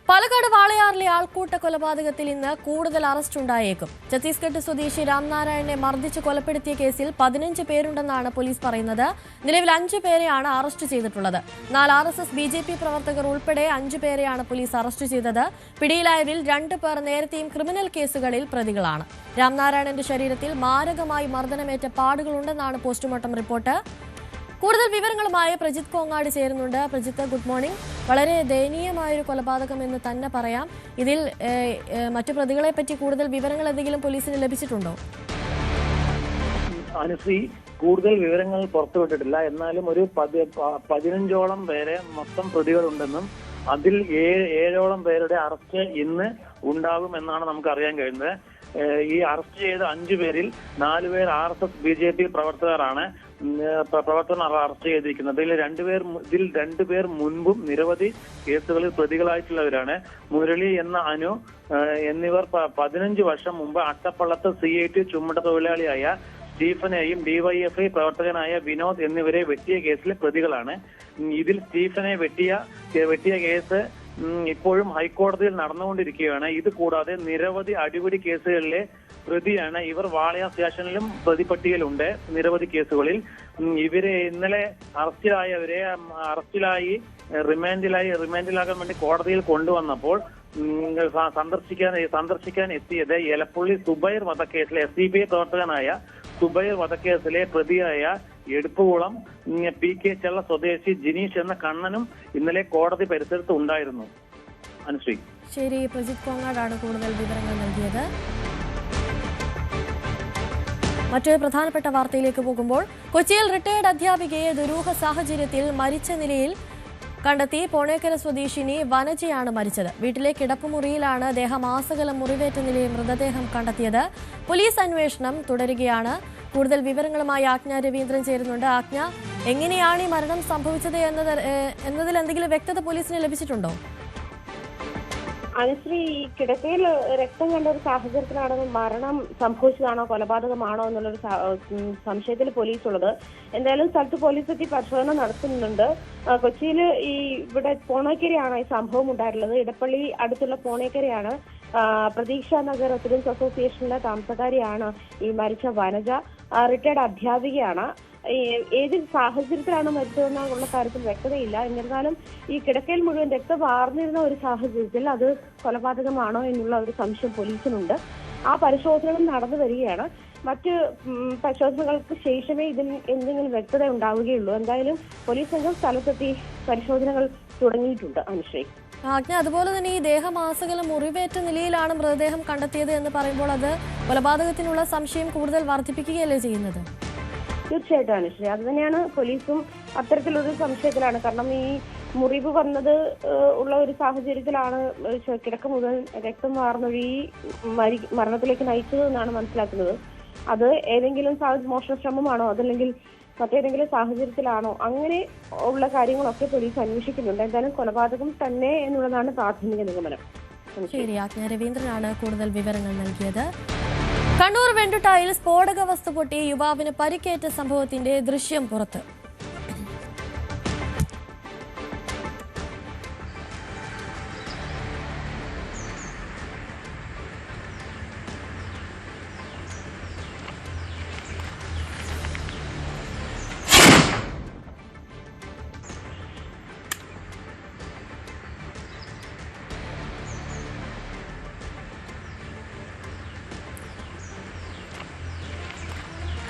പാലക്കാട് വാളയാറിലെ ആൾക്കൂട്ട കൊലപാതകത്തിൽ ഇന്ന് കൂടുതൽ അറസ്റ്റ് ഉണ്ടായേക്കും. ഛത്തീസ്ഗഡ് സ്വദേശി രാംനാരായണനെ മർദ്ദിച്ച് കൊലപ്പെടുത്തിയ കേസിൽ 15 പേരുണ്ടെന്നാണ് പോലീസ് പറയുന്നത്. നിലവിൽ 5 പേരെയാണ് അറസ്റ്റ് ചെയ്തിട്ടുള്ളത്. 4 RSS BJP പ്രവർത്തകർ ഉൾപ്പെടെ 5 പേരെയാണ് പോലീസ് അറസ്റ്റ് ചെയ്തത്. പിടിയിലായവരിൽ 2 പേർ നേരത്തെയും ക്രിമിനൽ കേസുകളിൽ പ്രതികളാണ്. രാംനാരായണന്റെ ശരീരത്തിൽ മാരകമായി മർദ്ദനമേറ്റ പാടുകളുണ്ടെന്നാണ് പോസ്റ്റ്മോർട്ടം റിപ്പോർട്ട്. കൂടുതൽ വിവരങ്ങളുമായി പ്രജിത്ത് കോങ്ങാട് ചേരുന്നുണ്ട്. Prajith, good morning. വളരെ ദയനീയമായൊരു കൊലപാതകം എന്ന് തന്നെ പറയാം. ഇതിൽ മറ്റു പ്രതികളെ പറ്റി കൂടുതൽ വിവരങ്ങൾ എന്തെങ്കിലും പോലീസിന് ലഭിച്ചിട്ടുണ്ടോ? അനുശ്രീ, കൂടുതൽ വിവരങ്ങൾ പുറത്തുവിട്ടിട്ടില്ല. എന്നാലും ഒരു 15ഓളം പേരെ മൊത്തം പ്രതികളുണ്ടെന്നും അതിൽ 7ഓളം പേരുടെ അറസ്റ്റ് ഇന്ന് ഉണ്ടാകുമെന്നാണ് നമുക്ക് അറിയാൻ കഴിയുന്നത്. ഈ അറസ്റ്റ് ചെയ്ത 5 പേരിൽ 4 പേർ RSS BJP പ്രവർത്തകരാണ് അറസ്റ്റ് ചെയ്തിരിക്കുന്നത്. ഇതിൽ 2 പേർ മുൻപും നിരവധി കേസുകളിൽ പ്രതികളായിട്ടുള്ളവരാണ്. മുരളി എന്ന അനു എന്നിവർ 15 വർഷം മുമ്പ് അട്ടപ്പള്ളത്ത് CIT ചുമട്ട തൊഴിലാളിയായ സ്റ്റീഫനെയും DYFI പ്രവർത്തകനായ വിനോദ് എന്നിവരെ വെട്ടിയ കേസിലെ പ്രതികളാണ്. ഇതിൽ സ്റ്റീഫനെ വെട്ടിയ കേസ് ഇപ്പോഴും ഹൈക്കോടതിയിൽ നടന്നുകൊണ്ടിരിക്കുകയാണ്. ഇത് കൂടാതെ നിരവധി അടിപിടി കേസുകളിലെ പ്രതിയാണ് ഇവർ. വാളയാർ സ്റ്റേഷനിലും പ്രതിപട്ടികയിലുണ്ട് നിരവധി കേസുകളിൽ. ഇവരെ ഇന്നലെ അറസ്റ്റിലായി റിമാൻഡിലാകാൻ വേണ്ടി കോടതിയിൽ കൊണ്ടുവന്നപ്പോൾ സന്ദർശിക്കാൻ എത്തിയത് എലപ്പുള്ളി സുബൈർ വധക്കേസിലെ SCPI പ്രവർത്തകനായ സുബൈർ വധക്കേസിലെ പ്രതിയായ എടുപ്പുകുളം PK ചെള്ള സ്വദേശി ജിനീഷ് എന്ന കണ്ണനും ഇന്നലെ കോടതി പരിസരത്ത് ഉണ്ടായിരുന്നു. അനുശ്രീ. ശരി, പ്രജിത്ത് കോങ്ങാടാണ് കൂടുതൽ വിവരങ്ങൾ നൽകിയത്. മറ്റൊരു പ്രധാനപ്പെട്ട വാർത്തയിലേക്ക് പോകുമ്പോൾ, കൊച്ചിയിൽ റിട്ടയർഡ് അധ്യാപികയെ ദുരൂഹ സാഹചര്യത്തിൽ മരിച്ച നിലയിൽ കണ്ടെത്തി. പോണേക്കര സ്വദേശിനി വനജയാണ് മരിച്ചത്. വീട്ടിലെ കിടപ്പുമുറിയിലാണ് ദേഹമാസകലം മുറിവേറ്റ നിലയിൽ മൃതദേഹം കണ്ടെത്തിയത്. പോലീസ് അന്വേഷണം തുടരുകയാണ്. കൂടുതൽ വിവരങ്ങളുമായി ആജ്ഞ രവീന്ദ്രൻ ചേരുന്നുണ്ട്. ആജ്ഞ, എങ്ങനെയാണ് ഈ മരണം സംഭവിച്ചത് എന്നതിൽ എന്തെങ്കിലും വ്യക്തത പോലീസിന് ലഭിച്ചിട്ടുണ്ടോ? അനുശ്രീ, ഈ കിടക്കയിൽ രക്തം കണ്ട ഒരു സാഹചര്യത്തിലാണ് മരണം സംഭവിച്ചതാണോ കൊലപാതകമാണോ എന്നുള്ളൊരു സംശയത്തിൽ പോലീസ് ഉള്ളത്. എന്തായാലും സ്ഥലത്ത് പോലീസ് എത്തി പരിശോധന നടത്തുന്നുണ്ട്. കൊച്ചിയിൽ ഇവിടെ പോണേക്കരയാണ് ഈ സംഭവം ഉണ്ടായിട്ടുള്ളത്. ഇടപ്പള്ളി അടുത്തുള്ള പോണേക്കരയാണ്. പ്രതീക്ഷ നഗർ റെസിഡൻസ് അസോസിയേഷനിലെ താമസക്കാരിയാണ് ഈ മരിച്ച വനജ. റിട്ടയർഡ് അധ്യാപികയാണ്. ഏത് സാഹചര്യത്തിലാണ് മരിച്ചതെന്നുള്ള കാര്യത്തിൽ വ്യക്തതയില്ല. എന്നിരുന്നാലും ഈ കിടക്കയിൽ മുഴുവൻ രക്തം വാർന്നിരുന്ന ഒരു സാഹചര്യത്തിൽ അത് കൊലപാതകമാണോ എന്നുള്ള ഒരു സംശയം പോലീസിനുണ്ട്. ആ പരിശോധനകൾ നടന്നു വരികയാണ്. മറ്റ് പരിശോധനകൾക്ക് ശേഷമേ ഇതിൽ എന്തെങ്കിലും വ്യക്തത ഉണ്ടാവുകയുള്ളൂ. എന്തായാലും പോലീസ് സംഘം സ്ഥലത്തെത്തി പരിശോധനകൾ തുടങ്ങിയിട്ടുണ്ട്. അനുശ്രീ, ആജ്ഞ, അതുപോലെ തന്നെ ഈ ദേഹമാസകലം മുറിവേറ്റ നിലയിലാണ് മൃതദേഹം കണ്ടെത്തിയത് എന്ന് പറയുമ്പോൾ അത് കൊലപാതകത്തിനുള്ള സംശയം കൂടുതൽ വർദ്ധിപ്പിക്കുകയല്ലേ ചെയ്യുന്നത്? തീർച്ചയായിട്ടും അനുശ്രീ, അത് തന്നെയാണ് പോലീസും അത്തരത്തിലൊരു സംശയത്തിലാണ്. കാരണം ഈ മുറിവ് വന്നത് ഉള്ള ഒരു സാഹചര്യത്തിലാണ് കിടക്ക മുതൽ രക്തം വാർന്നൊഴുകി മരണത്തിലേക്ക് നയിച്ചത് എന്നാണ് മനസ്സിലാക്കുന്നത്. അത് ഏതെങ്കിലും മോഷണ ശ്രമമാണോ അതല്ലെങ്കിൽ മറ്റേതെങ്കിലും സാഹചര്യത്തിലാണോ, അങ്ങനെ ഉള്ള കാര്യങ്ങളൊക്കെ പോലീസ് അന്വേഷിക്കുന്നുണ്ട്. എന്തായാലും കൊലപാതകം തന്നെ എന്നുള്ളതാണ് പ്രാഥമിക നിഗമനം. ശരി, ആജ്ഞ രവീന്ദ്രനാണ് കൂടുതൽ വിവരങ്ങൾ നൽകിയത്. കണ്ണൂർ വെണ്ടുട്ടായിൽ സ്ഫോടക വസ്തു പൊട്ടി യുവാവിന് പരിക്കേറ്റ സംഭവത്തിന്റെ ദൃശ്യം പുറത്ത്.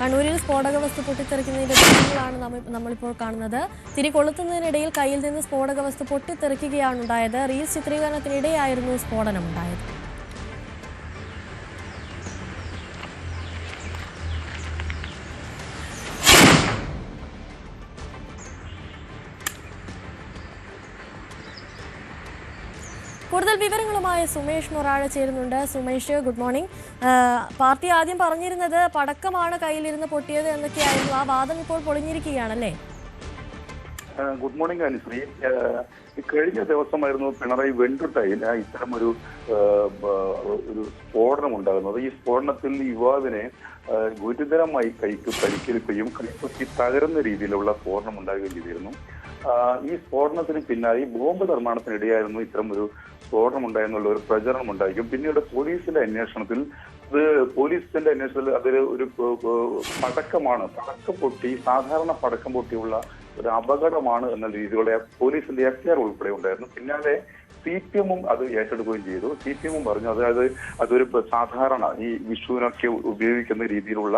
കണ്ണൂരിൽ സ്ഫോടക വസ്തു പൊട്ടിത്തെറിക്കുന്നതിന്റെ ദൃശ്യങ്ങളാണ് നമ്മളിപ്പോൾ കാണുന്നത്. തിരികൊളുത്തുന്നതിനിടയിൽ കയ്യിൽ നിന്ന് സ്ഫോടക വസ്തു പൊട്ടിത്തെറിക്കുകയാണ് ഉണ്ടായത്. റീൽസ് ചിത്രീകരണത്തിനിടെയായിരുന്നു സ്ഫോടനമുണ്ടായത്. കൂടുതൽ വിവരങ്ങളുമായി സുമേഷ് മൊറാഴ ചേരുന്നുണ്ട്. Sumesh, good morning. പാർട്ടി ആദ്യം പറഞ്ഞിരുന്നത് പടക്കമാണ് കയ്യിലിരുന്ന് പൊട്ടിയത് എന്നൊക്കെയായിരുന്നു. ആ വാദം ഇപ്പോൾ പൊളിഞ്ഞിരിക്കുകയാണല്ലേ? Good morning Anusree. കഴിഞ്ഞ ദിവസമായിരുന്നു പിണറായി വെണ്ടുട്ടായിൽ ഇത്തരം ഒരു സ്ഫോടനം ഉണ്ടാകുന്നത്. ഈ സ്ഫോടനത്തിൽ യുവാവിനെ ഗുരുതരമായി കൈക്ക് പരിക്കേൽക്കുകയും കൈപ്പറ്റി തകരുന്ന രീതിയിലുള്ള സ്ഫോടനം ഉണ്ടാകുകയും ചെയ്തിരുന്നു. ഈ സ്ഫോടനത്തിന് പിന്നാലെ ബോംബ് നിർമ്മാണത്തിനിടെയായിരുന്നു ഇത്തരം ഒരു സ്ഫോടനം ഉണ്ടായെന്നുള്ള ഒരു പ്രചരണം ഉണ്ടായിരിക്കും. പിന്നീട് പോലീസിന്റെ അന്വേഷണത്തിൽ അതൊരു പടക്കമാണ്, പടക്കം പൊട്ടി, സാധാരണ പടക്കം പൊട്ടിയുള്ള ഒരു അപകടമാണ് എന്ന രീതിയിലുള്ള പോലീസിന്റെ എഫ്ഐആർ ഉൾപ്പെടെ ഉണ്ടായിരുന്നു. പിന്നാലെ CPM-ഉം അത് ഏറ്റെടുക്കുകയും ചെയ്തു. CPM-ഉം പറഞ്ഞു അതൊരു സാധാരണ ഈ വിഷുവിനൊക്കെ ഉപയോഗിക്കുന്ന രീതിയിലുള്ള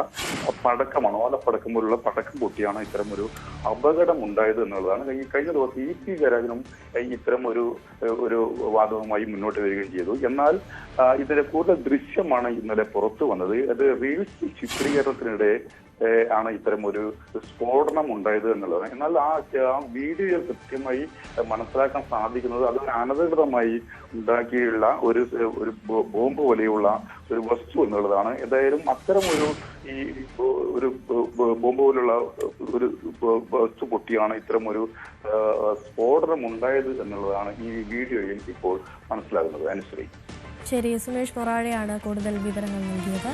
പടക്കമാണ്, ഓലപ്പടക്കം പോലുള്ള പടക്കം പൊട്ടിയാണ് ഇത്തരം ഒരു അപകടം ഉണ്ടായത് എന്നുള്ളതാണ്. ഈ കഴിഞ്ഞ ദിവസം EP ജയരാജനും ഇത്തരം ഒരു വാദവുമായി മുന്നോട്ട് വരികയും ചെയ്തു. എന്നാൽ ഇതിന്റെ കൂടുതൽ ദൃശ്യമാണ് ഇന്നലെ പുറത്തു വന്നത്. അത് റീൽസ് ചിത്രീകരണത്തിനിടെ ആണ് ഇത്തരം ഒരു സ്ഫോടനം ഉണ്ടായത് എന്നുള്ളത്. എന്നാൽ ആ വീഡിയോയിൽ കൃത്യമായി മനസ്സിലാക്കാൻ സാധിക്കുന്നത് അതൊരു അനധികൃതമായി ഉണ്ടാക്കിയുള്ള ഒരു ബോംബ് പോലെയുള്ള ഒരു വസ്തു എന്നുള്ളതാണ്. ഏതായാലും അത്തരം ഒരു ബോംബ് പോലുള്ള ഒരു വസ്തു പൊട്ടിയാണ് ഇത്തരം ഒരു സ്ഫോടനം ഉണ്ടായത് എന്നുള്ളതാണ് ഈ വീഡിയോയിൽ ഇപ്പോൾ മനസ്സിലാകുന്നത്. അനുശ്രീ. ശരി, സുമേഷ് മൊറാഴയാണ് കൂടുതൽ വിവരങ്ങൾ നൽകിയത്.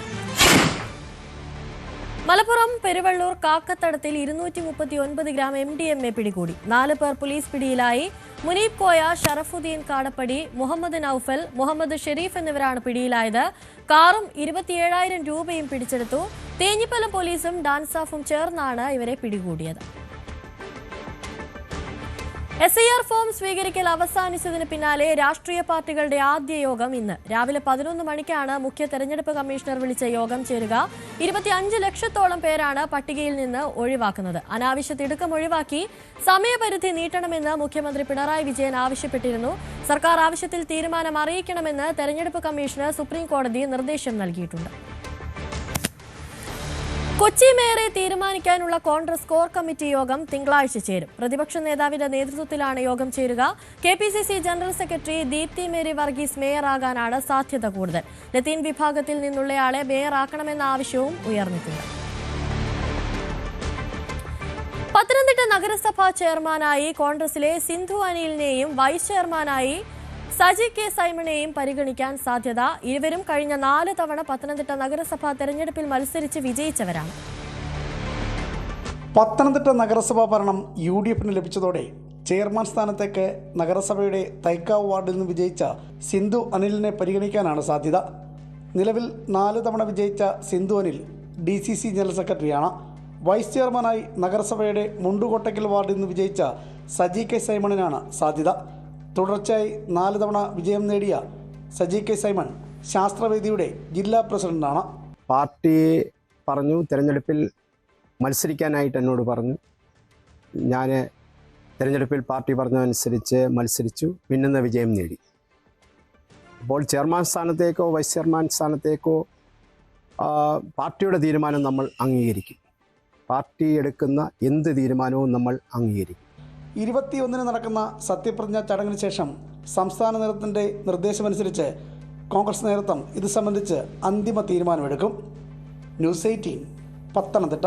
മലപ്പുറം പെരുവള്ളൂർ കാക്കത്തടത്തിൽ 239 ഗ്രാം MDMA പിടികൂടി. 4 പേർ പോലീസ് പിടിയിലായി. മുനീബ് കോയ, ഷറഫുദ്ദീൻ കാടപ്പടി, മുഹമ്മദ് നൌഫൽ, മുഹമ്മദ് ഷെരീഫ് എന്നിവരാണ് പിടിയിലായത്. കാറും 27,000 രൂപയും പിടിച്ചെടുത്തു. തേഞ്ഞിപ്പലം പോലീസും ഡാൻസാഫും ചേർന്നാണ് ഇവരെ പിടികൂടിയത്. SIR ഫോം സ്വീകരിക്കൽ അവസാനിച്ചതിന് പിന്നാലെ രാഷ്ട്രീയ പാർട്ടികളുടെ ആദ്യ യോഗം ഇന്ന് രാവിലെ 11 മണിക്കാണ് മുഖ്യ തെരഞ്ഞെടുപ്പ് കമ്മീഷണർ വിളിച്ച യോഗം ചേരുക. 25 ലക്ഷത്തോളം പേരാണ് പട്ടികയിൽ നിന്ന് ഒഴിവാക്കുന്നത്. അനാവശ്യ തിടുക്കം ഒഴിവാക്കി സമയപരിധി നീട്ടണമെന്ന് മുഖ്യമന്ത്രി പിണറായി വിജയൻ ആവശ്യപ്പെട്ടിരുന്നു. സർക്കാർ ആവശ്യത്തിൽ തീരുമാനം അറിയിക്കണമെന്ന് തെരഞ്ഞെടുപ്പ് കമ്മീഷന് സുപ്രീം കോടതി നിർദ്ദേശം നൽകിയിട്ടുണ്ട്. കൊച്ചി മേയറെ തീരുമാനിക്കാനുള്ള കോൺഗ്രസ് കോർ കമ്മിറ്റി യോഗം തിങ്കളാഴ്ച ചേരും. പ്രതിപക്ഷ നേതാവിന്റെ നേതൃത്വത്തിലാണ് യോഗം ചേരുക. KPCC general secretary Deepthi Mary Varghese മേയറാകാനാണ് സാധ്യത കൂടുതൽ. ലത്തീൻ വിഭാഗത്തിൽ നിന്നുള്ളയാളെ മേയറാക്കണമെന്ന ആവശ്യവും ഉയർന്നിട്ടുണ്ട്. പത്തനംതിട്ട നഗരസഭാ ചെയർമാനായി കോൺഗ്രസിലെ സിന്ധു അനിലിനെയും വൈസ് ചെയർമാനായി സജി കെ സൈമണെയും പരിഗണിക്കാൻ സാധ്യത. ഇരുവരും കഴിഞ്ഞ 4 തവണ പത്തനംതിട്ട നഗരസഭാ തെരഞ്ഞെടുപ്പിൽ മത്സരിച്ച് വിജയിച്ചവരാണ്. പത്തനംതിട്ട നഗരസഭാ ഭരണം UDFന് ലഭിച്ചതോടെ ചെയർമാൻ സ്ഥാനത്തേക്ക് നഗരസഭയുടെ തൈക്കാവ് വാർഡിൽ നിന്ന് വിജയിച്ച സിന്ധു അനിലിനെ പരിഗണിക്കാനാണ് സാധ്യത. നിലവിൽ 4 തവണ വിജയിച്ച സിന്ധു അനിൽ DCC ജനറൽ സെക്രട്ടറിയാണ്. വൈസ് ചെയർമാനായി നഗരസഭയുടെ മുണ്ടുകോട്ടയ്ക്കൽ വാർഡിൽ നിന്ന് വിജയിച്ച സജി കെ സൈമണിനാണ് സാധ്യത. തുടർച്ചയായി 4 തവണ വിജയം നേടിയ സജി കെ സൈമൺ ശാസ്ത്രവേദിയുടെ ജില്ലാ പ്രസിഡന്റാണ്. പാർട്ടി പറഞ്ഞു, തിരഞ്ഞെടുപ്പിൽ മത്സരിക്കാനായിട്ട് എന്നോട് പറഞ്ഞു. ഞാൻ തിരഞ്ഞെടുപ്പിൽ പാർട്ടി പറഞ്ഞതനുസരിച്ച് മത്സരിച്ചു, മിന്നുന്ന വിജയം നേടി. അപ്പോൾ ചെയർമാൻ സ്ഥാനത്തേക്കോ വൈസ് ചെയർമാൻ സ്ഥാനത്തേക്കോ പാർട്ടിയുടെ തീരുമാനം നമ്മൾ അംഗീകരിക്കും. പാർട്ടി എടുക്കുന്ന എന്ത് തീരുമാനവും നമ്മൾ അംഗീകരിക്കും. 21-ന് നടക്കുന്ന സത്യപ്രതിജ്ഞാ ചടങ്ങിന് ശേഷം സംസ്ഥാന നേതൃത്വത്തിൻ്റെ നിർദ്ദേശമനുസരിച്ച് കോൺഗ്രസ് നേതൃത്വം ഇത് സംബന്ധിച്ച് അന്തിമ തീരുമാനമെടുക്കും. ന്യൂസ് 18 പത്തനംതിട്ട.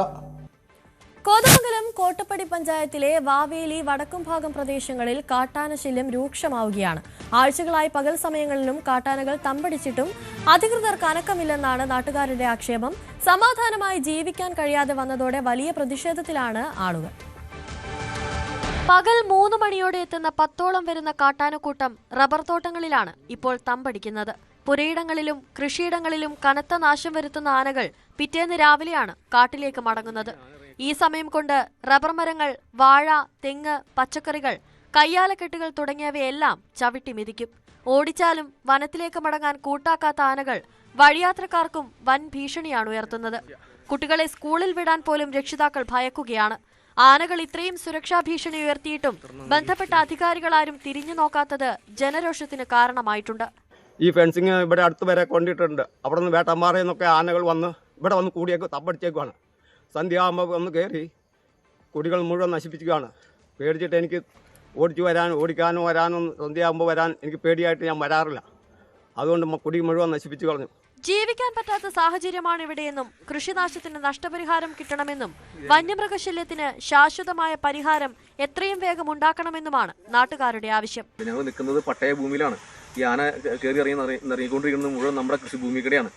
കോതമംഗലം കോട്ടപ്പടി പഞ്ചായത്തിലെ വാവേലി വടക്കുംഭാഗം പ്രദേശങ്ങളിൽ കാട്ടാനശല്യം രൂക്ഷമാവുകയാണ്. ആഴ്ചകളായി പകൽ സമയങ്ങളിലും കാട്ടാനകൾ തമ്പടിച്ചിട്ടും അധികൃതർക്ക് അനക്കമില്ലെന്നാണ് നാട്ടുകാരുടെ ആക്ഷേപം. സമാധാനമായി ജീവിക്കാൻ കഴിയാതെ വന്നതോടെ വലിയ പ്രതിഷേധത്തിലാണ് ആളുകൾ. പകൽ 3 മണിയോടെ എത്തുന്ന 10ഓളം വരുന്ന കാട്ടാനക്കൂട്ടം റബ്ബർ തോട്ടങ്ങളിലാണ് ഇപ്പോൾ തമ്പടിക്കുന്നത്. പുരയിടങ്ങളിലും കൃഷിയിടങ്ങളിലും കനത്ത നാശം വരുത്തുന്ന ആനകൾ പിറ്റേന്ന് രാവിലെയാണ് കാട്ടിലേക്ക് മടങ്ങുന്നത്. ഈ സമയം കൊണ്ട് റബ്ബർ മരങ്ങൾ, വാഴ, തെങ്ങ്, പച്ചക്കറികൾ, കയ്യാലക്കെട്ടുകൾ തുടങ്ങിയവയെല്ലാം ചവിട്ടി മിതിക്കും. ഓടിച്ചാലും വനത്തിലേക്ക് മടങ്ങാൻ കൂട്ടാക്കാത്ത ആനകൾ വഴിയാത്രക്കാർക്കും വൻ ഭീഷണിയാണ് ഉയർത്തുന്നത്. കുട്ടികളെ സ്കൂളിൽ വിടാൻ പോലും രക്ഷിതാക്കൾ ഭയക്കുകയാണ്. ആനകൾ ഇത്രയും സുരക്ഷാ ഭീഷണി ഉയർത്തിയിട്ടും ബന്ധപ്പെട്ട അധികാരികളാരും തിരിഞ്ഞു നോക്കാത്തത് ജനരോഷത്തിന് കാരണമായിട്ടുണ്ട്. ഈ ഫെൻസിങ് ഇവിടെ അടുത്ത് വരെ കൊണ്ടിട്ടുണ്ട്. അവിടെ നിന്ന് വേട്ടന്മാരിൽ നിന്നൊക്കെ ആനകൾ വന്ന് ഇവിടെ വന്ന് കൂടിയേക്ക് തപ്പടിച്ചേക്കുവാണ്. സന്ധ്യയാകുമ്പോൾ വന്ന് കയറി കുടികൾ മുഴുവൻ നശിപ്പിക്കുകയാണ്. പേടിച്ചിട്ട് എനിക്ക് ഓടിക്കാനോ വരാനോ സന്ധ്യയാകുമ്പോൾ വരാൻ എനിക്ക് പേടിയായിട്ട് ഞാൻ വരാറില്ല. അതുകൊണ്ട് കുടി മുഴുവൻ നശിപ്പിച്ചു കളഞ്ഞു. ജീവിക്കാൻ പറ്റാത്ത സാഹചര്യമാണ് ഇവിടെയെന്നും കൃഷിനാശത്തിന് നഷ്ടപരിഹാരം കിട്ടണമെന്നും വന്യമൃഗശല്യത്തിന് ശാശ്വതമായ പരിഹാരം എത്രയും വേഗം ഉണ്ടാക്കണമെന്നുമാണ് നാട്ടുകാരുടെ ആവശ്യം. ഞങ്ങൾ നിൽക്കുന്നത് പട്ടയ ഭൂമിയിലാണ്. ഈ ആന കയറി ഇറങ്ങിക്കൊണ്ടിരിക്കുന്നത് മുഴുവൻ നമ്മുടെ കൃഷിഭൂമിക്കിടെയാണ്.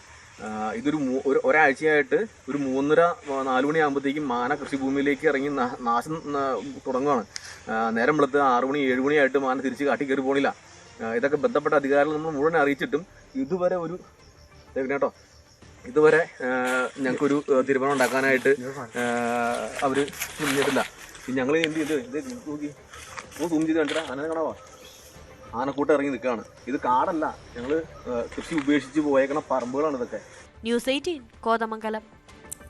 ഇതൊരു ഒരാഴ്ചയായിട്ട് ഒരു 3:30-4 മണിയാകുമ്പോഴത്തേക്കും ആന കൃഷിഭൂമിയിലേക്ക് ഇറങ്ങി നാശം തുടങ്ങുകയാണ്. നേരം വെളുത്ത് 6 മണി 7 മണിയായിട്ട് ആന തിരിച്ച് കാട്ടി കയറി പോണില്ല. ഇതൊക്കെ ബന്ധപ്പെട്ട അധികാരികൾ നമ്മൾ മുഴുവൻ അറിയിച്ചിട്ടും ഇതുവരെ ഇതുവരെ ഞങ്ങൾക്കൊരു തീരുമാനം ഉണ്ടാക്കാനായിട്ട് അവർ മുന്നിട്ടില്ല. ഞങ്ങൾ എന്ത് ചെയ്ത് ഇത് നോക്കി സൂം ചെയ്ത് കണ്ടിട്ട് ആന കാണാവാ, ആനക്കൂട്ടം ഇറങ്ങി നിൽക്കുകയാണ്. ഇത് കാടല്ല, ഞങ്ങൾ കൃഷി ഉപേക്ഷിച്ച് പോയേക്കണ പറമ്പുകളാണ് ഇതൊക്കെ. ന്യൂസ് 18 കോതമംഗലം.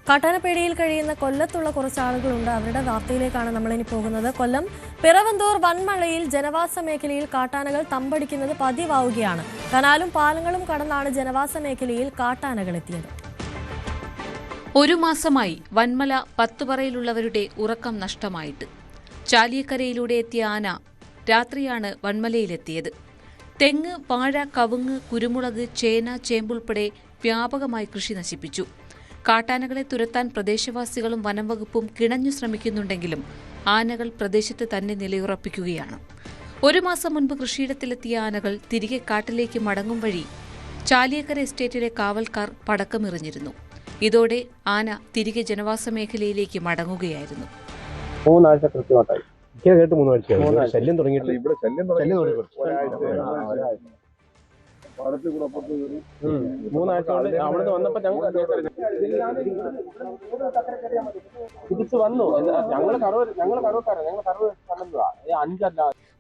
കാട്ടാനപ്പേടിയിൽ കഴിയുന്ന കൊല്ലത്തുള്ള കുറച്ച് ആളുകളുണ്ട്. അവരുടെ വാർത്തയിലേക്കാണ് നമ്മളിനി പോകുന്നത്. കൊല്ലം പിറവന്തൂർ വൻമഴയിൽ ജനവാസ മേഖലയിൽ കാട്ടാനകൾ തമ്പടിക്കുന്നത് പതിവാവുകയാണ്. കനാലും പാലങ്ങളും കടന്നാണ് ജനവാസ മേഖലയിൽ കാട്ടാനകൾ എത്തിയത്. 1 മാസമായി വൻമല പത്തുപറയിലുള്ളവരുടെ ഉറക്കം നഷ്ടമായിട്ട്. ചാലിയക്കരയിലൂടെ എത്തിയ ആന രാത്രിയാണ് വൻമലയിലെത്തിയത്. തെങ്ങ്, വാഴ, കവുങ്ങ്, കുരുമുളക്, ചേന, ചേമ്പുൾപ്പെടെ വ്യാപകമായി കൃഷി നശിപ്പിച്ചു. കാട്ടാനകളെ തുരത്താൻ പ്രദേശവാസികളും വനംവകുപ്പും കിണഞ്ഞു ശ്രമിക്കുന്നുണ്ടെങ്കിലും ആനകൾ പ്രദേശത്ത് തന്നെ നിലയുറപ്പിക്കുകയാണ്. 1 മാസം മുൻപ് കൃഷിയിടത്തിലെത്തിയ ആനകൾ തിരികെ കാട്ടിലേക്ക് മടങ്ങും വഴി ചാലിയക്കര എസ്റ്റേറ്റിലെ കാവൽക്കാർ പടക്കമെറിഞ്ഞിരുന്നു. ഇതോടെ ആന തിരികെ ജനവാസ മേഖലയിലേക്ക് മടങ്ങുകയായിരുന്നു. 3 ആഴ്ച കൃത്യമായിട്ടായി കേട്ട് 3 ആഴ്ച ശല്യം തുടങ്ങിയിട്ട് ഇവിടെ ശല്യം തുടങ്ങി 3 ആഴ്ച അവിടുന്ന് വന്നപ്പോ തിരിച്ചു വന്നു.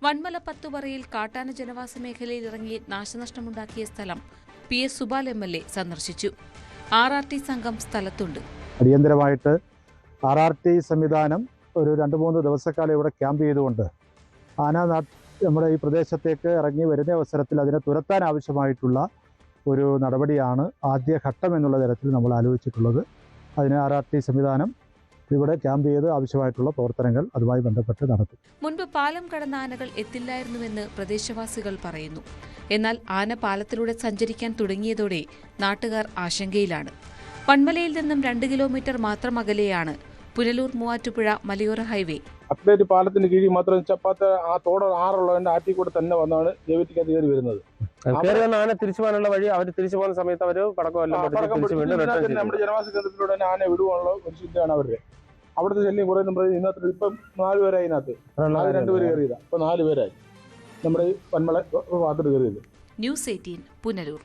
വൻമല പത്തുപറയിൽ കാട്ടാന ജനവാസ മേഖലയിൽ ഇറങ്ങി നാശനഷ്ടമുണ്ടാക്കിയ സ്ഥലം PS സുബാൽ MLA സന്ദർശിച്ചു. RRT സംഘം സ്ഥലത്തുണ്ട്. അടിയന്തരമായിട്ട് RRT സംവിധാനം ഒരു 2-3 ദിവസക്കാലം ഇവിടെ ക്യാമ്പ് ചെയ്തുകൊണ്ട് ആന നമ്മുടെ ഈ പ്രദേശത്തേക്ക് ഇറങ്ങി വരുന്ന അവസരത്തിൽ അതിനെ തുരത്താൻ ആവശ്യമായിട്ടുള്ള ഒരു നടപടിയാണ് ആദ്യഘട്ടം എന്നുള്ള തരത്തിൽ നമ്മൾ ആലോചിച്ചിട്ടുള്ളത്. അതിന് RRT സംവിധാനം ഇവിടെ ക്യാമ്പ് ചെയ്ത് ആവശ്യമായിട്ടുള്ള പ്രവർത്തനങ്ങൾ അതുമായി ബന്ധപ്പെട്ട് നടത്തും. മുൻപ് പാലം കടന്ന ആനകൾ എത്തില്ലായിരുന്നുവെന്ന് പ്രദേശവാസികൾ പറയുന്നു. എന്നാൽ ആന പാലത്തിലൂടെ സഞ്ചരിക്കാൻ തുടങ്ങിയതോടെ നാട്ടുകാർ ആശങ്കയിലാണ്. വൻമലയിൽ നിന്നും 2 കിലോമീറ്റർ മാത്രം അകലെയാണ് പുനലൂർ മൂവാറ്റുപുഴ മലയോര ഹൈവേ. അപ്ഡേറ്റ് പാലത്തിന് കീഴിൽ മാത്രം ചപ്പാത്ത ആ തോട് ആറുള്ളതിന്റെ ആറ്റി കൂടെ തന്നെ വന്നാണ് ജൈവത്തിക്കകത്ത് കയറി വരുന്നത്. ആന തിരിച്ചു പോകാനുള്ള വഴി അവർ തിരിച്ചു പോകുന്ന സമയത്ത് അവർ നമ്മുടെ ജനവാസ കേന്ദ്രത്തിലൂടെ തന്നെ ആന വിടുവാനുള്ള ഒരു ചിന്തയാണ് അവരുടെ. അവിടുത്തെ ശല്യം കുറേ ഇന്നത്തെ ഇപ്പം 4 പേരായി ഇതിനകത്ത്. 2 പേര് കയറിയതാ, ഇപ്പൊ 4 പേരായി നമ്മുടെ ഈ പന്മള ഭാഗത്ത് കയറിയത്. ന്യൂസ് 18 പുനലൂർ.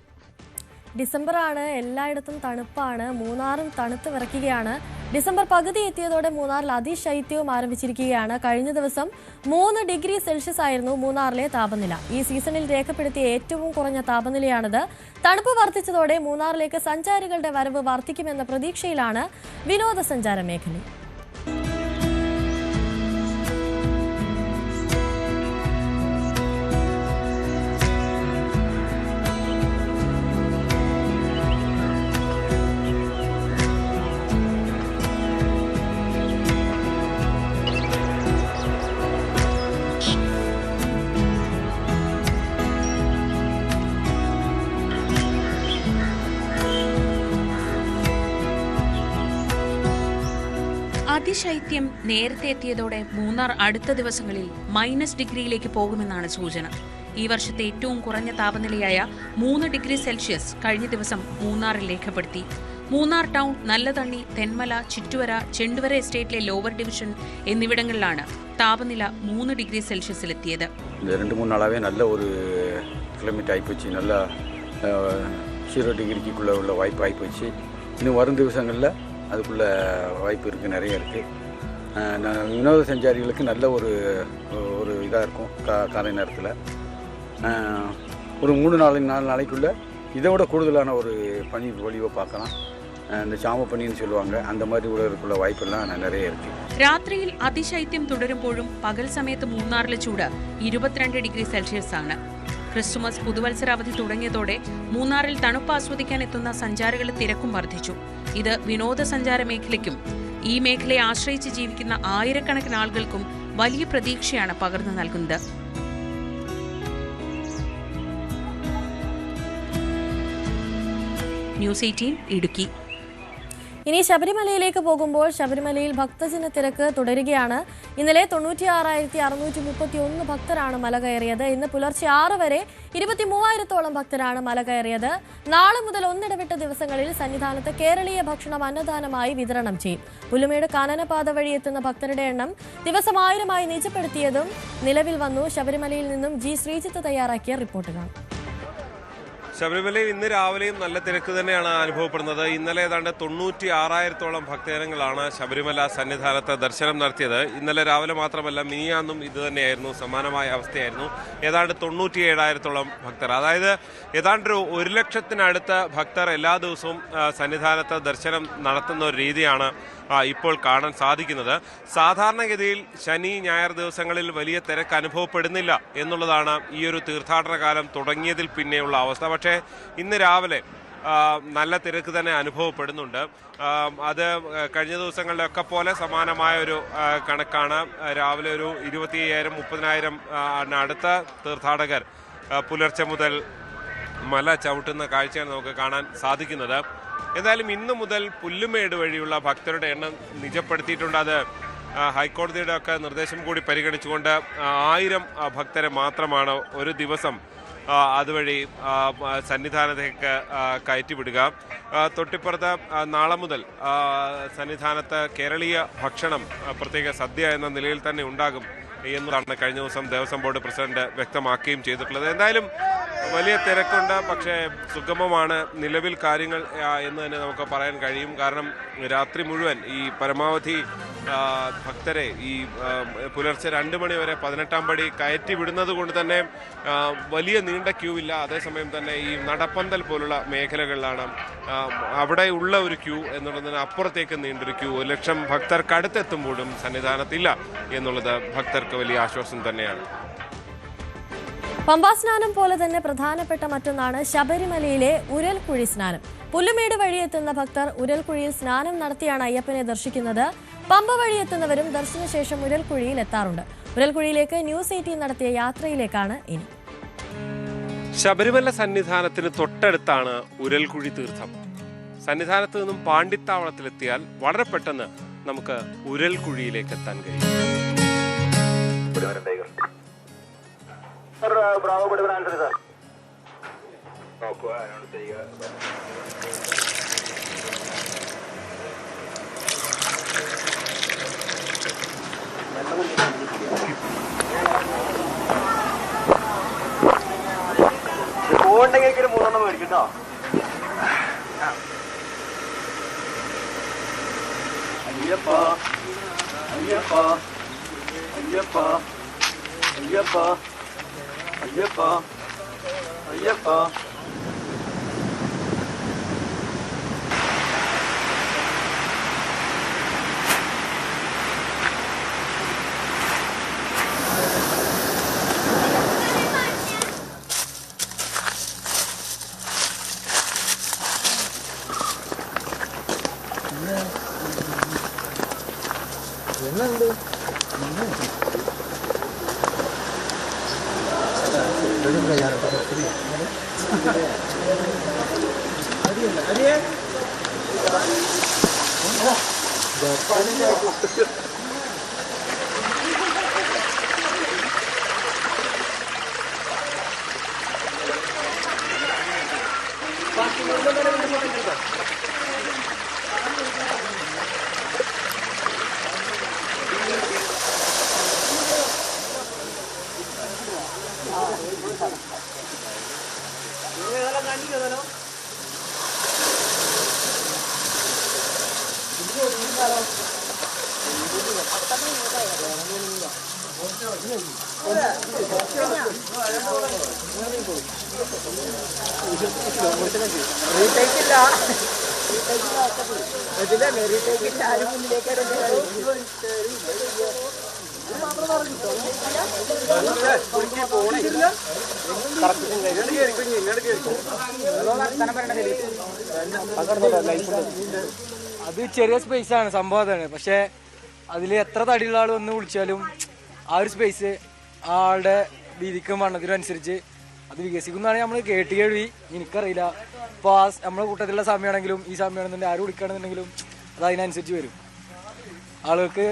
ഡിസംബറാണ്, എല്ലായിടത്തും തണുപ്പാണ്. മൂന്നാറും തണുത്ത് വിറയ്ക്കുകയാണ്. ഡിസംബർ പകുതി എത്തിയതോടെ മൂന്നാറിൽ അതിശൈത്യവും ആരംഭിച്ചിരിക്കുകയാണ്. കഴിഞ്ഞ ദിവസം 3 ഡിഗ്രി സെൽഷ്യസ് ആയിരുന്നു മൂന്നാറിലെ താപനില. ഈ സീസണിൽ രേഖപ്പെടുത്തിയ ഏറ്റവും കുറഞ്ഞ താപനിലയാണിത്. തണുപ്പ് വർദ്ധിച്ചതോടെ മൂന്നാറിലേക്ക് സഞ്ചാരികളുടെ വരവ് വർദ്ധിക്കുമെന്ന പ്രതീക്ഷയിലാണ് വിനോദസഞ്ചാര മേഖല. അതിശൈത്യം നേരത്തെ എത്തിയതോടെ മൂന്നാർ അടുത്ത ദിവസങ്ങളിൽ -, ഡിഗ്രിയിലേക്ക് പോകുമെന്നാണ് സൂചന. ഈ വർഷത്തെ ഏറ്റവും കുറഞ്ഞ താപനിലയായ 3 ഡിഗ്രി സെൽഷ്യസ് കഴിഞ്ഞ ദിവസം മൂന്നാറിൽ രേഖപ്പെടുത്തി. മൂന്നാർ ടൗൺ, നല്ലതണ്ണി, തെന്മല, ചിറ്റുവര, ചെണ്ടുവര എസ്റ്റേറ്റിലെ ലോവർ ഡിവിഷൻ എന്നിവിടങ്ങളിലാണ് താപനില 3 ഡിഗ്രി സെൽഷ്യസിലെത്തിയത്. 2-3 நாளாவே நல்ல ஒரு கிளைமேட் ஆகிப்போச்சு. நல்ல 0 டிகிரிக்குள்ளே உள்ள வாய்ப்பு ஆகிப்போச்சு. இன்னும் வரும் திவசங்களில் அதுக்குள்ள வாய்ப்பு இருக்குது, நிறைய இருக்குது. வினோத சஞ்சாரிகளுக்கு நல்ல ஒரு இதாக இருக்கும். காலை நேரத்தில் ஒரு 3-4 நாளைக்குள்ளே இதை விட கூடுதலான ஒரு பனி பொழிவை பார்க்கலாம். இந்த சாம பனின்னு சொல்லுவாங்க, அந்த மாதிரி உள்ள வாய்ப்பெல்லாம் நிறைய இருக்குது. രാത്രിയിൽ അതിശൈത്യം തുടരുമ്പോഴും പകൽ സമയത്ത് മൂന്നാറിലെ ചൂട് 22 ഡിഗ്രി സെൽഷ്യസ് ആണ്. ക്രിസ്തുമസ്, പുതുവത്സര അവധി തുടങ്ങിയതോടെ മൂന്നാറിൽ തണുപ്പ് ആസ്വദിക്കാൻ എത്തുന്ന സഞ്ചാരികളുടെ തിരക്കും വർദ്ധിച്ചു. ഇത് വിനോദസഞ്ചാര മേഖലയ്ക്കും ഈ മേഖലയെ ആശ്രയിച്ച് ജീവിക്കുന്ന ആയിരക്കണക്കിന് ആളുകൾക്കും വലിയ പ്രതീക്ഷയാണ് പകർന്നു നൽകുന്നത്. ന്യൂസ് 18 ഇടുക്കി. ഇനി ശബരിമലയിലേക്ക് പോകുമ്പോൾ ശബരിമലയിൽ ഭക്തജന തിരക്ക് തുടരുകയാണ്. ഇന്നലെ 96,631 ഭക്തരാണ് മല കയറിയത്. ഇന്ന് പുലർച്ചെ 6 വരെ 23,000-ഓളം ഭക്തരാണ് മല കയറിയത്. നാളെ മുതൽ ഒന്നിടവിട്ട ദിവസങ്ങളിൽ സന്നിധാനത്ത് കേരളീയ ഭക്ഷണം അന്നദാനമായി വിതരണം ചെയ്യും. പുല്ലുമേട് കാനനപാത വഴി എത്തുന്ന ഭക്തരുടെ എണ്ണം ദിവസം 1000-ആയി നിജപ്പെടുത്തിയതും നിലവിൽ വന്നു. ശബരിമലയിൽ നിന്നും ജി ശ്രീജിത്ത് തയ്യാറാക്കിയ റിപ്പോർട്ടുകളാണ്. ശബരിമലയിൽ ഇന്ന് രാവിലെയും നല്ല തിരക്ക് തന്നെയാണ് അനുഭവപ്പെടുന്നത്. ഇന്നലെ ഏതാണ്ട് 96,000-ഓളം ഭക്തജനങ്ങളാണ് ശബരിമല സന്നിധാനത്ത് ദർശനം നടത്തിയത്. ഇന്നലെ രാവിലെ മാത്രമല്ല, മിനിയാന്നും ഇത് തന്നെയായിരുന്നു, സമാനമായ അവസ്ഥയായിരുന്നു. ഏതാണ്ട് 97,000-ഓളം ഭക്തർ, അതായത് ഏതാണ്ട് 1,00,000-ത്തിനടുത്ത് ഭക്തർ എല്ലാ ദിവസവും സന്നിധാനത്ത് ദർശനം നടത്തുന്ന ഒരു രീതിയാണ് ഇപ്പോൾ കാണാൻ സാധിക്കുന്നത്. സാധാരണഗതിയിൽ ശനി, ഞായർ ദിവസങ്ങളിൽ വലിയ തിരക്ക് അനുഭവപ്പെടുന്നില്ല എന്നുള്ളതാണ് ഈ ഒരു തീർത്ഥാടന കാലം തുടങ്ങിയതിൽ പിന്നെയുള്ള അവസ്ഥ. പക്ഷേ ഇന്ന് രാവിലെ നല്ല തിരക്ക് തന്നെ അനുഭവപ്പെടുന്നുണ്ട്. അത് കഴിഞ്ഞ ദിവസങ്ങളിലൊക്കെ പോലെ സമാനമായ ഒരു കണക്കാണ്. രാവിലെ ഒരു 25,000-30,000 അടുത്ത തീർത്ഥാടകർ പുലർച്ചെ മുതൽ മല ചവിട്ടുന്ന കാഴ്ചയാണ് നമുക്ക് കാണാൻ സാധിക്കുന്നത്. എന്തായാലും ഇന്നു മുതൽ പുല്ലുമേട് വഴിയുള്ള ഭക്തരുടെ എണ്ണം നിജപ്പെടുത്തിയിട്ടുണ്ട്. അത് ഹൈക്കോടതിയുടെ ഒക്കെ നിർദ്ദേശം കൂടി പരിഗണിച്ചുകൊണ്ട് 1000 ഭക്തരെ മാത്രമാണ് ഒരു ദിവസം അതുവഴി സന്നിധാനത്തേക്ക് കയറ്റിവിടുക. തൊട്ടിപ്പുറത്ത് നാളെ മുതൽ സന്നിധാനത്ത് കേരളീയ ഭക്ഷണം, പ്രത്യേക സദ്യ എന്ന നിലയിൽ തന്നെ ഉണ്ടാകും എന്നതാണ് കഴിഞ്ഞ ദിവസം ദേവസ്വം ബോർഡ് പ്രസിഡന്റ് വ്യക്തമാക്കുകയും ചെയ്തിട്ടുള്ളത്. എന്തായാലും വലിയ തിരക്കുണ്ട്, പക്ഷേ സുഗമമാണ് നിലവിൽ കാര്യങ്ങൾ എന്ന് തന്നെ നമുക്ക് പറയാൻ കഴിയും. കാരണം രാത്രി മുഴുവൻ ഈ പരമാവധി ഭക്തരെ ഈ പുലർച്ചെ 2 മണി വരെ 18-ാം പടി കയറ്റി വിടുന്നത് കൊണ്ട് തന്നെ വലിയ നീണ്ട ക്യൂ ഇല്ല. അതേസമയം തന്നെ ഈ നടപ്പന്തൽ പോലുള്ള മേഖലകളിലാണ് അവിടെ ഉള്ള ഒരു ക്യൂ എന്നുള്ളതിന് അപ്പുറത്തേക്ക് നീണ്ടൊരു ക്യൂ. 1,00,000 ഭക്തർക്കടുത്തെത്തുമ്പോഴും സന്നിധാനത്തില്ല എന്നുള്ളത് ഭക്തർക്ക് വലിയ ആശ്വാസം തന്നെയാണ്. പമ്പാസ്നാനം പോലെ തന്നെ പ്രധാനപ്പെട്ട മറ്റൊന്നാണ് ശബരിമലയിലെ ഉരൽക്കുഴി സ്നാനം. പുല്ലുമേട് വഴിയെത്തുന്ന ഭക്തർ ഉരൽക്കുഴിയിൽ സ്നാനം നടത്തിയാണ് അയ്യപ്പനെ ദർശിക്കുന്നത്. പമ്പ വഴിയെത്തുന്നവരും ദർശനശേഷം ഉരൽക്കുഴിയിൽ എത്താറുണ്ട്. ഉരൽക്കുഴിയിലേക്ക് ന്യൂസ് 18 നടത്തിയ യാത്രയിലേക്കാണ് ഇനി. ശബരിമല സന്നിധാനത്തിന് തൊട്ടടുത്താണ് ഉരൽക്കുഴി തീർത്ഥം. സന്നിധാനത്ത് നിന്നും പാണ്ടിത്താവളത്തിലെത്തിയാൽ വളരെ പെട്ടെന്ന് നമുക്ക് ഉരൽക്കുഴിയിലേക്ക് എത്താൻ കഴിയും. പോകണ്ടെങ്കിൽ 3 മേടിക്കട്ടോ. അയ്യപ്പ അയ്യപ്പ അയ്യപ്പ അയ്യപ്പ അയ്യപ്പ അയ്യപ്പ. അത് ചെറിയ സ്പേസ് ആണ്, സംഭവം അതാണ്. പക്ഷെ അതിൽ എത്ര തടിയുള്ള ആൾ വന്ന് വിളിച്ചാലും ആ ഒരു സ്പേസ് ആളുടെ വീതിക്കും വണ്ണത്തിനും അനുസരിച്ച് അത് വികസിക്കുന്നതാണ് നമ്മൾ കേൾവി. എനിക്കറിയില്ല. ഇപ്പോൾ ആ നമ്മളെ കൂട്ടത്തിലുള്ള സമയമാണെങ്കിലും ഈ സമയമാണെന്നുണ്ടെങ്കിൽ ആരും വിളിക്കുകയാണെന്നുണ്ടെങ്കിലും അത് അതിനനുസരിച്ച് വരും. ആളുകൾക്ക്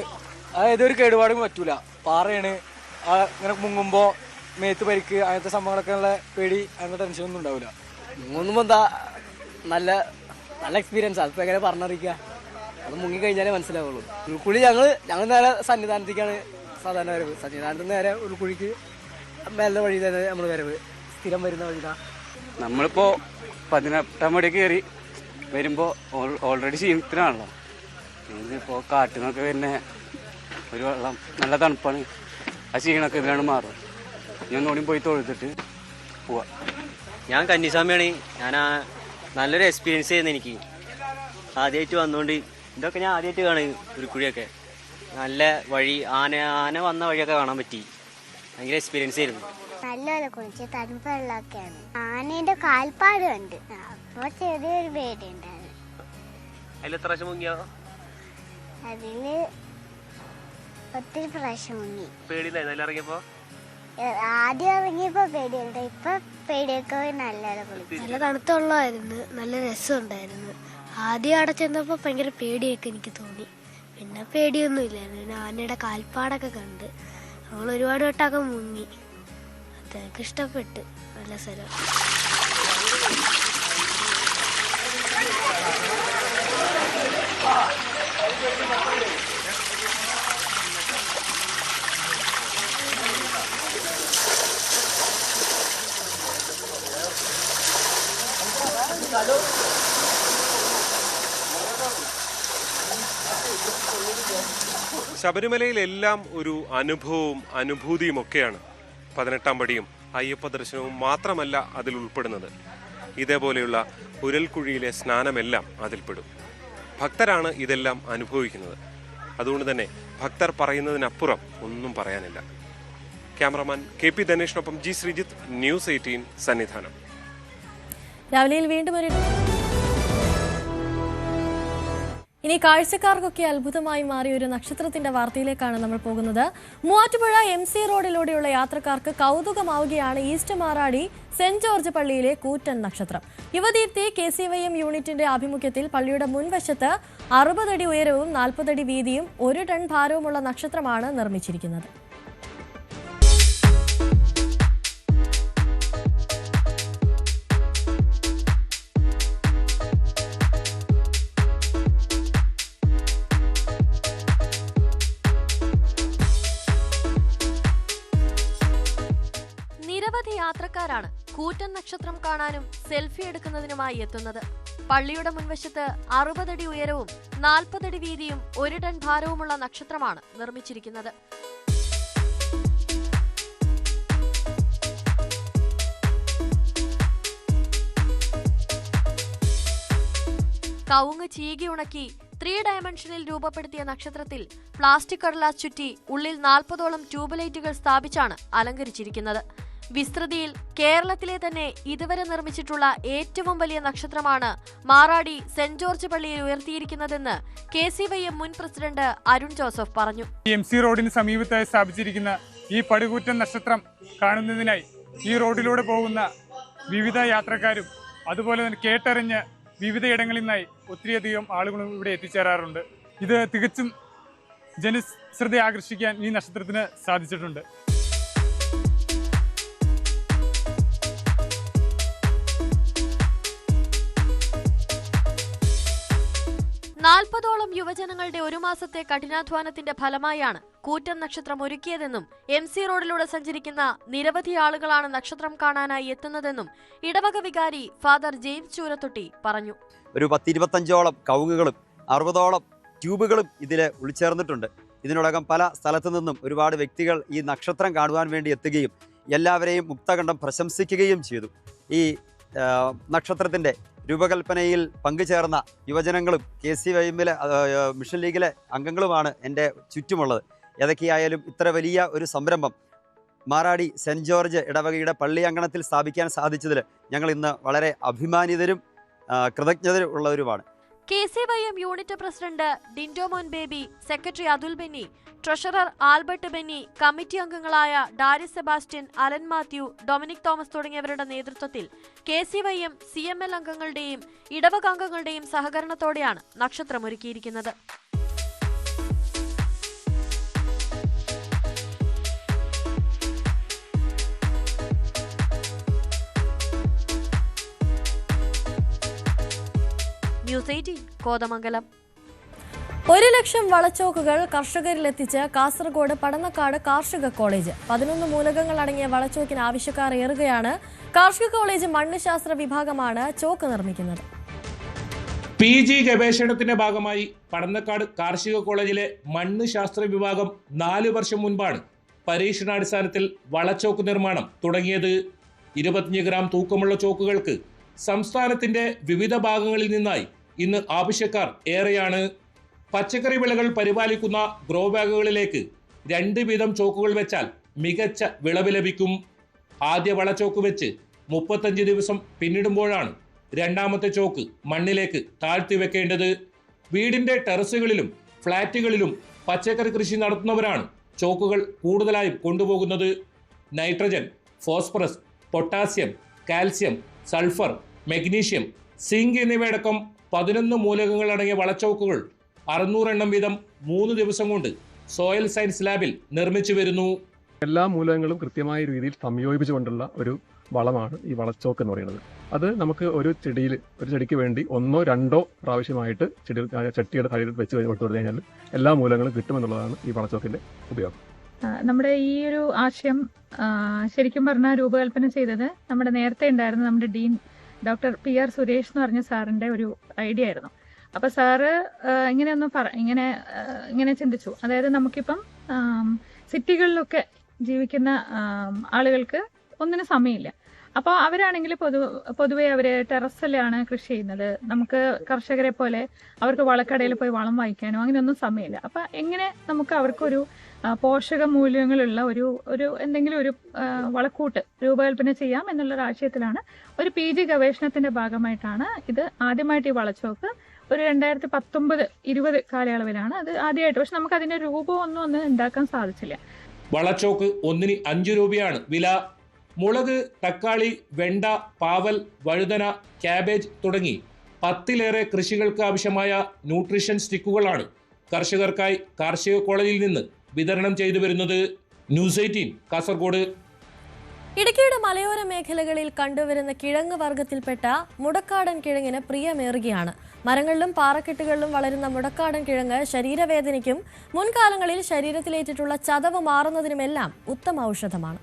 ഏതൊരു കേടുപാടും പറ്റൂല. പാറയാണ്, ഇങ്ങനെ മുങ്ങുമ്പോൾ മേത്ത് പരിക്ക് അങ്ങനത്തെ സംഭവങ്ങളൊക്കെ ഉള്ള പേടി, അങ്ങനത്തെ ടെൻഷനൊന്നും ഉണ്ടാവില്ല. മുങ്ങുമ്പോൾ എന്താ നല്ല നല്ല എക്സ്പീരിയൻസ്. അതിപ്പോൾ എങ്ങനെ പറഞ്ഞറിയിക്കുക, അത് മുങ്ങിക്കഴിഞ്ഞാലേ മനസ്സിലാവുള്ളൂ. ഉൾക്കുഴി ഞങ്ങൾ നേരെ സന്നിധാനത്തേക്കാണ് സാധാരണ വരവ്. സന്നിധാനത്ത് നേരെ ഉൾക്കുഴിക്ക് മേലെ വഴി തന്നെ നമ്മൾ വരവ്, സ്ഥിരം വരുന്ന വഴിതാ. നമ്മളിപ്പോൾ 18 മണി കയറി വരുമ്പോൾ ഓൾറെഡി ക്ഷീണത്തിനാണല്ലോ. ഇതിപ്പോൾ കാട്ടിൽ നിന്നൊക്കെ വരുന്ന ഒരു വെള്ളം നല്ല തണുപ്പാണ്. ആ ക്ഷീണമൊക്കെ ഇതിലാണ് മാറും. ഞാൻ ഒന്നുകൂടി പോയി തൊഴുതിട്ട് പോവാം. ഞാൻ കന്നിസ്വാമിയാണ്. ഞാൻ നല്ലൊരു എക്സ്പീരിയൻസ് ചെയ്യുന്നത്. എനിക്ക് ആദ്യമായിട്ട് വന്നുകൊണ്ട് ഇതൊക്കെ ഞാൻ ആദ്യമായിട്ട് കാണും. ഉരുക്കുഴിയൊക്കെ നല്ല വഴി, ആന വന്ന വഴിയൊക്കെ കാണാൻ പറ്റി. ഭയങ്കര എക്സ്പീരിയൻസ് ആയിരുന്നു. നല്ലപോലെ കുളിച്ച് തണുപ്പ് വെള്ളമൊക്കെയാണ്. ആനേന്റെ കാൽപ്പാട് കണ്ട് അപ്പോൾ ചെറിയൊരു പേടിയുണ്ടായിരുന്നു. അതിൽ എത്ര പ്രാവശ്യം മുങ്ങിയോ? അതില് ഒത്തിരി പ്രാവശ്യം മുങ്ങി. പേടിയില്ലായിരുന്നു അതിൽ ഇറങ്ങിയപ്പോ? ആദ്യം ഇറങ്ങിയപ്പോ പേടിയുണ്ട്, ഇപ്പൊ പേടിയൊക്കെ നല്ലപോലെ കുളിച്ചു. നല്ല തണുത്തുള്ളായിരുന്നു, നല്ല രസമുണ്ടായിരുന്നു. ആദ്യം അവിടെ ചെന്നപ്പോ ഭയങ്കര പേടിയൊക്കെ എനിക്ക് തോന്നി. പിന്നെ പേടിയൊന്നും ഇല്ലായിരുന്നു. പിന്നെ ആനയുടെ കാൽപ്പാടൊക്കെ കണ്ട് നമ്മൾ ഒരുപാട് വട്ടമൊക്കെ മുങ്ങി. അതൊക്കെ ഇഷ്ടപ്പെട്ട്. നല്ല സ്ഥലം. ശബരിമലയിലെല്ലാം ഒരു അനുഭവവും അനുഭൂതിയും ഒക്കെയാണ്. 18-ാം പടിയും അയ്യപ്പ ദർശനവും മാത്രമല്ല അതിൽ ഉൾപ്പെടുന്നത്. ഇതേപോലെയുള്ള ഉരൽക്കുഴിയിലെ സ്നാനമെല്ലാം അതിൽപ്പെടും. ഭക്തരാണ് ഇതെല്ലാം അനുഭവിക്കുന്നത്. അതുകൊണ്ട് തന്നെ ഭക്തർ പറയുന്നതിനപ്പുറം ഒന്നും പറയാനില്ല. ക്യാമറമാൻ KP ധനേഷിനൊപ്പം G ശ്രീജിത്ത്, ന്യൂസ് 18 സന്നിധാനം. രാവിലെയിൽ വീണ്ടും ഒരു ഇനി കാഴ്ചക്കാർക്കൊക്കെ അത്ഭുതമായി മാറിയ ഒരു നക്ഷത്രത്തിന്റെ വാർത്തയിലേക്കാണ് നമ്മൾ പോകുന്നത്. മൂവാറ്റുപുഴ MC റോഡിലൂടെയുള്ള യാത്രക്കാർക്ക് കൗതുകമാവുകയാണ് ഈസ്റ്റ് മാറാടി സെന്റ് ജോർജ് പള്ളിയിലെ കൂറ്റൻ നക്ഷത്രം. യുവദീപ്തി KCYM യൂണിറ്റിന്റെ ആഭിമുഖ്യത്തിൽ പള്ളിയുടെ മുൻവശത്ത് 60 അടി ഉയരവും 40 അടി വീതിയും 1 ടൺ ഭാരവുമുള്ള നക്ഷത്രമാണ് നിർമ്മിച്ചിരിക്കുന്നത്. നിരവധി യാത്രക്കാരാണ് കൂറ്റൻ നക്ഷത്രം കാണാനും സെൽഫി എടുക്കുന്നതിനുമായി എത്തുന്നത്. പള്ളിയുടെ മുൻവശത്ത് 60 അടി ഉയരവും 40 അടി വീതിയും 1 ടൺ ഭാരവുമുള്ള നക്ഷത്രമാണ് നിർമ്മിച്ചിരിക്കുന്നത്. കവുങ്ങ് ചീകി ഉണക്കി 3 ഡയമെൻഷനിൽ രൂപപ്പെടുത്തിയ നക്ഷത്രത്തിൽ പ്ലാസ്റ്റിക് കടലാസ് ചുറ്റി ഉള്ളിൽ 40ഓളം ട്യൂബ് ലൈറ്റുകൾ സ്ഥാപിച്ചാണ് അലങ്കരിച്ചിരിക്കുന്നത്. വിസ്തൃതിയിൽ കേരളത്തിലെ തന്നെ ഇതുവരെ നിർമ്മിച്ചിട്ടുള്ള ഏറ്റവും വലിയ നക്ഷത്രമാണ് മാറാടി സെന്റ് ജോർജ് പള്ളിയിൽ ഉയർത്തിയിരിക്കുന്നതെന്ന് KCYM മുൻ പ്രസിഡന്റ് അരുൺ ജോസഫ് പറഞ്ഞു. MC റോഡിന് സമീപത്തായി സ്ഥാപിച്ചിരിക്കുന്ന ഈ പടുകൂറ്റൻ നക്ഷത്രം കാണുന്നതിനായി ഈ റോഡിലൂടെ പോകുന്ന വിവിധ യാത്രക്കാരും അതുപോലെ തന്നെ കേട്ടറിഞ്ഞ് വിവിധയിടങ്ങളിൽ നിന്നായി ഒത്തിരിയധികം ആളുകളും ഇവിടെ എത്തിച്ചേരാറുണ്ട്. ഇത് തികച്ചും ജനശ്രദ്ധ ആകർഷിക്കാൻ ഈ നക്ഷത്രത്തിന് സാധിച്ചിട്ടുണ്ട്. 40ഓളം യുവജനങ്ങളുടെ 1 മാസത്തെ കഠിനാധ്വാനത്തിന്റെ ഫലമായാണ് കൂറ്റൻ നക്ഷത്രം ഒരുക്കിയതെന്നും MC റോഡിലൂടെ സഞ്ചരിക്കുന്ന നിരവധി ആളുകളാണ് നക്ഷത്രം കാണാനായി എത്തുന്നതെന്നും ഇടവക വികാരി ഫാദർ ജെയിംസ് ചൂരത്തൊട്ടി പറഞ്ഞു. ഒരു 10-25ഓളം കവുങ്ങുകളും 60ഓളം ട്യൂബുകളും ഇതിൽ ഉൾച്ചേർന്നിട്ടുണ്ട്. ഇതിനോടകം പല സ്ഥലത്തു നിന്നും ഒരുപാട് വ്യക്തികൾ ഈ നക്ഷത്രം കാണുവാൻ വേണ്ടി എത്തുകയും എല്ലാവരെയും മുക്തകണ്ഠം പ്രശംസിക്കുകയും ചെയ്തു. ഈ നക്ഷത്രത്തിൻ്റെ രൂപകൽപ്പനയിൽ പങ്കുചേർന്ന യുവജനങ്ങളും KCYMലെ മിഷൻ ലീഗിലെ അംഗങ്ങളുമാണ് എൻ്റെ ചുറ്റുമുള്ളത്. ഏതൊക്കെയായാലും ഇത്ര വലിയ ഒരു സംരംഭം മാറാടി സെൻറ്റ് ജോർജ് ഇടവകയുടെ പള്ളി അങ്കണത്തിൽ സ്ഥാപിക്കാൻ സാധിച്ചതിൽ ഞങ്ങൾ ഇന്ന് വളരെ അഭിമാനിതരും കൃതജ്ഞതരും ഉള്ളവരുമാണ്. KCYM unit president Dindo Mon Baby, secretary Athul Benny, treasurer Albert Benny, committee അംഗങ്ങളായ ഡാരിസ് സെബാസ്റ്റ്യൻ, അലൻ മാത്യു, ഡൊമിനിക് തോമസ് തുടങ്ങിയവരുടെ നേതൃത്വത്തിൽ KCYM CML അംഗങ്ങളുടെയും ഇടവക അംഗങ്ങളുടെയും സഹകരണത്തോടെയാണ് നക്ഷത്രമൊരുക്കിയിരിക്കുന്നത്. ന്യൂസ് 18 കോതമംഗലം. 1 ലക്ഷം വളച്ചോക്കുകൾ കർഷകരിലെത്തിച്ച് കാസർഗോഡ് പടന്നക്കാട് കാർഷിക കോളേജ്. 11 മൂലകങ്ങൾ അടങ്ങിയ വളച്ചോക്കിന് ആവശ്യക്കാർ ഏറുകയാണ്. കാർഷിക കോളേജ് മണ്ണ് ശാസ്ത്ര വിഭാഗമാണ് ചോക്ക് നിർമ്മിക്കുന്നത്. PG ഗവേഷണത്തിന്റെ ഭാഗമായി പടന്നക്കാട് കാർഷിക കോളേജിലെ മണ്ണ് ശാസ്ത്ര വിഭാഗം 4 വർഷം മുൻപാണ് പരീക്ഷണാടിസ്ഥാനത്തിൽ വളച്ചോക്ക് നിർമ്മാണം തുടങ്ങിയത്. 25 ഗ്രാം തൂക്കമുള്ള ചോക്കുകൾക്ക് സംസ്ഥാനത്തിന്റെ വിവിധ ഭാഗങ്ങളിൽ നിന്നായി ഇന്ന് ആവശ്യക്കാർ ഏറെയാണ്. പച്ചക്കറി വിളകൾ പരിപാലിക്കുന്ന ഗ്രോ ബാഗുകളിലേക്ക് 2 വീതം ചോക്കുകൾ വെച്ചാൽ മികച്ച വിളവ് ലഭിക്കും. ആദ്യ വളച്ചോക്ക് വെച്ച് 35 ദിവസം പിന്നിടുമ്പോഴാണ് രണ്ടാമത്തെ ചോക്ക് മണ്ണിലേക്ക് താഴ്ത്തി വെക്കേണ്ടത്. വീടിന്റെ ടെറസുകളിലും ഫ്ളാറ്റുകളിലും പച്ചക്കറി കൃഷി നടത്തുന്നവരാണ് ചോക്കുകൾ കൂടുതലായും കൊണ്ടുപോകുന്നത്. Nitrogen, phosphorus, potassium, calcium, sulphur, magnesium, zinc എന്നിവയടക്കം 11 മൂലകങ്ങൾ അടങ്ങിയ വളച്ചോക്കുകൾ 600 എണ്ണം വീതം 3 ദിവസം കൊണ്ട് സോയിൽ സയൻസ് ലാബിൽ നിർമ്മിച്ചു വരുന്നു. എല്ലാ മൂലകങ്ങളും കൃത്യമായ രീതിയിൽ സംയോജിപ്പിച്ചുകൊണ്ടുള്ള ഒരു വളമാണ് ഈ വളച്ചോക്ക് എന്ന് പറയുന്നത്. അത് നമുക്ക് ഒരു ചെടിക്ക് വേണ്ടി 1-2 പ്രാവശ്യമായിട്ട് ചട്ടിയുടെ തലയിൽ വെച്ച് കൊടുത്തു കഴിഞ്ഞാൽ എല്ലാ മൂലങ്ങളും കിട്ടുമെന്നുള്ളതാണ് ഈ വളച്ചോക്കിന്റെ ഉപയോഗം. നമ്മുടെ ഈ ഒരു ആശയം ശരിക്കും പറഞ്ഞാൽ രൂപകൽപ്പന ചെയ്തത് നമ്മുടെ നേരത്തെ ഉണ്ടായിരുന്ന നമ്മുടെ ഡീൻ ഡോക്ടർ PR സുരേഷ് എന്ന് പറഞ്ഞ സാറിൻ്റെ ഒരു ഐഡിയ ആയിരുന്നു. അപ്പോൾ സാറ് ഇങ്ങനെ ചിന്തിച്ചു. അതായത് നമുക്കിപ്പം സിറ്റികളിലൊക്കെ ജീവിക്കുന്ന ആളുകൾക്ക് ഒന്നിനും സമയമില്ല. അപ്പോൾ അവരാണെങ്കിൽ പൊതുവെ അവർ ടെറസിലാണ് കൃഷി ചെയ്യുന്നത്. നമുക്ക് കർഷകരെ പോലെ അവർക്ക് വളക്കടയിൽ പോയി വളം വാങ്ങിക്കാനോ അങ്ങനെയൊന്നും സമയമില്ല. അപ്പം എങ്ങനെ നമുക്ക് അവർക്കൊരു പോഷക മൂല്യങ്ങളുള്ള ഒരു എന്തെങ്കിലും ഒരു വളക്കൂട്ട് രൂപകൽപ്പന ചെയ്യാം എന്നുള്ളൊരു ആശയത്തിലാണ് ഒരു PG ഗവേഷണത്തിൻ്റെ ഭാഗമായിട്ടാണ് ഇത് ആദ്യമായിട്ട് ഈ വളച്ചോക്ക് ഒരു 2019-20 കാലയളവിലാണ് അത് ആദ്യമായിട്ട്. പക്ഷെ നമുക്ക് അതിന്റെ രൂപമൊന്നും ഒന്ന് ഉണ്ടാക്കാൻ സാധിച്ചില്ല. വളച്ചോക്ക് ഒന്നിന് 5 രൂപയാണ് വില. മുളക്, തക്കാളി, വെണ്ട, പാവൽ, വഴുതന, ക്യാബേജ് തുടങ്ങി 10ലേറെ കൃഷികൾക്ക് ആവശ്യമായ ന്യൂട്രീഷൻ സ്റ്റിക്കുകളാണ് കർഷകർക്കായി കാർഷിക കോളേജിൽ നിന്ന് വിതരണം ചെയ്തു വരുന്നത്. ന്യൂസ് 18 കാസർഗോഡ്. ഇടുക്കിയുടെ മലയോര മേഖലകളിൽ കണ്ടുവരുന്ന കിഴങ്ങ് വർഗത്തിൽപ്പെട്ട മുടക്കാടൻ കിഴങ്ങിന് പ്രിയമേറുകയാണ്. മരങ്ങളിലും പാറക്കെട്ടുകളിലും വളരുന്ന മുടക്കാടൻ കിഴങ്ങ് ശരീരവേദനയ്ക്കും മുൻകാലങ്ങളിൽ ശരീരത്തിലേറ്റിട്ടുള്ള ചതവ് മാറുന്നതിനുമെല്ലാം ഉത്തമ ഔഷധമാണ്.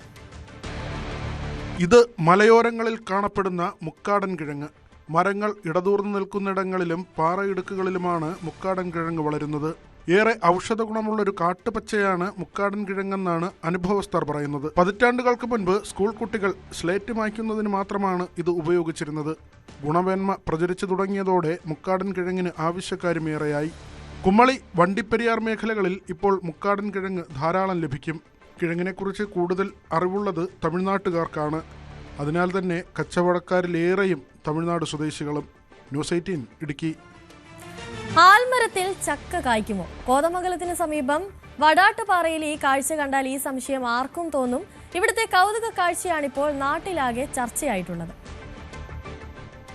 ഇത് മലയോരങ്ങളിൽ കാണപ്പെടുന്ന മുക്കാടൻ കിഴങ്ങ്. മരങ്ങൾ ഇടതൂർന്നു നിൽക്കുന്നിടങ്ങളിലും പാറയിടുക്കുകളിലുമാണ് മുക്കാടൻ കിഴങ്ങ് വളരുന്നത്. ഏറെ ഔഷധ ഗുണമുള്ളൊരു കാട്ടുപച്ചയാണ് മുക്കാടൻ കിഴങ്ങെന്നാണ് അനുഭവസ്ഥർ പറയുന്നത്. പതിറ്റാണ്ടുകൾക്ക് മുൻപ് സ്കൂൾ കുട്ടികൾ സ്ലേറ്റ് മായ്ക്കുന്നതിന് മാത്രമാണ് ഇത് ഉപയോഗിച്ചിരുന്നത്. ഗുണമേന്മ പ്രചരിച്ചു തുടങ്ങിയതോടെ മുക്കാടൻ കിഴങ്ങിന് ആവശ്യക്കാരുമേറെയായി. കുമ്മളി, വണ്ടിപ്പെരിയാർ മേഖലകളിൽ ഇപ്പോൾ മുക്കാടൻ കിഴങ്ങ് ധാരാളം ലഭിക്കും. കിഴങ്ങിനെക്കുറിച്ച് കൂടുതൽ അറിവുള്ളത് തമിഴ്നാട്ടുകാർക്കാണ്. അതിനാൽ തന്നെ കച്ചവടക്കാരിലേറെയും തമിഴ്നാട് സ്വദേശികളും. ന്യൂസ് 18 ഇടുക്കി. ആൽമരത്തിൽ ചക്ക കായ്ക്കുമോ? കോതമംഗലത്തിന് സമീപം വടാട്ടുപാറയിൽ ഈ കാഴ്ച കണ്ടാൽ ഈ സംശയം ആർക്കും തോന്നും. ഇവിടുത്തെ കൗതുക കാഴ്ചയാണിപ്പോൾ നാട്ടിലാകെ ചർച്ചയായിട്ടുള്ളത്.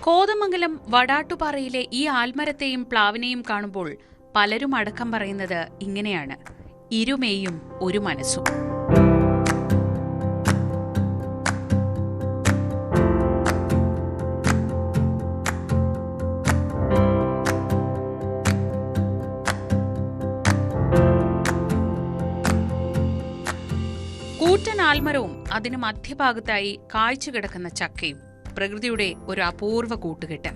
കോതമംഗലം വടാട്ടുപാറയിലെ ഈ ആൽമരത്തെയും പ്ലാവിനെയും കാണുമ്പോൾ പലരും അടക്കം പറയുന്നത് ഇങ്ങനെയാണ്: ഇരുമേയും ഒരു മനസ്സും. കൂറ്റൻ ആൽമരവും അതിന് മധ്യഭാഗത്തായി കായ്ച്ചു കിടക്കുന്ന ചക്കയും പ്രകൃതിയുടെ ഒരു അപൂർവ കൂട്ടുകെട്ട്.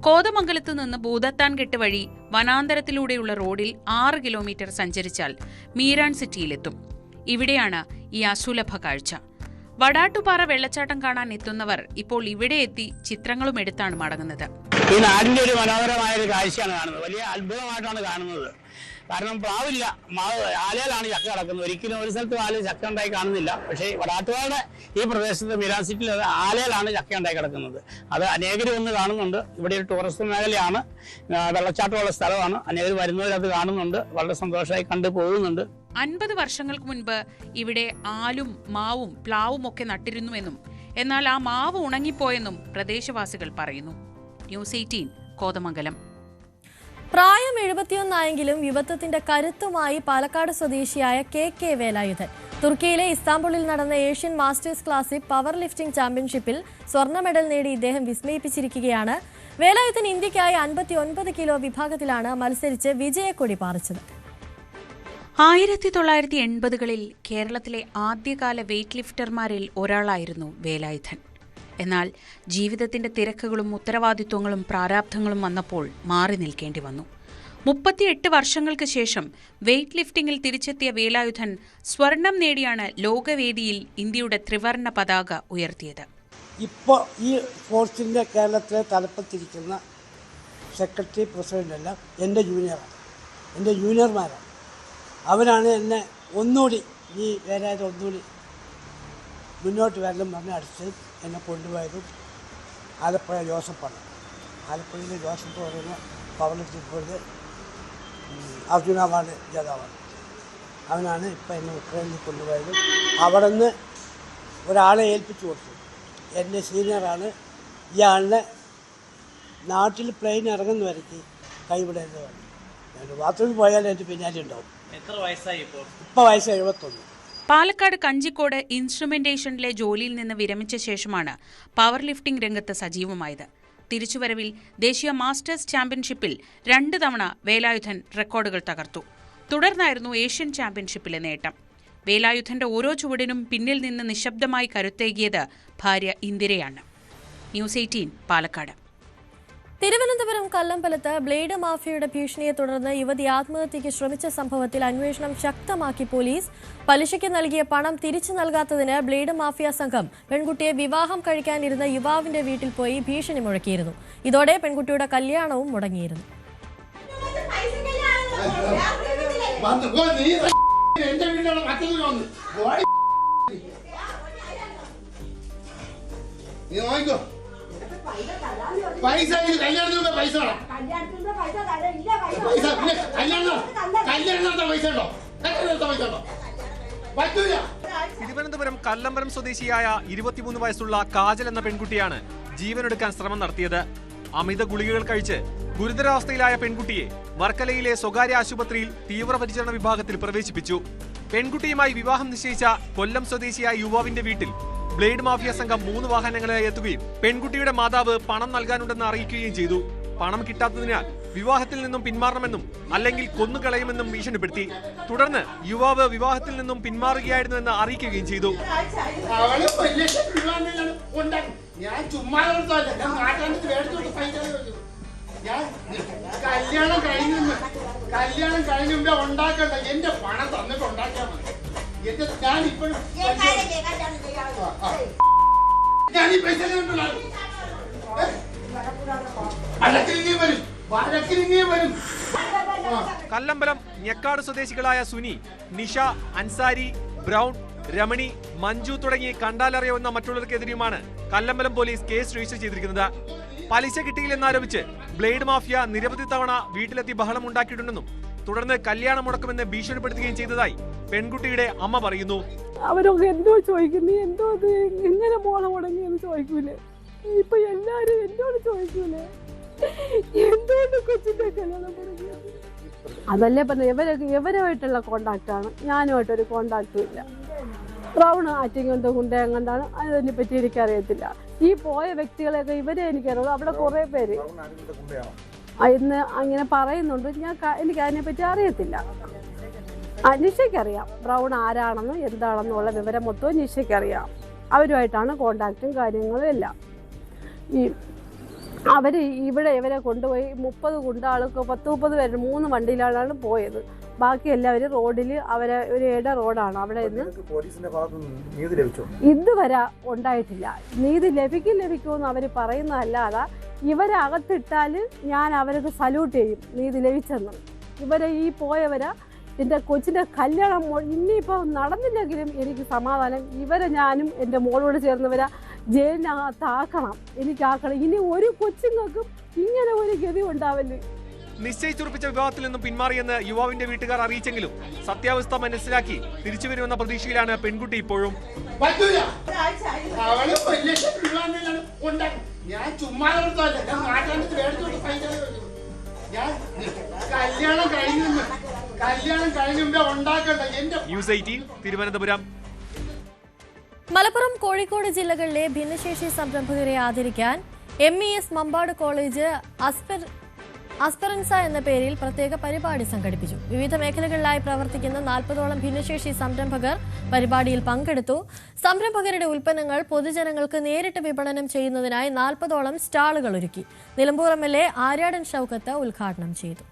കോതമംഗലത്ത് നിന്ന് ഭൂതത്താൻകെട്ട് വഴി വനാന്തരത്തിലൂടെയുള്ള റോഡിൽ 6 കിലോമീറ്റർ സഞ്ചരിച്ചാൽ മീരാൻ സിറ്റിയിലെത്തും. ഇവിടെയാണ് ഈ അസുലഭ കാഴ്ച. വടാട്ടുപാറ വെള്ളച്ചാട്ടം കാണാൻ എത്തുന്നവർ ഇപ്പോൾ ഇവിടെ എത്തി ചിത്രങ്ങളും എടുത്താണ് മടങ്ങുന്നത്. ഈ നാടിന്റെ ഒരു മനോഹരമായ ഒരു കാഴ്ചയാണ് കാണുന്നത്. വലിയ അത്ഭുതമായിട്ടാണ് കാണുന്നത്. കാരണം പ്ലാവില്ല, ആലയിലാണ് ചക്ക കിടക്കുന്നത്. ഒരിക്കലും ഒരു സ്ഥലത്തും ആലയിൽ ചക്ക ഉണ്ടായി കാണുന്നില്ല. പക്ഷേ വടാട്ടുപാറയുടെ ഈ പ്രദേശത്ത് മീരാൻ സിറ്റിയിൽ ആലയിലാണ് ചക്ക ഉണ്ടായി കിടക്കുന്നത്. അത് അനേകർ വന്ന് കാണുന്നുണ്ട്. ഇവിടെ ഒരു ടൂറിസ്റ്റ് മേഖലയാണ്, വെള്ളച്ചാട്ടമുള്ള സ്ഥലമാണ്. അനേകർ വരുന്നവരത് കാണുന്നുണ്ട്, വളരെ സന്തോഷമായി കണ്ടു പോകുന്നുണ്ട്. 50 വർഷങ്ങൾക്ക് മുൻപ് ഇവിടെ ആലും മാവും പ്ലാവും ഒക്കെ നട്ടിരുന്നുവെന്നും എന്നാൽ ആ മാവ് ഉണങ്ങിപ്പോയെന്നും പ്രദേശവാസികൾ പറയുന്നു. ന്യൂസ് 18 കോതമംഗലം. പ്രായം 71 യുവത്വത്തിന്റെ കരുത്തുമായി പാലക്കാട് സ്വദേശിയായ KK വേലായുധൻ തുർക്കിയിലെ ഇസ്താംബുളിൽ നടന്ന Asian masters classic power lifting ചാമ്പ്യൻഷിപ്പിൽ സ്വർണ്ണ മെഡൽ നേടി ഇദ്ദേഹം വിസ്മയിപ്പിച്ചിരിക്കുകയാണ്. വേലായുധൻ ഇന്ത്യക്കായി 59 കിലോ വിഭാഗത്തിലാണ് മത്സരിച്ച് വിജയക്കൊടി പാറിച്ചത്. 1980കളിൽ കേരളത്തിലെ ആദ്യകാല വെയ്റ്റ് ലിഫ്റ്റർമാരിൽ ഒരാളായിരുന്നു വേലായുധൻ. എന്നാൽ ജീവിതത്തിന്റെ തിരക്കുകളും ഉത്തരവാദിത്വങ്ങളും പ്രാരാബ്ധങ്ങളും വന്നപ്പോൾ മാറി നിൽക്കേണ്ടി വന്നു. 38 വർഷങ്ങൾക്ക് ശേഷം വെയ്റ്റ് ലിഫ്റ്റിംഗിൽ തിരിച്ചെത്തിയ വേലായുധൻ സ്വർണം നേടിയാണ് ലോകവേദിയിൽ ഇന്ത്യയുടെ ത്രിവർണ്ണ പതാക ഉയർത്തിയത്. ഇപ്പോൾ ഈ സ്പോർട്സിൻ്റെ കേരളത്തിലെ തലപ്പത്തിരിക്കുന്ന സെക്രട്ടറി പ്രസിഡൻ്റെല്ലാം എൻ്റെ ജൂനിയർമാരാണ്. അവരാണ് എന്നെ ഒന്നുകൂടി ഈ വേലായുധ ഒന്നുകൂടി മുന്നോട്ട് വരലും പറഞ്ഞ് അടിച്ച് എന്നെ കൊണ്ടുപോയതും ആലപ്പുഴ ജോസഫാണ്. ആലപ്പുഴയിലെ ജോസഫ് പറയുന്ന പവർ ലിഫ്റ്റിംഗ് അർജുന അവാർഡ് ജേതാവാണ്. അവനാണ് ഇപ്പം എന്നെ ഉക്രൈനിൽ കൊണ്ടുപോയതും. അവിടെ നിന്ന് ഒരാളെ ഏൽപ്പിച്ചു കൊടുത്തു. എൻ്റെ സീനിയറാണ്. ഇയാളുടെ നാട്ടിൽ പ്ലെയിൻ ഇറങ്ങുന്ന വരയ്ക്ക് കൈവിടേണ്ടതാണ്. ഞാൻ ബാത്റൂമിൽ പോയാൽ എൻ്റെ പിന്നാലെ ഉണ്ടാവും. എത്ര വയസ്സായി ഇപ്പോൾ? ഇപ്പോൾ വയസ്സ് 71. പാലക്കാട് കഞ്ചിക്കോട് ഇൻസ്ട്രുമെന്റേഷനിലെ ജോലിയിൽ നിന്ന് വിരമിച്ച ശേഷമാണ് പവർ ലിഫ്റ്റിംഗ് രംഗത്ത് സജീവമായത്. തിരിച്ചുവരവിൽ ദേശീയ മാസ്റ്റേഴ്സ് ചാമ്പ്യൻഷിപ്പിൽ 2 തവണ വേലായുധൻ റെക്കോർഡുകൾ തകർത്തു. തുടർന്നായിരുന്നു ഏഷ്യൻ ചാമ്പ്യൻഷിപ്പിലെ നേട്ടം. വേലായുധന്റെ ഓരോ ചുവടിനും പിന്നിൽ നിന്ന് നിശബ്ദമായി കരുത്തേകിയത് ഭാര്യ ഇന്ദിരയാണ്. ന്യൂസ് 18 പാലക്കാട്. തിരുവനന്തപുരം കല്ലമ്പലത്ത് ബ്ലേഡ് മാഫിയയുടെ ഭീഷണിയെ തുടർന്ന് യുവതി ആത്മഹത്യയ്ക്ക് ശ്രമിച്ച സംഭവത്തിൽ അന്വേഷണം ശക്തമാക്കി പോലീസ്. പലിശയ്ക്ക് നൽകിയ പണം തിരിച്ചു നൽകാത്തതിന് ബ്ലേഡ് മാഫിയ സംഘം പെൺകുട്ടിയെ വിവാഹം കഴിക്കാനിരുന്ന യുവാവിന്റെ വീട്ടിൽ പോയി ഭീഷണി മുഴക്കിയിരുന്നു. ഇതോടെ പെൺകുട്ടിയുടെ കല്യാണവും മുടങ്ങിയിരുന്നു. പൈസ കല്യാണത്തിന് പൈസ തിരുവനന്തപുരം കല്ലമ്പലം സ്വദേശിയായ 23 വയസ്സുള്ള കാജൽ എന്ന പെൺകുട്ടിയാണ് ജീവനെടുക്കാൻ ശ്രമം നടത്തിയത്. അമിത ഗുളികകൾ കഴിച്ച് ഗുരുതരാവസ്ഥയിലായ പെൺകുട്ടിയെ വർക്കലയിലെ സ്വകാര്യ ആശുപത്രിയിൽ തീവ്രപരിചരണ വിഭാഗത്തിൽ പ്രവേശിപ്പിച്ചു. പെൺകുട്ടിയുമായി വിവാഹം നിശ്ചയിച്ച കൊല്ലം സ്വദേശിയായ യുവാവിന്റെ വീട്ടിൽ ബ്ലേഡ് മാഫിയ സംഘം 3 വാഹനങ്ങളായി എത്തുകയും പെൺകുട്ടിയുടെ മാതാവ് പണം നൽകാനുണ്ടെന്ന് അറിയിക്കുകയും ചെയ്തു. പണം കിട്ടാത്തതിനാൽ വിവാഹത്തിൽ നിന്നും പിന്മാറണമെന്നും അല്ലെങ്കിൽ കൊന്നുകളയുമെന്നും ഭീഷണിപ്പെടുത്തി. തുടർന്ന് യുവാവ് വിവാഹത്തിൽ നിന്നും പിന്മാറുകയായിരുന്നുവെന്ന് അറിയിക്കുകയും ചെയ്തു. കല്യാണം കഴിഞ്ഞ ഉണ്ടാക്കണ്ട, എന്റെ പണം തന്നിട്ട് ഉണ്ടാക്കിയാൽ മതി. ഞാൻ ഈ പൈസ കല്ലമ്പലം ഞെക്കാട് സ്വദേശികളായ സുനി, നിഷ, അൻസാരി, ബ്രൗൺ, രമണി, മഞ്ജു തുടങ്ങി കണ്ടാലറിയാവുന്ന മറ്റുള്ളവർക്കെതിരെയുമാണ് കല്ലമ്പലം പോലീസ് കേസ് രജിസ്റ്റർ ചെയ്തിരിക്കുന്നത്. പലിശ കിട്ടിയില്ലെന്നാരോപിച്ച് ബ്ലേഡ് മാഫിയ നിരവധി തവണ വീട്ടിലെത്തി ബഹളമുണ്ടാക്കിയിട്ടുണ്ടെന്നും തുടർന്ന് കല്യാണം മുടക്കുമെന്ന് ഭീഷണിപ്പെടുത്തുകയും ചെയ്തതായി പെൺകുട്ടിയുടെ അമ്മ പറയുന്നു. അവരൊക്കെ എന്തോ ചോദിക്കുന്നു, എന്തോ അത് എങ്ങനെ മോളെ മുടങ്ങിയെന്ന് ചോദിക്കൂലേ? ഇപ്പൊ എല്ലാരും എന്നോട് ചോദിക്കൂലേ എന്തുകൊണ്ട് കൊച്ചിന്റെ കല്യാണം മുടങ്ങിയത്? അതല്ലേ പറഞ്ഞ ഇവരുമായിട്ടുള്ള കോണ്ടാക്റ്റാണ്, ഞാനുമായിട്ടൊരു കോണ്ടാക്റ്റും ഇല്ല. ബ്രൗൺ ആറ്റിങ്ങന്തോ കൊണ്ടാണ് അതിനെ പറ്റി എനിക്കറിയത്തില്ല. ഈ പോയ വ്യക്തികളെയൊക്കെ ഇവരെ എനിക്കറിയുള്ളൂ. അവിടെ കുറെ പേര് ഇന്ന് അങ്ങനെ പറയുന്നുണ്ട്. എനിക്ക് അതിനെപ്പറ്റി അറിയത്തില്ല. നിഷയ്ക്കറിയാം ബ്രൗൺ ആരാണെന്നും എന്താണെന്നുള്ള വിവരം മൊത്തവും നിഷയ്ക്കറിയാം. അവരുമായിട്ടാണ് കോണ്ടാക്റ്റും കാര്യങ്ങളും എല്ലാം. ഈ അവര് ഇവരെ കൊണ്ടുപോയി 30 ഗുണ്ടാൾക്ക് 10-30 പേര് 3 വണ്ടിയിലാണ് പോയത്. ബാക്കി എല്ലാവരും റോഡിൽ അവരെ ഒരു ഇട റോഡാണ് അവിടെ നിന്ന് ഇതുവരെ ഉണ്ടായിട്ടില്ല. നീതി ലഭിക്കുമെന്ന് അവർ പറയുന്നതല്ലാതെ ഇവരെ അകത്തിട്ടാൽ ഞാൻ അവർക്ക് സല്യൂട്ട് ചെയ്യും നീതി ലഭിച്ചെന്ന്. ഇവരെ ഈ പോയവരെ എൻ്റെ കൊച്ചിൻ്റെ കല്യാണം ഇനിയിപ്പോൾ നടന്നില്ലെങ്കിലും എനിക്ക് സമാധാനം. ഇവരെ ഞാനും എൻ്റെ മോളോട് ചേർന്നവരെ ജയിലിനകത്താക്കണം, എനിക്കാക്കണം. ഇനി ഒരു കൊച്ചുങ്ങൾക്കും ഇങ്ങനെ ഒരു ഗതി ഉണ്ടാവല്ലേ. നിശ്ചയിച്ചുറപ്പിച്ച വിവാഹത്തിൽ നിന്നും പിന്മാറിയെന്ന് യുവാവിന്റെ വീട്ടുകാർ അറിയിച്ചെങ്കിലും സത്യാവസ്ഥ മനസ്സിലാക്കി തിരിച്ചുവരുമെന്ന പ്രതീക്ഷയിലാണ് പെൺകുട്ടി ഇപ്പോഴും. ന്യൂസ് 18 തിരുവനന്തപുരം. മലപ്പുറം, കോഴിക്കോട് ജില്ലകളിലെ ഭിന്നശേഷി സംരംഭകരെ ആദരിക്കാൻ MES മമ്പാട് കോളേജ് അസ്പെറൻസ എന്ന പേരിൽ പ്രത്യേക പരിപാടി സംഘടിപ്പിച്ചു. വിവിധ മേഖലകളിലായി പ്രവർത്തിക്കുന്ന 40ഓളം ഭിന്നശേഷി സംരംഭകർ പരിപാടിയിൽ പങ്കെടുത്തു. സംരംഭകരുടെ ഉൽപ്പന്നങ്ങൾ പൊതുജനങ്ങൾക്ക് നേരിട്ട് വിപണനം ചെയ്യുന്നതിനായി 40ഓളം സ്റ്റാളുകൾ ഒരുക്കി. നിലമ്പൂർ MLA ആര്യാടൻ ഷൗക്കത്ത് ഉദ്ഘാടനം ചെയ്തു.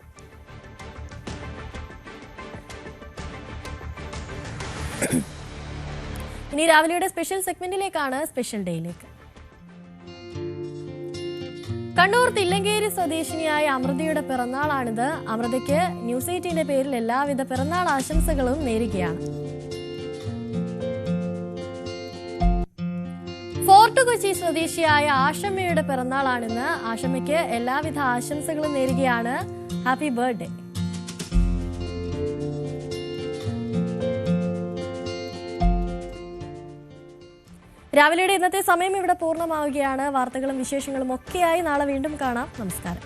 ഇനി രാവിലെയുടെ സ്പെഷ്യൽ സെഗ്മെന്റിലേക്കാണ്. സ്പെഷ്യൽ ഡേയിലേക്ക്. കണ്ണൂർ തില്ലങ്കേരി സ്വദേശിനിയായ അമൃതയുടെ പിറന്നാളാണിത്. അമൃതയ്ക്ക് ന്യൂസ് 18ന്റെ പേരിൽ എല്ലാവിധ പിറന്നാൾ ആശംസകളും നേരുകയാണ്. ഫോർട്ട് കൊച്ചി സ്വദേശിയായ ആഷമ്മയുടെ പിറന്നാളാണിന്ന്. ആഷമ്മയ്ക്ക് എല്ലാവിധ ആശംസകളും നേരുകയാണ്. Happy birthday. രാവിലെയുടെ ഇന്നത്തെ സമയം ഇവിടെ പൂർണ്ണമാവുകയാണ്. വാർത്തകളും വിശേഷങ്ങളും ഒക്കെയായി നാളെ വീണ്ടും കാണാം. നമസ്കാരം.